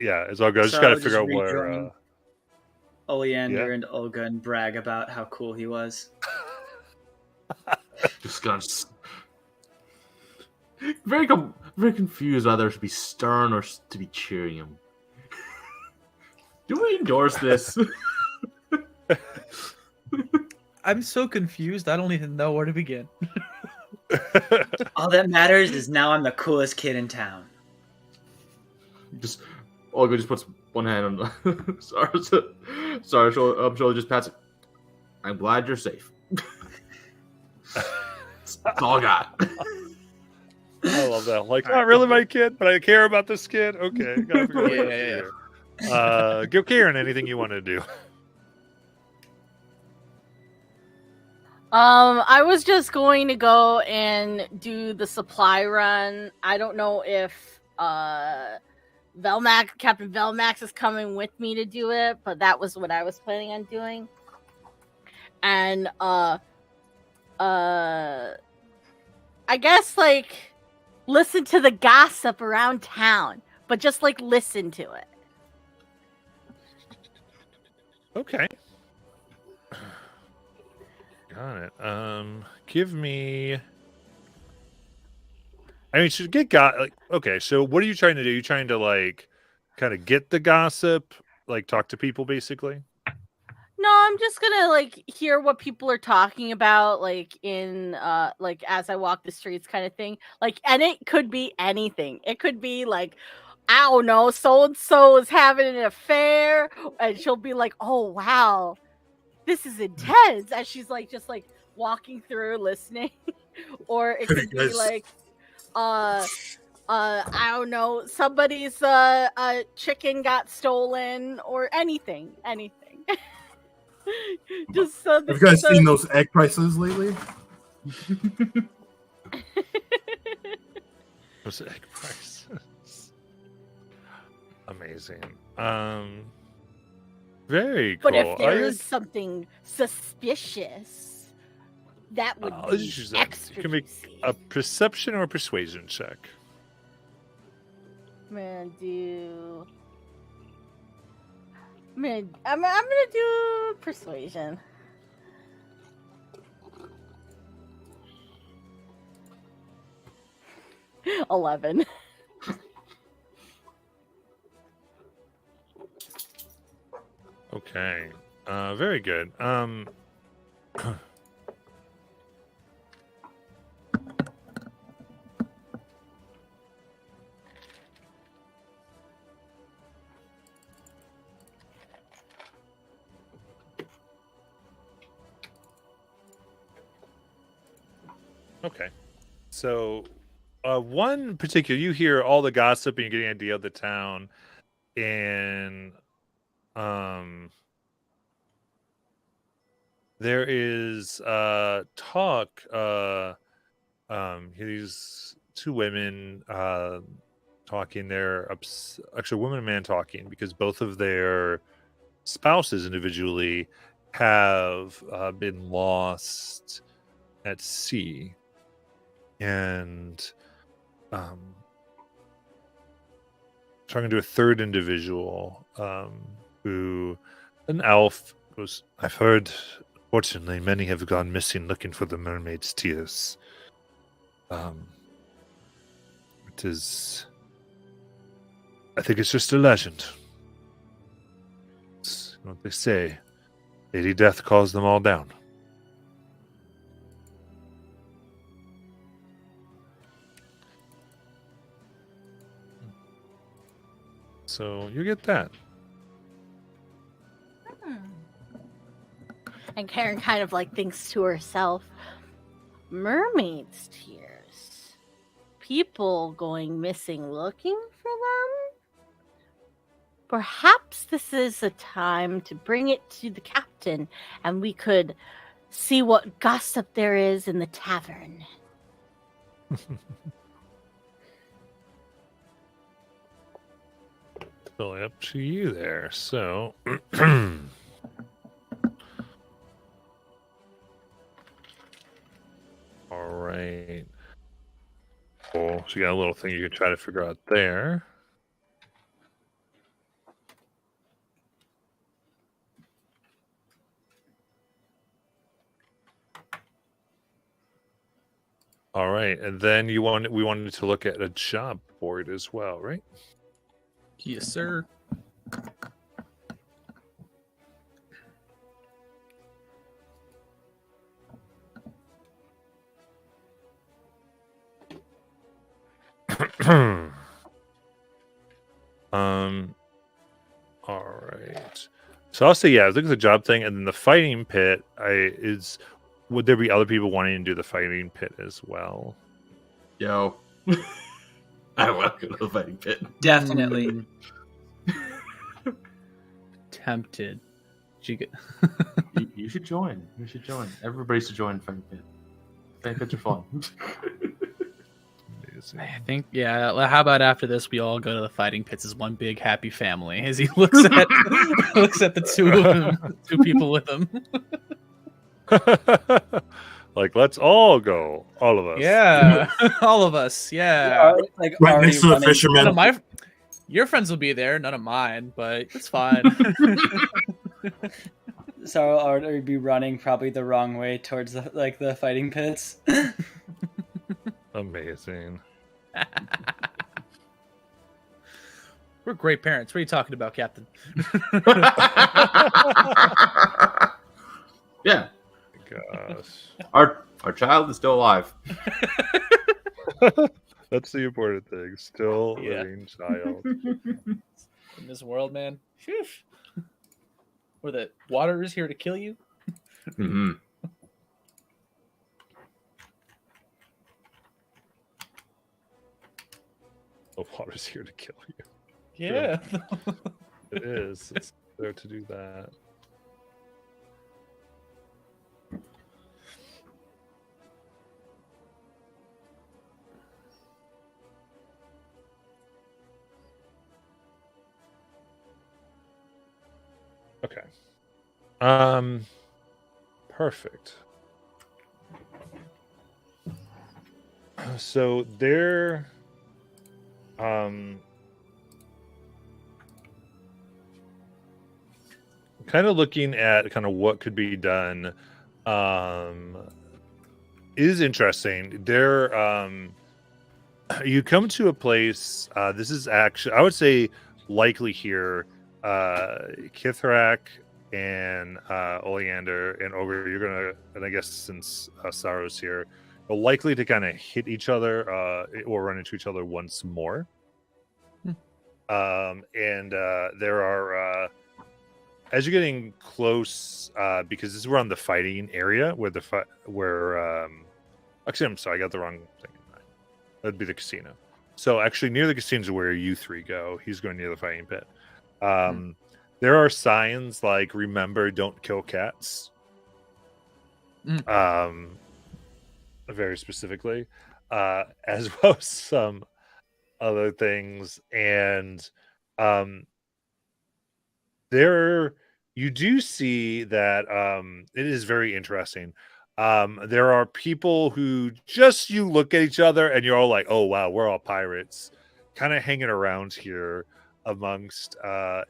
yeah, it's all good. I just
So
got to
just
figure out where.
rejoin Oleander
Yeah.
and Olga and brag about how cool he was.
Just gonna very confused whether to be stern or to be cheering him. Do we endorse this?
I'm so confused. I don't even know where to begin.
All that matters is now I'm the coolest kid in town.
Just Olga just puts one hand on. sorry. Shoulder just pats it. I'm glad you're safe. That's all I got.
I love that. Like, not really my kid, but I care about this kid. Okay, gotta figure out what to do here. Go, Karen. Anything you want to do?
I was just going to go and do the supply run. I don't know if Captain Velmax is coming with me to do it, but that was what I was planning on doing. And I guess like listen to the gossip around town, but just like listen to it.
Okay. Got it. Give me. I mean, should get like. Okay, so what are you trying to do? You trying to like, kind of get the gossip, like talk to people, basically.
No, I'm just gonna like hear what people are talking about, like in like as I walk the streets, kind of thing. Like, and it could be anything. It could be like, I don't know, so and so is having an affair, and she'll be like, "Oh wow, this is intense," and she's like just like walking through, listening. Or it could be like, I don't know, somebody's chicken got stolen, or anything. Just so
Have you guys seen those egg prices lately?
Those egg prices. Amazing. Very cool.
But if there is something suspicious, that would be extra.
You can make a perception or a persuasion check.
I'm gonna do persuasion. $11.
Okay. Very good. Okay. So, one particular, you hear all the gossip and you're getting an idea of the town, and there is talk. These two women talking. They're actually a woman and man talking because both of their spouses individually have been lost at sea, and talking to a third individual who, an elf, goes, "I've heard, fortunately, many have gone missing looking for the mermaid's tears. It is, I think it's just a legend. It's what they say. Lady Death calls them all down." So you get that.
And Karen kind of like thinks to herself, mermaid's tears. people going missing looking for them. Perhaps this is a time to bring it to the captain and we could see what gossip there is in the tavern.
Totally up to you there. So, all right. Cool. So you got a little thing you can try to figure out there. All right, and then we wanted to look at a job board as well, right?
Yes, sir.
All right. So I'll say, yeah, look at the job thing, and then the fighting pit. Would there be other people wanting to do the fighting pit as well?
Yo. I want to go to the fighting pit.
Definitely.
Tempted. You
You should join. You should join. Everybody should join fighting pit. Fighting pits are fun.
I think, yeah. How about after this, we all go to the fighting pits as one big happy family? As he looks at the two of them, two people with him.
Like, let's all go, all of us.
Yeah, all of us. Yeah.
Like
Right
already
next to the
running-
fisherman.
None of your friends will be there. None of mine, but it's fine.
So I'll already be running probably the wrong way towards the fighting pits.
Amazing.
We're great parents. What are you talking about, Captain?
Yeah.
Gosh.
Our child is still alive.
That's the important thing. Still
Yeah.
living child.
In this world, man. Phew. Where the water is here to kill you.
Mm-hmm.
The water's here to kill you.
Yeah.
It is. It's there to do that. Okay. Perfect. So they're kind of looking at kind of what could be done. Is interesting. You come to a place. This is actually, I would say, likely here. Kithrak and Oleander and Ogre, you're gonna, and I guess since Saro's here, are likely to kind of hit each other or run into each other once more. And there are, as you're getting close, because this is around the fighting area where actually, I'm sorry, I got the wrong thing in mind. That'd be the casino. So actually, near the casino is where you three go. He's going near the fighting pit. There are signs like "Remember, don't kill cats." Very specifically, as well as some other things, and there you do see that it is very interesting. There are people who just you look at each other and you're all like, "Oh wow, we're all pirates," kind of hanging around here amongst a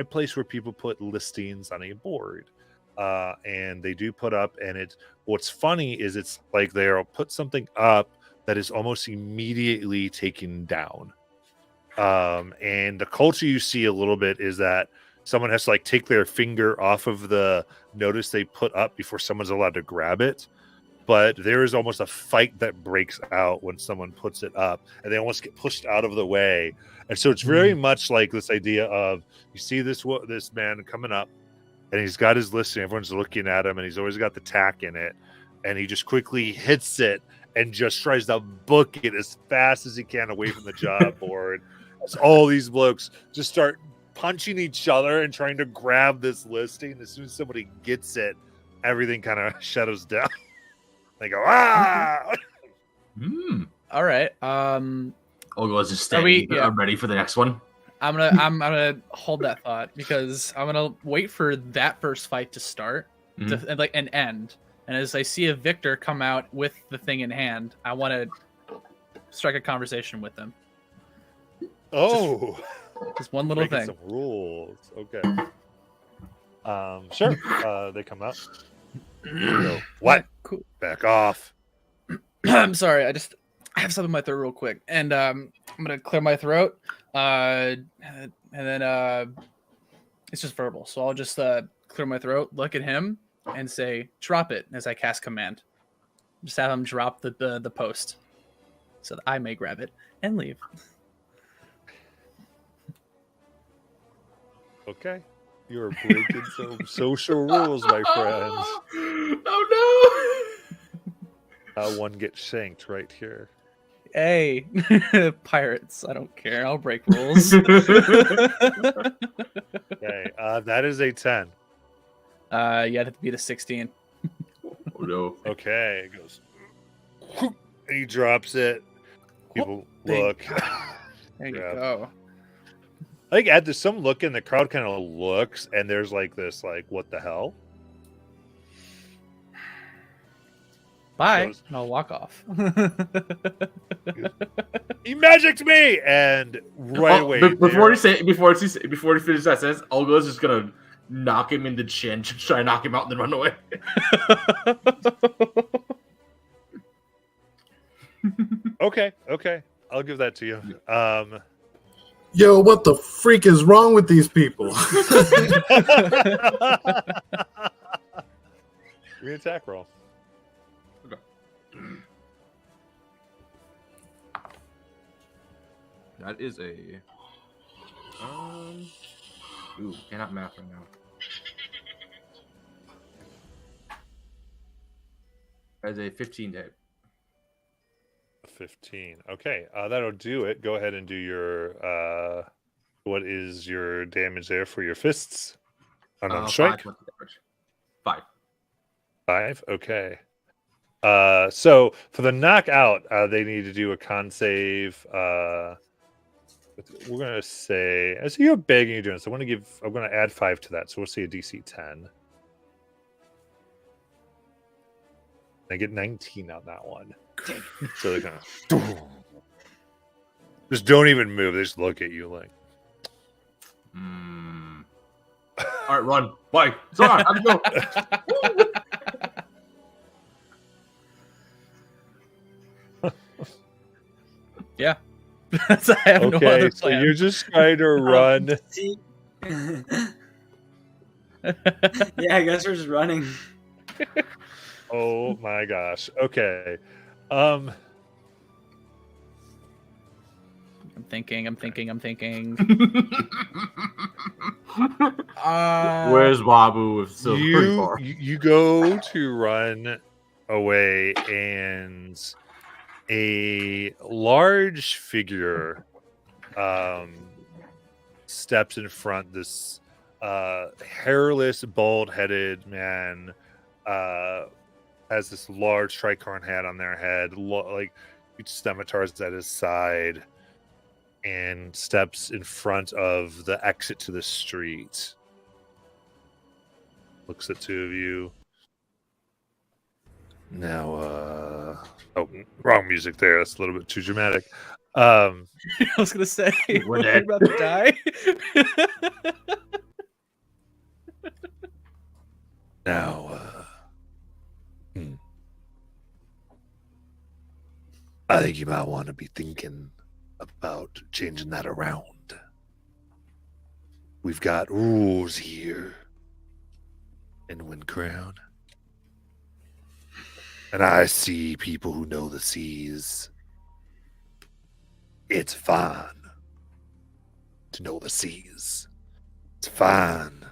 place where people put listings on a board, and they do put up. And what's funny is it's like they'll put something up that is almost immediately taken down. And the culture you see a little bit is that someone has to like take their finger off of the notice they put up before someone's allowed to grab it. But there is almost a fight that breaks out when someone puts it up, and they almost get pushed out of the way. And so it's very much like this idea of you see this man coming up, and he's got his listing. Everyone's looking at him, and he's always got the tack in it. and he just quickly hits it and just tries to book it as fast as he can away from the job board. As all these blokes just start punching each other and trying to grab this listing. As soon as somebody gets it, everything kind of shadows down. They go, ah!
All right.
Olgo's just standing. I'm ready for the next one.
I'm gonna hold that thought because I'm gonna wait for that first fight to start and end. And as I see a victor come out with the thing in hand, I want to strike a conversation with them.
Oh,
just one little thing.
Some rules, okay. Sure. They come out. Go, what?
Cool.
Back off.
I'm sorry. I have something in my throat real quick, and I'm gonna clear my throat. And then it's just verbal, so I'll just clear my throat, look at him, and say, "Drop it," as I cast command. Just have him drop the post, so that I may grab it and leave.
Okay, you're breaking some social rules, my friends.
Oh
no! One gets shanked right here.
Hey, pirates! I don't care. I'll break rules.
Okay, that is a 10.
You had to beat a 16.
Oh no.
Okay, it goes. And he drops it. People look.
There you go.
Like at some look in the crowd kind of looks, and there's like this, like, what the hell?
Bye, and I'll walk off.
He magicked me, and right away.
Before he finishes that sentence, Olgo's just gonna knock him in the chin, just try to knock him out, and then run away.
Okay, I'll give that to you.
Yo, what the freak is wrong with these people?
Re-attack roll.
That is a cannot math right now. That is a 15 to hit.
15. Okay, that'll do it. Go ahead and do your what is your damage there for your fists? Unarmed strike.
5.
5. Okay. So for the knockout, they need to do a con save. We're gonna say, I see you're big and you're doing, so I'm gonna add 5 to that. So we'll see a DC 10. I get 19 on that one. So they're gonna just don't even move. They just look at you like.
All right, run. Bye. Sorry, I have to go.
Yeah. I have no other
so
plan.
you're just trying to run.
Yeah, I guess we're just running.
Oh my gosh. Okay. I'm
thinking.
Where's Wabu? If so pretty far.
You go to run away, and a large figure steps in front. This hairless, bald-headed man has this large tricorn hat on their head, like huge scimitars at his side, and steps in front of the exit to the street. Looks at two of you. Now, oh, wrong music there. That's a little bit too dramatic.
I was gonna say,
we're
about to die.
Now, I think you might want to be thinking about changing that around. We've got rules here in Wind Crown. And I see people who know the seas. It's fine to know the seas. It's fine.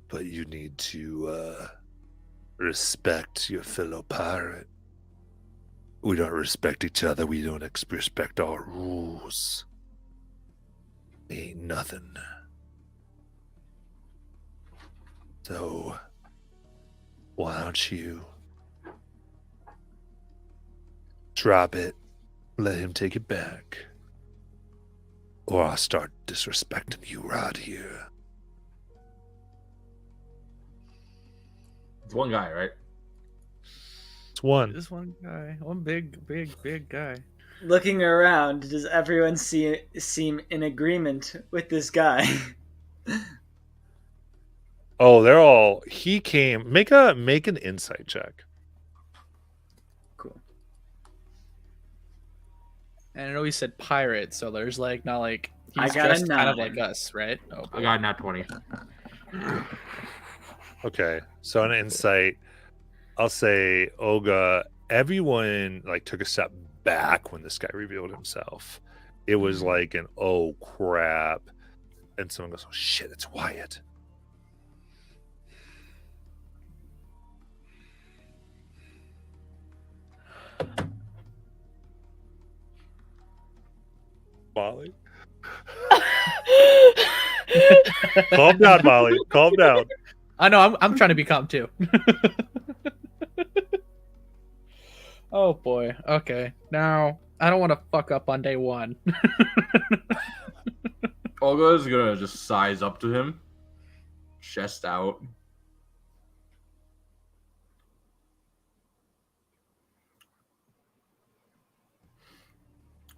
But you need to Respect your fellow pirate. We don't respect each other. We don't respect our rules. Ain't nothing. So, why don't you drop it, let him take it back, or I'll start disrespecting you right here.
It's one guy, right?
It's one.
This one guy, one big guy.
Looking around, does everyone seem in agreement with this guy?
Oh, they're all. He came. Make an insight check.
Cool.
And I know he said pirate, so there's like not like
I
he's
got a
dressed kind of
9.
like us, right? Oh,
I got nat 20.
Okay, so an insight. I'll say, Olga. Everyone like took a step back when this guy revealed himself. It was like an oh crap, and someone goes, "Oh shit, it's Wyatt." Molly. Calm down, Molly. Calm down.
I know. I'm trying to be calm too. Oh boy. Okay. Now I don't want to fuck up on day one.
Olga is gonna just size up to him, chest out.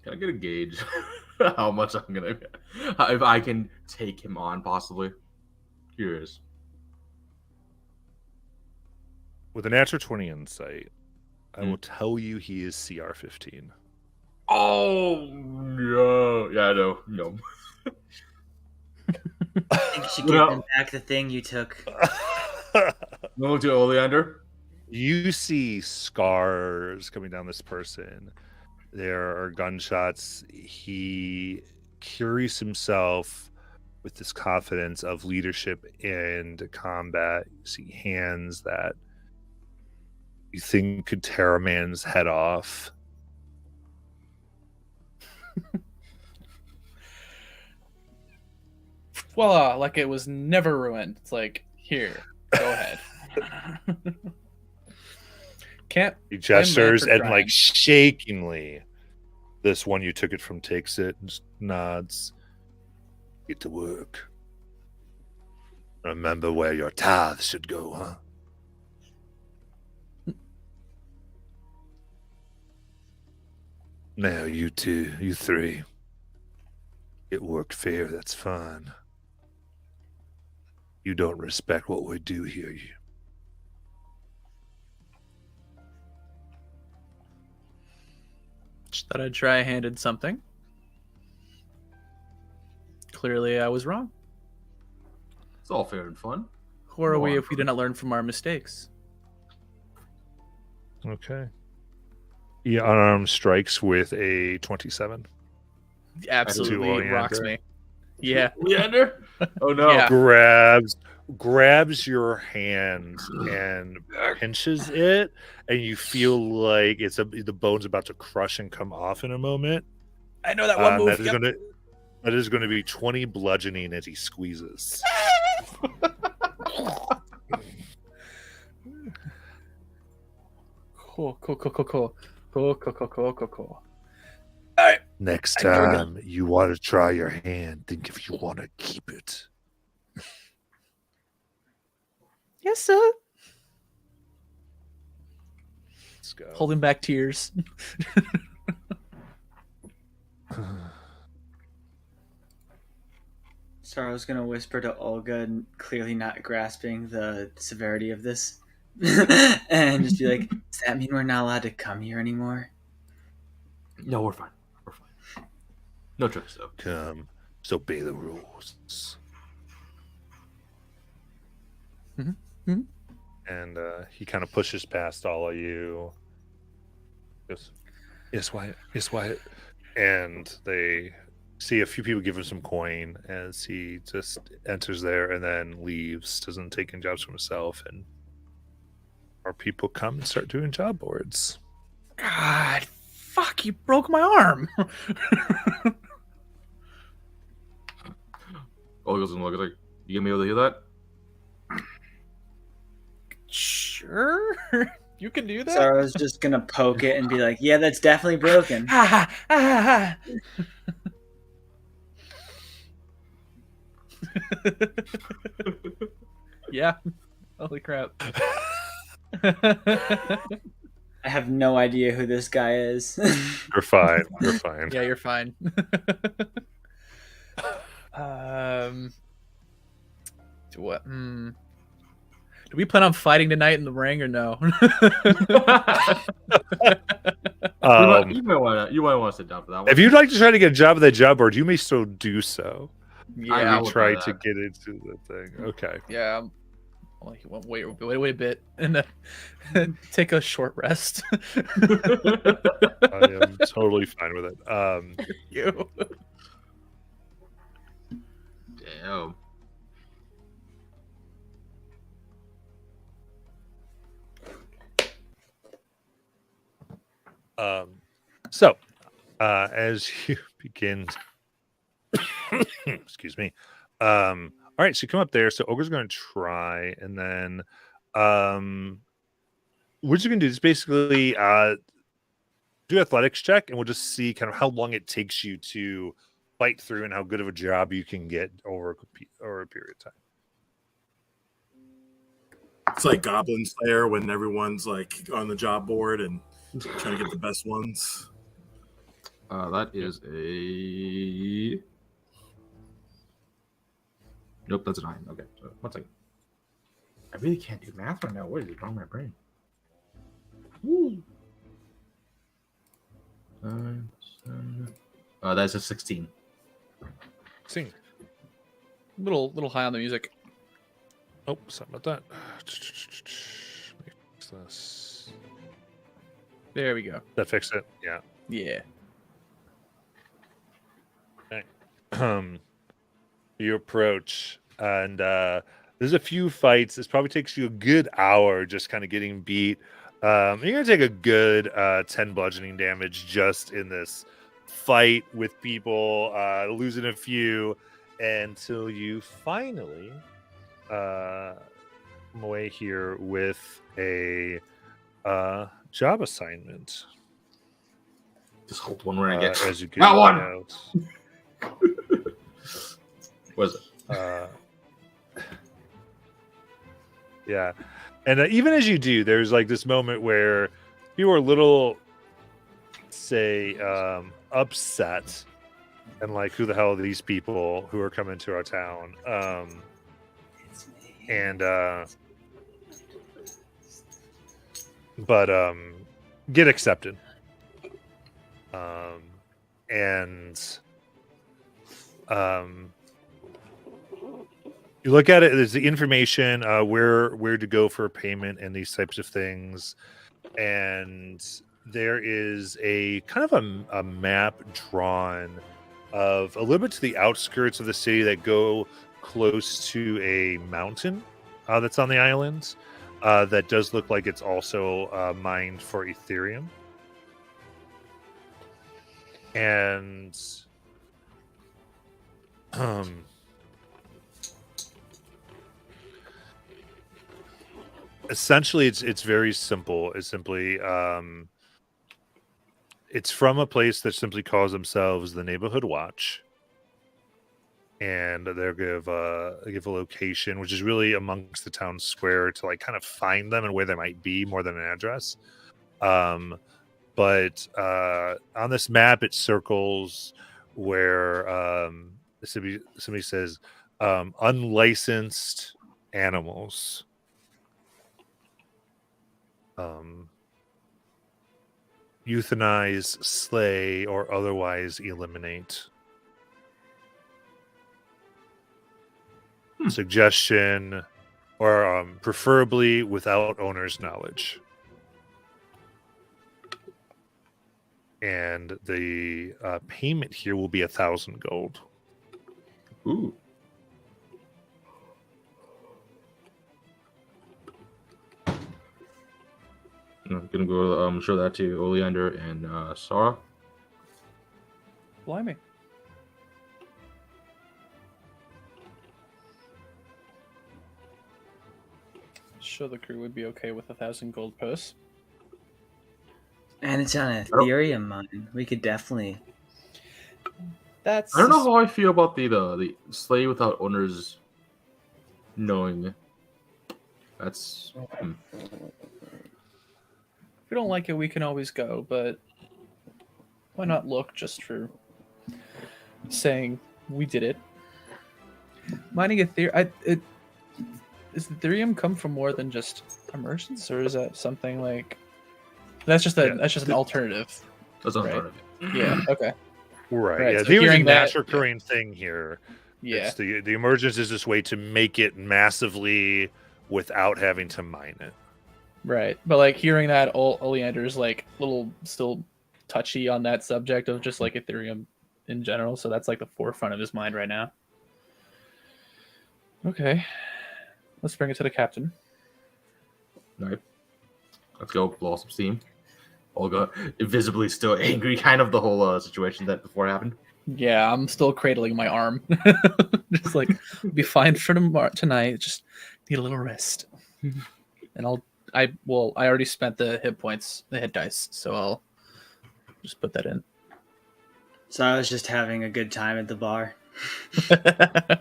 Can I get a gauge how much I'm gonna, if I can take him on possibly? Curious.
With a natural 20 insight, I will tell you he is CR15.
Oh no! Yeah, I know. No.
I think you should give him back the thing you took.
No, to Oleander.
You see scars coming down this person. There are gunshots. He carries himself with this confidence of leadership and combat. You see hands that you think could tear a man's head off.
Voila! Like it was never ruined. It's like here, go ahead. Can't.
He gestures
blame a man
and
for
like
trying.
shakingly, this one you took it from takes it and just nods. Get to work. Remember where your tithe should go, huh? Now you two, you three. Get work fair, that's fine. You don't respect what we do here.
Just thought I'd try handed something. Clearly, I was wrong.
It's all fair and fun.
Who are
Go
we
on.
if we didn't learn from our mistakes?
Okay. He unarmed strikes with a 27.
Absolutely
Oleander.
rocks me. Yeah.
Oleander? Oh no!
Yeah.
Grabs your hand and pinches it, and you feel like the bone's about to crush and come off in a moment.
I know that one move.
That is going to be 20 bludgeoning as he squeezes.
Cool. All right.
Next
I know
time you want to try your hand, think if you want to keep it.
Yes, sir.
Let's go.
Holding back tears.
Sorrow's gonna whisper to Olga, clearly not grasping the severity of this, and just be like, "Does that mean we're not allowed to come here anymore?"
No, we're fine. We're fine. No tricks though.
Come, so obey the rules. And he kind of pushes past all of you. Goes, yes, Wyatt. Yes, Wyatt. And they see a few people give him some coin as he just enters there and then leaves. Doesn't take any jobs for himself. And our people come and start doing job boards.
God, fuck! You broke my arm.
Olga's gonna look like, you gonna be able to hear that?
Sure, you can do that.
Sarah's just gonna poke it and be like, "Yeah, that's definitely broken."
Yeah. Holy crap.
I have no idea who this guy is.
You're fine. You're fine.
Yeah, you're fine. What? Do we plan on fighting tonight in the ring or no?
You might want to sit down for that one.
If you'd like to try to get a job at that job board, you may still do so.
Yeah,
we try to get into the thing. Okay.
Yeah. Wait a bit and take a short rest.
I am totally fine with it.
You.
Damn.
So, as you begin, excuse me. All right, so you come up there. So Ogre's going to try, and then, what you're going to do is basically do athletics check, and we'll just see kind of how long it takes you to fight through, and how good of a job you can get over a period of time.
It's like Goblin Slayer when everyone's like on the job board and trying to get the best ones.
That is a... Nope, that's a 9. Okay, so 1 second. I really can't do math right now. What is wrong with my brain? Woo. That's a 16.
Sing.
Little high on the music.
Oh, something about that. Fix this.
There we go.
That fixed it. Yeah.
Yeah.
Okay. You approach, and there's a few fights. This probably takes you a good hour just kind of getting beat. You're gonna take a good 10 bludgeoning damage just in this fight with people, losing a few, until you finally come away here with a job assignment.
Just hold one where I get
as you get
that one.
Out.
What is it?
Yeah, and even as you do, there's like this moment where you are a little, say, upset, and like, who the hell are these people who are coming to our town? But get accepted. You look at it. There's the information where to go for payment and these types of things, and there is a kind of a map drawn of a little bit to the outskirts of the city that go close to a mountain that's on the island that does look like it's also mined for Ethereum. And essentially it's very simple. It's simply it's from a place that simply calls themselves the Neighborhood Watch, and they'll give a location, which is really amongst the town square, to like kind of find them and where they might be more than an address. But on this map, it circles where somebody says unlicensed animals. Euthanize, slay, or otherwise eliminate. Suggestion, or preferably without owner's knowledge. And the payment here will be 1,000 gold.
Ooh. I'm gonna go show that to Oleander and Sarah.
Blimey. Sure, the crew would be okay with 1,000 gold purse.
And it's on Ethereum mine. We could definitely.
That's.
I don't know how I feel about the slave without owners knowing. That's.
If we don't like it, we can always go, but why not look just for saying we did it? Mining Ethereum. Does Ethereum come from more than just immersions, or is that something like that's just an alternative?
That's
right?
part of it.
Yeah. Okay.
Right. Yeah.
So
There was a
hearing that-
mass recurring thing here.
Yeah.
It's the emergence is this way to make it massively without having to mine it.
Right. But like hearing that, Oleander's like little still touchy on that subject of just like Ethereum in general. So that's like the forefront of his mind right now. Okay. Let's bring it to the captain.
All right. Let's go blow off some steam. Olga, invisibly still angry, kind of the whole situation that before happened.
Yeah, I'm still cradling my arm. Just like, be fine for tonight. Just need a little rest. And I already spent the hit points, the hit dice, so I'll just put that in.
So I was just having a good time at the bar.
Can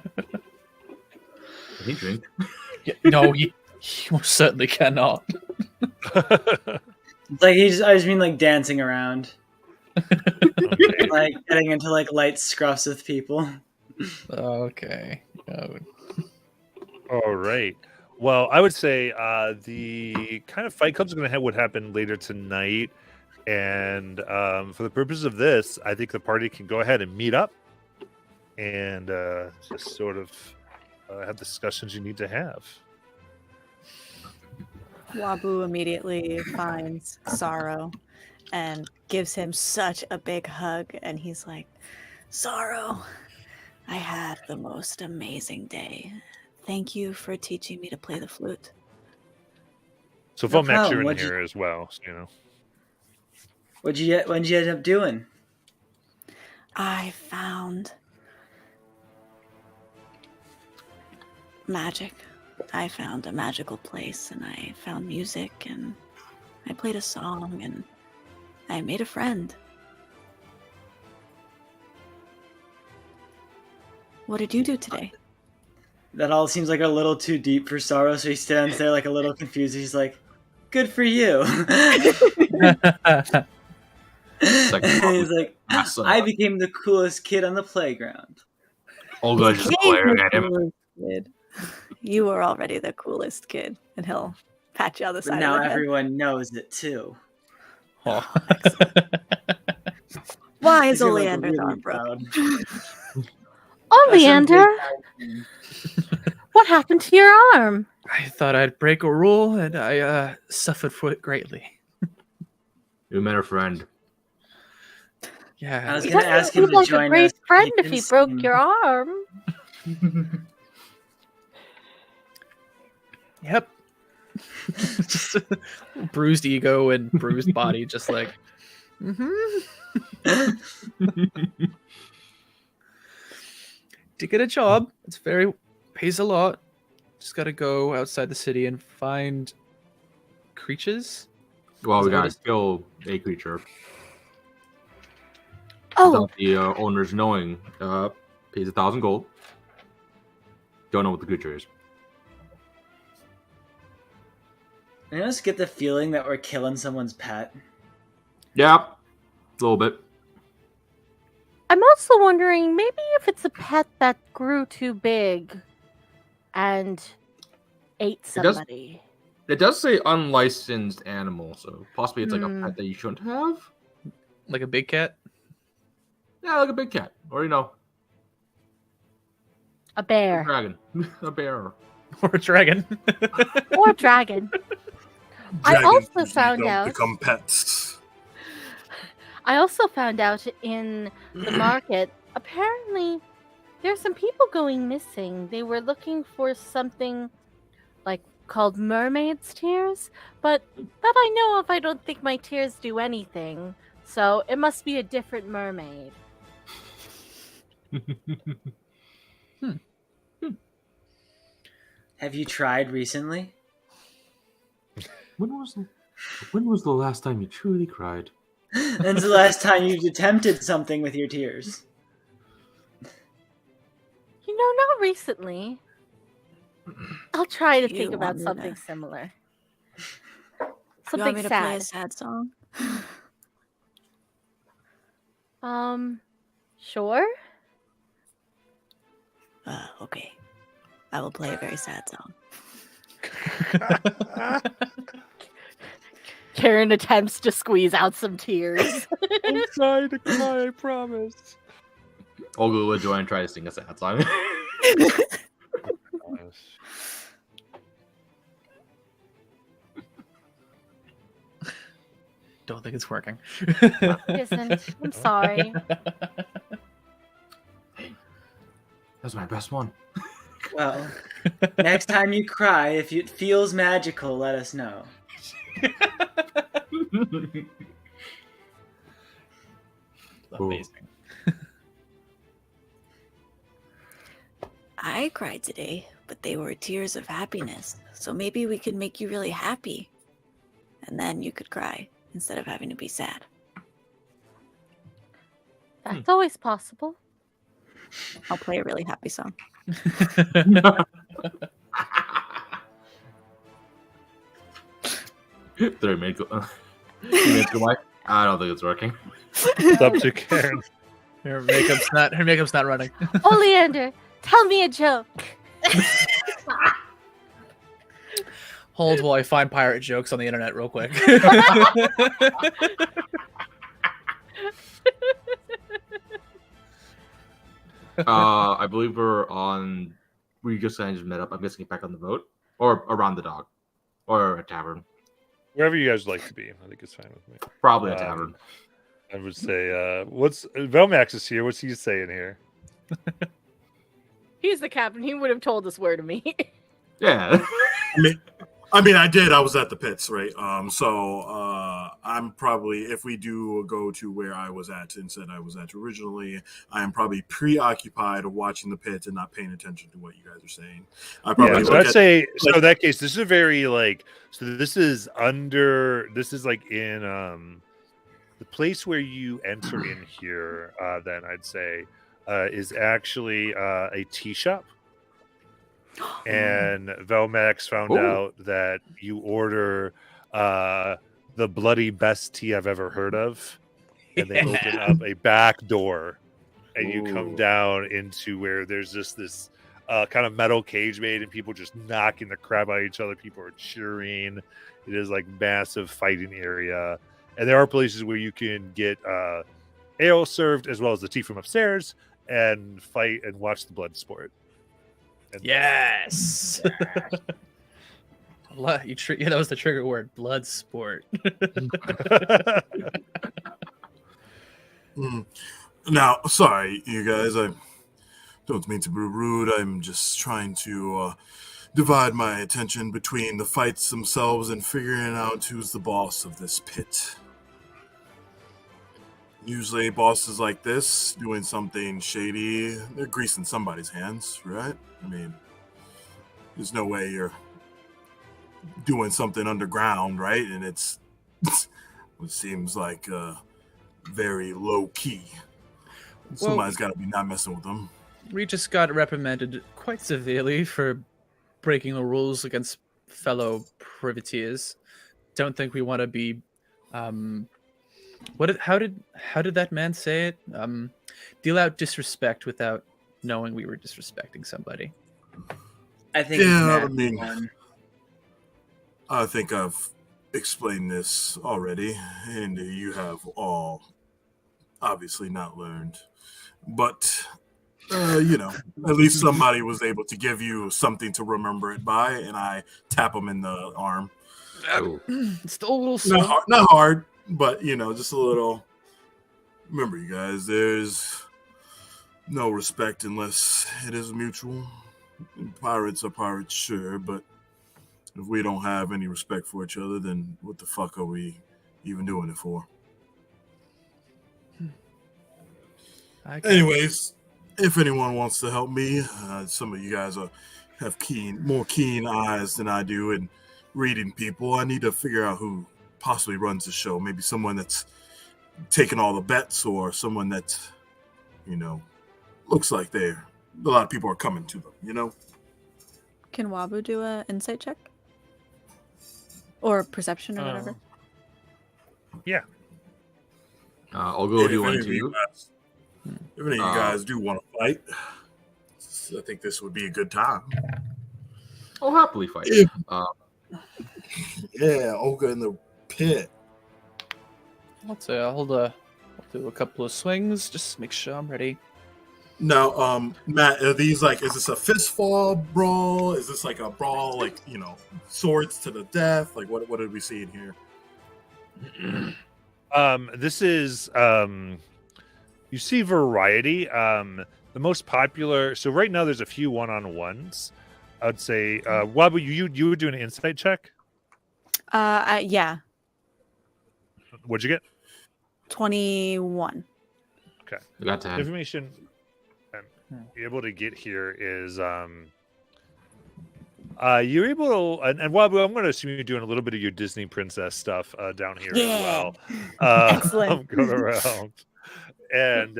he drink?
Yeah, no, he most certainly cannot.
It's like I just mean like dancing around. Like getting into like light scruffs with people.
Okay. Oh.
All right. Well, I would say the kind of fight club's going to would happen later tonight, and for the purposes of this, I think the party can go ahead and meet up and just sort of have the discussions you need to have.
Wabu immediately finds Sorrow and gives him such a big hug, and he's like, Sorrow, I had the most amazing day. Thank you for teaching me to play the flute.
So
No
Vomax,
problem.
you're in
What'd you-
here as well. So, you know.
What'd you end up doing?
I found magic. I found a magical place, and I found music, and I played a song, and I made a friend. What did you do today?
That all seems like a little too deep for Sorrow, so he stands there like a little confused. He's like, "Good for you." He's like, "I became the coolest kid on the playground."
Olga just glaring at him.
Coolest kid. You were already the coolest kid, and he'll pat you on the
But
side
now
of the head.
everyone knows it too.
Oh.
Why
I
is
feel, like,
Oleander's
really
arm broken?
proud.
Oleander, what happened to your arm?
I thought I'd break a rule, and I suffered for it greatly.
You met a friend.
Yeah.
I was
He
gonna
doesn't
ask him
seem
to
like
join
a great
us.
friend if
can
he broke
sing.
your arm.
Yep. Just bruised ego and bruised body, just like. To get a job, pays a lot. Just gotta go outside the city and find creatures.
Well, we
Is that what
gotta
it's-
kill a creature.
Oh,
Without the owners knowing. Pays 1,000 gold. Don't know what the creature is.
I just get the feeling that we're killing someone's pet.
Yeah, a little bit.
I'm also wondering maybe if it's a pet that grew too big and ate
It does-
somebody.
It does say unlicensed animal, so possibly it's like a pet that you shouldn't have.
Like a big cat.
Yeah, like a big cat, or
A
a
bear
dragon, a bear.
Or a dragon.
or a dragon. I
Dragons
also
usually
found
don't
out.
become pets.
I also found out in the market, apparently, there's some people going missing. They were looking for something like called mermaid's tears, but that I know of, I don't think my tears do anything. So it must be a different mermaid.
Have you tried recently?
When was the last time you truly cried?
When's the last time you've attempted something with your tears?
You know, not recently. I'll try to
You
think about
want me
something
to-
similar.
You want
Something
me to play a
sad.
sad song?
Sure.
Okay. I will play a very sad song.
Karen attempts to squeeze out some tears.
I'm trying to cry, I promise.
Olga will join and try to sing a sad song.
Don't think it's working.
It isn't. I'm sorry.
That's my best one.
Well, next time you cry, if it feels magical, let us know.
Amazing.
I cried today, but they were tears of happiness. So maybe we could make you really happy. And then you could cry instead of having to be sad.
That's always possible.
I'll play a really happy song.
Three minutes go. 2 minutes go by. I don't think it's working.
It's up to Karen.
Her makeup's not running.
Oleander, tell me a joke.
Hold while I find pirate jokes on the internet real quick.
I believe we just kind of just met up. I'm guessing back on the boat or around the dock or a tavern.
Wherever you guys would like to be, I think it's fine with me.
Probably a tavern.
I would say, what's Velmax is here? What's he saying here?
He's the captain. He would have told us where to meet.
Yeah.
I mean, I did. I was at the pits, right? I'm probably, if we do go to where I was at instead I was at originally, I am probably preoccupied watching the pits and not paying attention to what you guys are saying. I probably
So I'd say, so in that case, this is a very so this is like in the place where you enter in here. Then I'd say is actually a tea shop. And Velmax found out that you order the bloody best tea I've ever heard of, and they open up a back door, and you come down into where there's just this kind of metal cage made, and people just knocking the crap out of each other. People are cheering. It is like massive fighting area, and there are places where you can get ale served as well as the tea from upstairs, and fight and watch the blood sport.
Yes. That was the trigger word. Blood sport.
Now, sorry, you guys. I don't mean to be rude. I'm just trying to divide my attention between the fights themselves and figuring out who's the boss of this pit. Usually, bosses like this doing something shady, they're greasing somebody's hands, right? I mean, there's no way you're doing something underground, right? And it seems like very low key. Somebody's got to be not messing with them.
We just got reprimanded quite severely for breaking the rules against fellow privateers. Don't think we want to be. How did that man say it? Deal out disrespect without knowing we were disrespecting somebody.
I think.
Yeah, I think I've explained this already, and you have all obviously not learned. But at least somebody was able to give you something to remember it by, and I tap him in the arm.
It's still a little sore.
Not hard, but just a little. Remember, you guys, there's no respect unless it is mutual. Pirates are pirates, sure, but If we don't have any respect for each other, then what the fuck are we even doing it for? Anyways, if anyone wants to help me, some of you guys have more keen eyes than I do in reading people. I need to figure out who possibly runs the show. Maybe someone that's taking all the bets, or someone that's, looks like a lot of people are coming to them.
Can Wabu do a insight check? Or perception or whatever?
Yeah.
I'll go do one
If
too.
any of you guys do want to fight, I think this would be a good time.
I'll happily fight.
Yeah, Olga in the pit.
Let's say I'll do a couple of swings, just make sure I'm ready.
Now, Matt, are these is this a fist fall brawl? Is this like a brawl, swords to the death? Like, what are we seeing here?
This is you see variety. The most popular. So right now there's a few one-on-ones. I would say, Wabu, you would do an insight check.
Yeah.
What'd you get?
21.
Okay.
I got 10.
Information I'm able to get here is you're able to, and Wabu, I'm going to assume you're doing a little bit of your Disney princess stuff down here as well.
Excellent.
I'm going around, and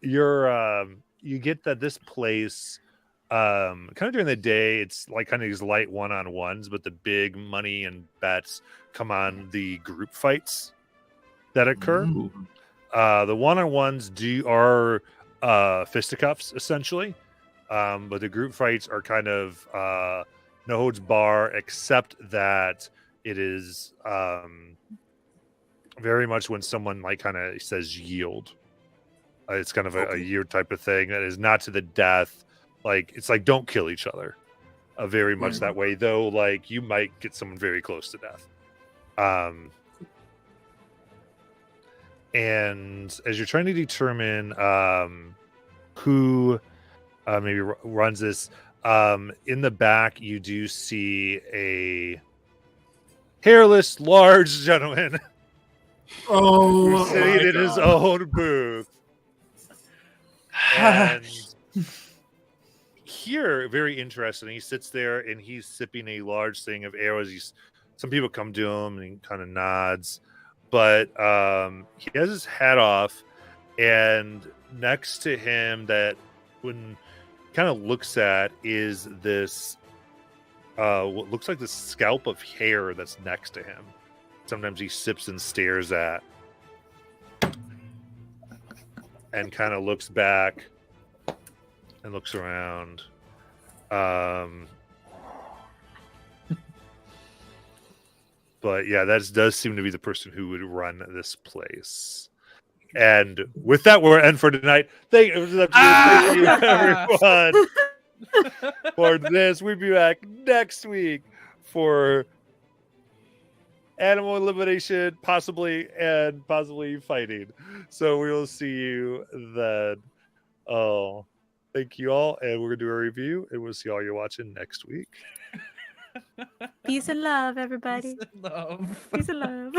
you get that this place, kind of during the day, it's like kind of these light one-on-ones, but the big money and bets come on the group fights that occur.
Ooh.
The one-on-ones are fisticuffs essentially, but the group fights are kind of no holds bar, except that it is very much when someone kind of says yield. It's kind of a yield type of thing that is not to the death. It's like don't kill each other. Very much that way, though. You might get someone very close to death. And as you're trying to determine who maybe runs this, in the back you do see a hairless, large gentleman who's sitting in his own booth. And here, very interesting, he sits there and he's sipping a large thing of arrows. Some people come to him and he kind of nods. But he has his hat off, and next to him, that when kind of looks at, is this what looks like the scalp of hair that's next to him. Sometimes he sips and stares at, and kind of looks back and looks around. But yeah, that does seem to be the person who would run this place. And with that, we're end for tonight. Thank you, everyone, for this. We'll be back next week for animal elimination, possibly fighting. So we will see you then. Oh, thank you all, and we're gonna do a review, and we'll see all you're watching next week.
Peace and love, everybody.
Love.
Peace and love.